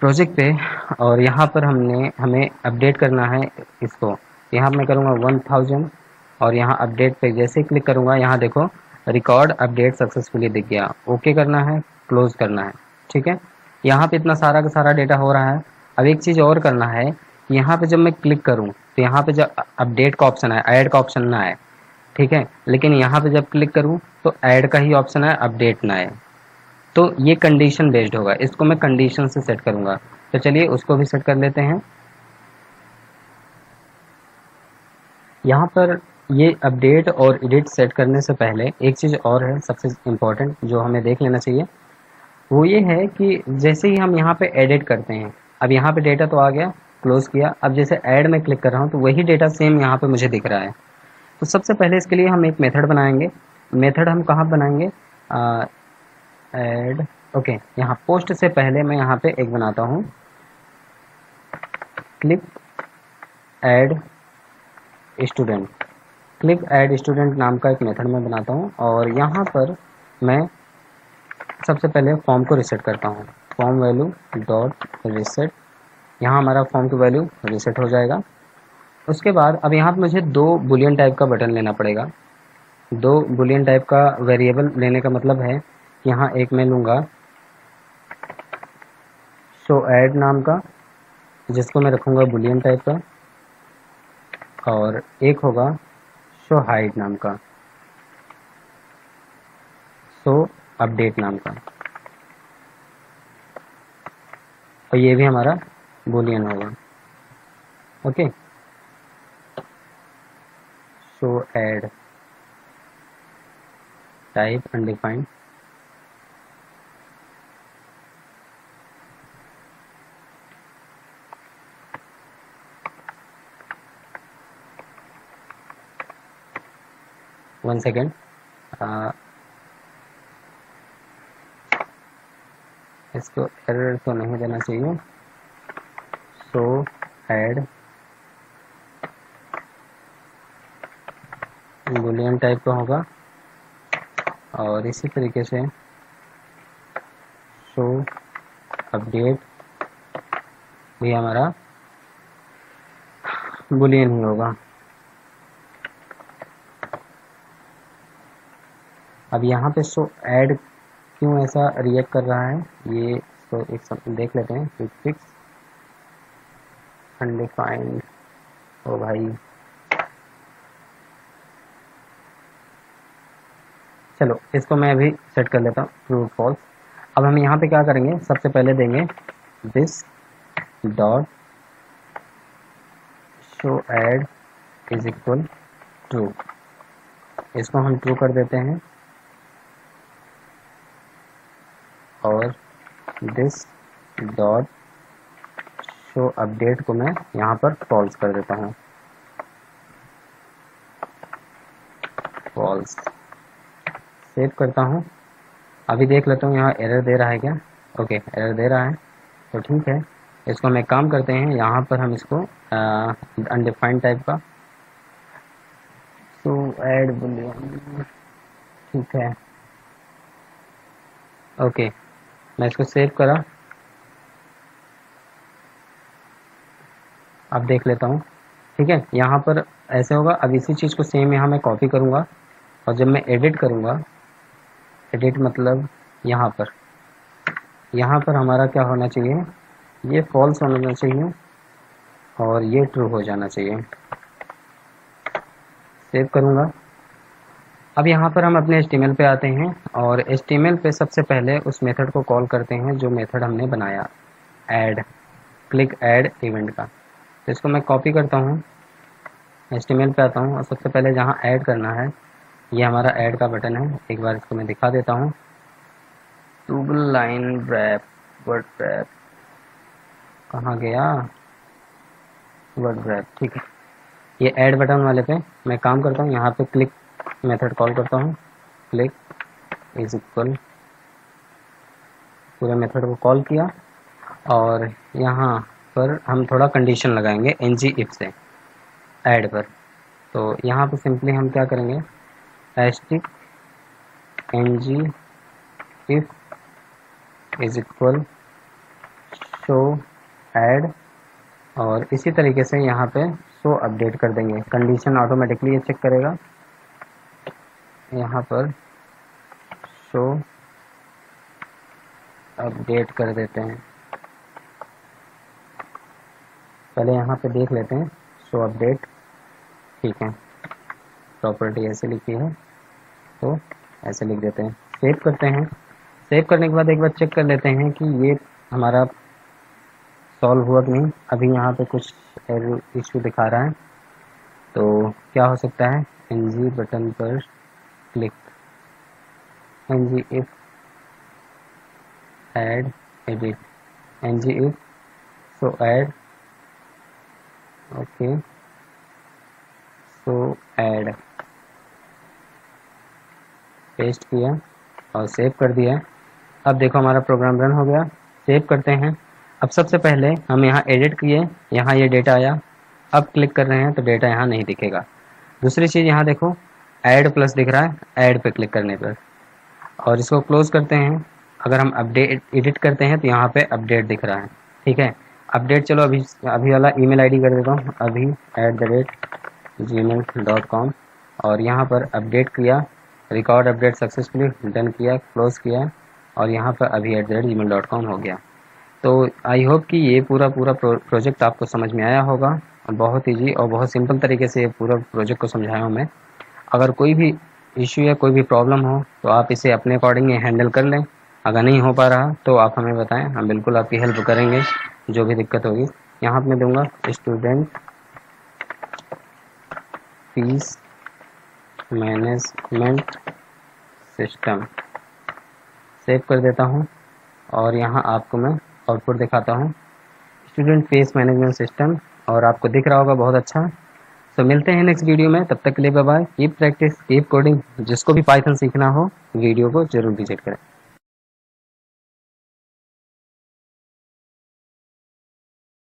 प्रोजेक्ट पे और यहाँ पर हमें अपडेट करना है इसको। यहाँ मैं करूँगा 1000 और यहाँ अपडेट पे जैसे क्लिक करूँगा, यहाँ देखो रिकॉर्ड अपडेट सक्सेसफुली दिख गया। ओके करना है, क्लोज करना है, ठीक है। यहाँ पे इतना सारा का सारा डेटा हो रहा है। अब एक चीज़ और करना है, यहाँ पे जब मैं क्लिक करूँ तो यहाँ पे जब अपडेट का ऑप्शन है, ऐड का ऑप्शन ना आए, ठीक है। लेकिन यहाँ पे जब क्लिक करूँ तो ऐड का ही ऑप्शन है, अपडेट ना आए। तो ये कंडीशन बेस्ड होगा, इसको मैं कंडीशन से सेट करूंगा। तो चलिए उसको भी सेट कर लेते हैं। यहाँ पर ये अपडेट और एडिट सेट करने से पहले एक चीज़ और है सबसे इम्पोर्टेंट जो हमें देख लेना चाहिए, वो ये है कि जैसे ही हम यहाँ पे एडिट करते हैं, अब यहाँ पे डेटा तो आ गया, क्लोज किया। अब जैसे ऐड में क्लिक कर रहा हूँ तो वही डेटा सेम यहाँ पे मुझे दिख रहा है। तो सबसे पहले इसके लिए हम एक मेथड बनाएंगे। मेथड हम कहाँ बनाएंगे, ऐड, ओके। यहाँ पोस्ट से पहले मैं यहाँ पे एक बनाता हूँ, click add student. Click add student नाम का एक मेथड मैं बनाता हूँ और यहाँ पर मैं सबसे पहले फॉर्म को रिसेट करता हूँ। फॉर्म वैल्यू डॉट रिसेट, यहाँ हमारा फॉर्म की वैल्यू रिसेट हो जाएगा। उसके बाद अब यहाँ पर मुझे दो बुलियन टाइप का बटन लेना पड़ेगा। दो बुलियन टाइप का वेरिएबल लेने का मतलब है, यहाँ एक मैं लूँगा शो ऐड नाम का, जिसको मैं रखूँगा बुलियन टाइप का, और एक होगा शो हाइड नाम का, शो अपडेट नाम का, और ये भी हमारा बुलियन होगा। Okay, show add type undefined, one second, इसको एरर तो नहीं देना चाहिए। सो ऐड बुलियन टाइप का होगा और इसी तरीके से शो अपडेट भी हमारा बुलियन ही होगा। अब यहाँ पे शो ऐड क्यों ऐसा रिएक्ट कर रहा है, ये तो एक देख लेते हैं। क्विक फिक्स अनडिफाइंड, ओ भाई, चलो इसको मैं अभी सेट कर लेता हूँ ट्रू फॉल्स। अब हम यहाँ पे क्या करेंगे, सबसे पहले देंगे this dot show add is equal true, इसको हम ट्रू कर देते हैं, और दिस डॉट शो अपडेट को मैं यहाँ पर फॉल्स कर देता हूँ, फॉल्स। सेव करता हूँ। अभी देख लेता हूँ यहाँ एरर दे रहा है क्या। ओके, एरर दे रहा है तो ठीक है। इसको हम एक काम करते हैं, यहाँ पर हम इसको अनडिफाइंड टाइप का तो ऐड बुलियन, ठीक है। ओके, मैं इसको सेव करा, अब देख लेता हूँ, ठीक है। यहाँ पर ऐसे होगा। अब इसी चीज़ को सेम यहाँ मैं कॉपी करूँगा और जब मैं एडिट करूँगा, एडिट मतलब यहाँ पर हमारा क्या होना चाहिए, ये फॉल्स होना चाहिए और ये ट्रू हो जाना चाहिए। सेव करूँगा। अब यहाँ पर हम अपने HTML पे आते हैं और HTML पे सबसे पहले उस मेथड को कॉल करते हैं जो मेथड हमने बनाया, ऐड, क्लिक ऐड इवेंट का। तो इसको मैं कॉपी करता हूँ, HTML पे आता हूँ और सबसे पहले जहाँ ऐड करना है, ये हमारा ऐड का बटन है। एक बार इसको मैं दिखा देता हूँ, ट्यूबल लाइन रैप, वर्ड रैप कहाँ गया, वर्ड रैप, ठीक है। ये ऐड बटन वाले पे मैं काम करता हूँ, यहाँ पे क्लिक मेथड कॉल करता हूँ, क्लिक इज इक्वल, पूरे मेथड को कॉल किया और यहाँ पर हम थोड़ा कंडीशन लगाएंगे ng if से ऐड पर। तो यहाँ पे सिंपली हम क्या करेंगे, asterisk ng if is equal show add, और इसी तरीके से यहाँ पे शो अपडेट कर देंगे। कंडीशन ऑटोमेटिकली ये चेक करेगा, यहाँ पर शो अपडेट कर देते हैं। पहले यहाँ पे देख लेते हैं शो अपडेट, ठीक है। प्रॉपर्टी ऐसे लिखी है तो ऐसे लिख देते हैं, सेव करते हैं। सेव करने के बाद एक बार चेक कर लेते हैं कि ये हमारा सॉल्व हुआ कि नहीं। अभी यहाँ पे कुछ एरर इशू दिखा रहा है, तो क्या हो सकता है, ng बटन पर click, ng if add edit, ng if so add, okay so add, paste किया और सेव कर दिया। अब देखो हमारा प्रोग्राम रन हो गया। सेव करते हैं। अब सबसे पहले हम यहाँ एडिट किए, यहाँ ये डेटा आया, अब क्लिक कर रहे हैं तो डेटा यहाँ नहीं दिखेगा। दूसरी चीज़ यहाँ देखो ऐड प्लस दिख रहा है, ऐड पे क्लिक करने पर, और इसको क्लोज करते हैं। अगर हम अपडेट एडिट करते हैं तो यहाँ पे अपडेट दिख रहा है, ठीक है। अपडेट चलो अभी वाला ईमेल आईडी कर देता हूँ, अभी@gmail.com, और यहाँ पर अपडेट किया, रिकॉर्ड अपडेट सक्सेसफुली डन किया, क्लोज किया, और यहाँ पर अभी@gmail.com हो गया। तो आई होप कि ये पूरा प्रोजेक्ट आपको समझ में आया होगा। बहुत ईजी और बहुत सिंपल तरीके से ये पूरा प्रोजेक्ट को समझाया हूँ मैं। अगर कोई भी इशू या कोई भी प्रॉब्लम हो तो आप इसे अपने अकॉर्डिंग हैंडल कर लें। अगर नहीं हो पा रहा तो आप हमें बताएं, हम बिल्कुल आपकी हेल्प करेंगे जो भी दिक्कत होगी। यहाँ पर मैं दूंगा student fees management system, save कर देता हूँ और यहाँ आपको मैं आउटपुट दिखाता हूँ, स्टूडेंट फीस मैनेजमेंट सिस्टम, और आपको दिख रहा होगा बहुत अच्छा। तो मिलते हैं नेक्स्ट वीडियो में, तब तक के लिए bye bye. Keep practice, keep coding. जिसको भी पाइथन सीखना हो वीडियो को जरूर विजिट करें।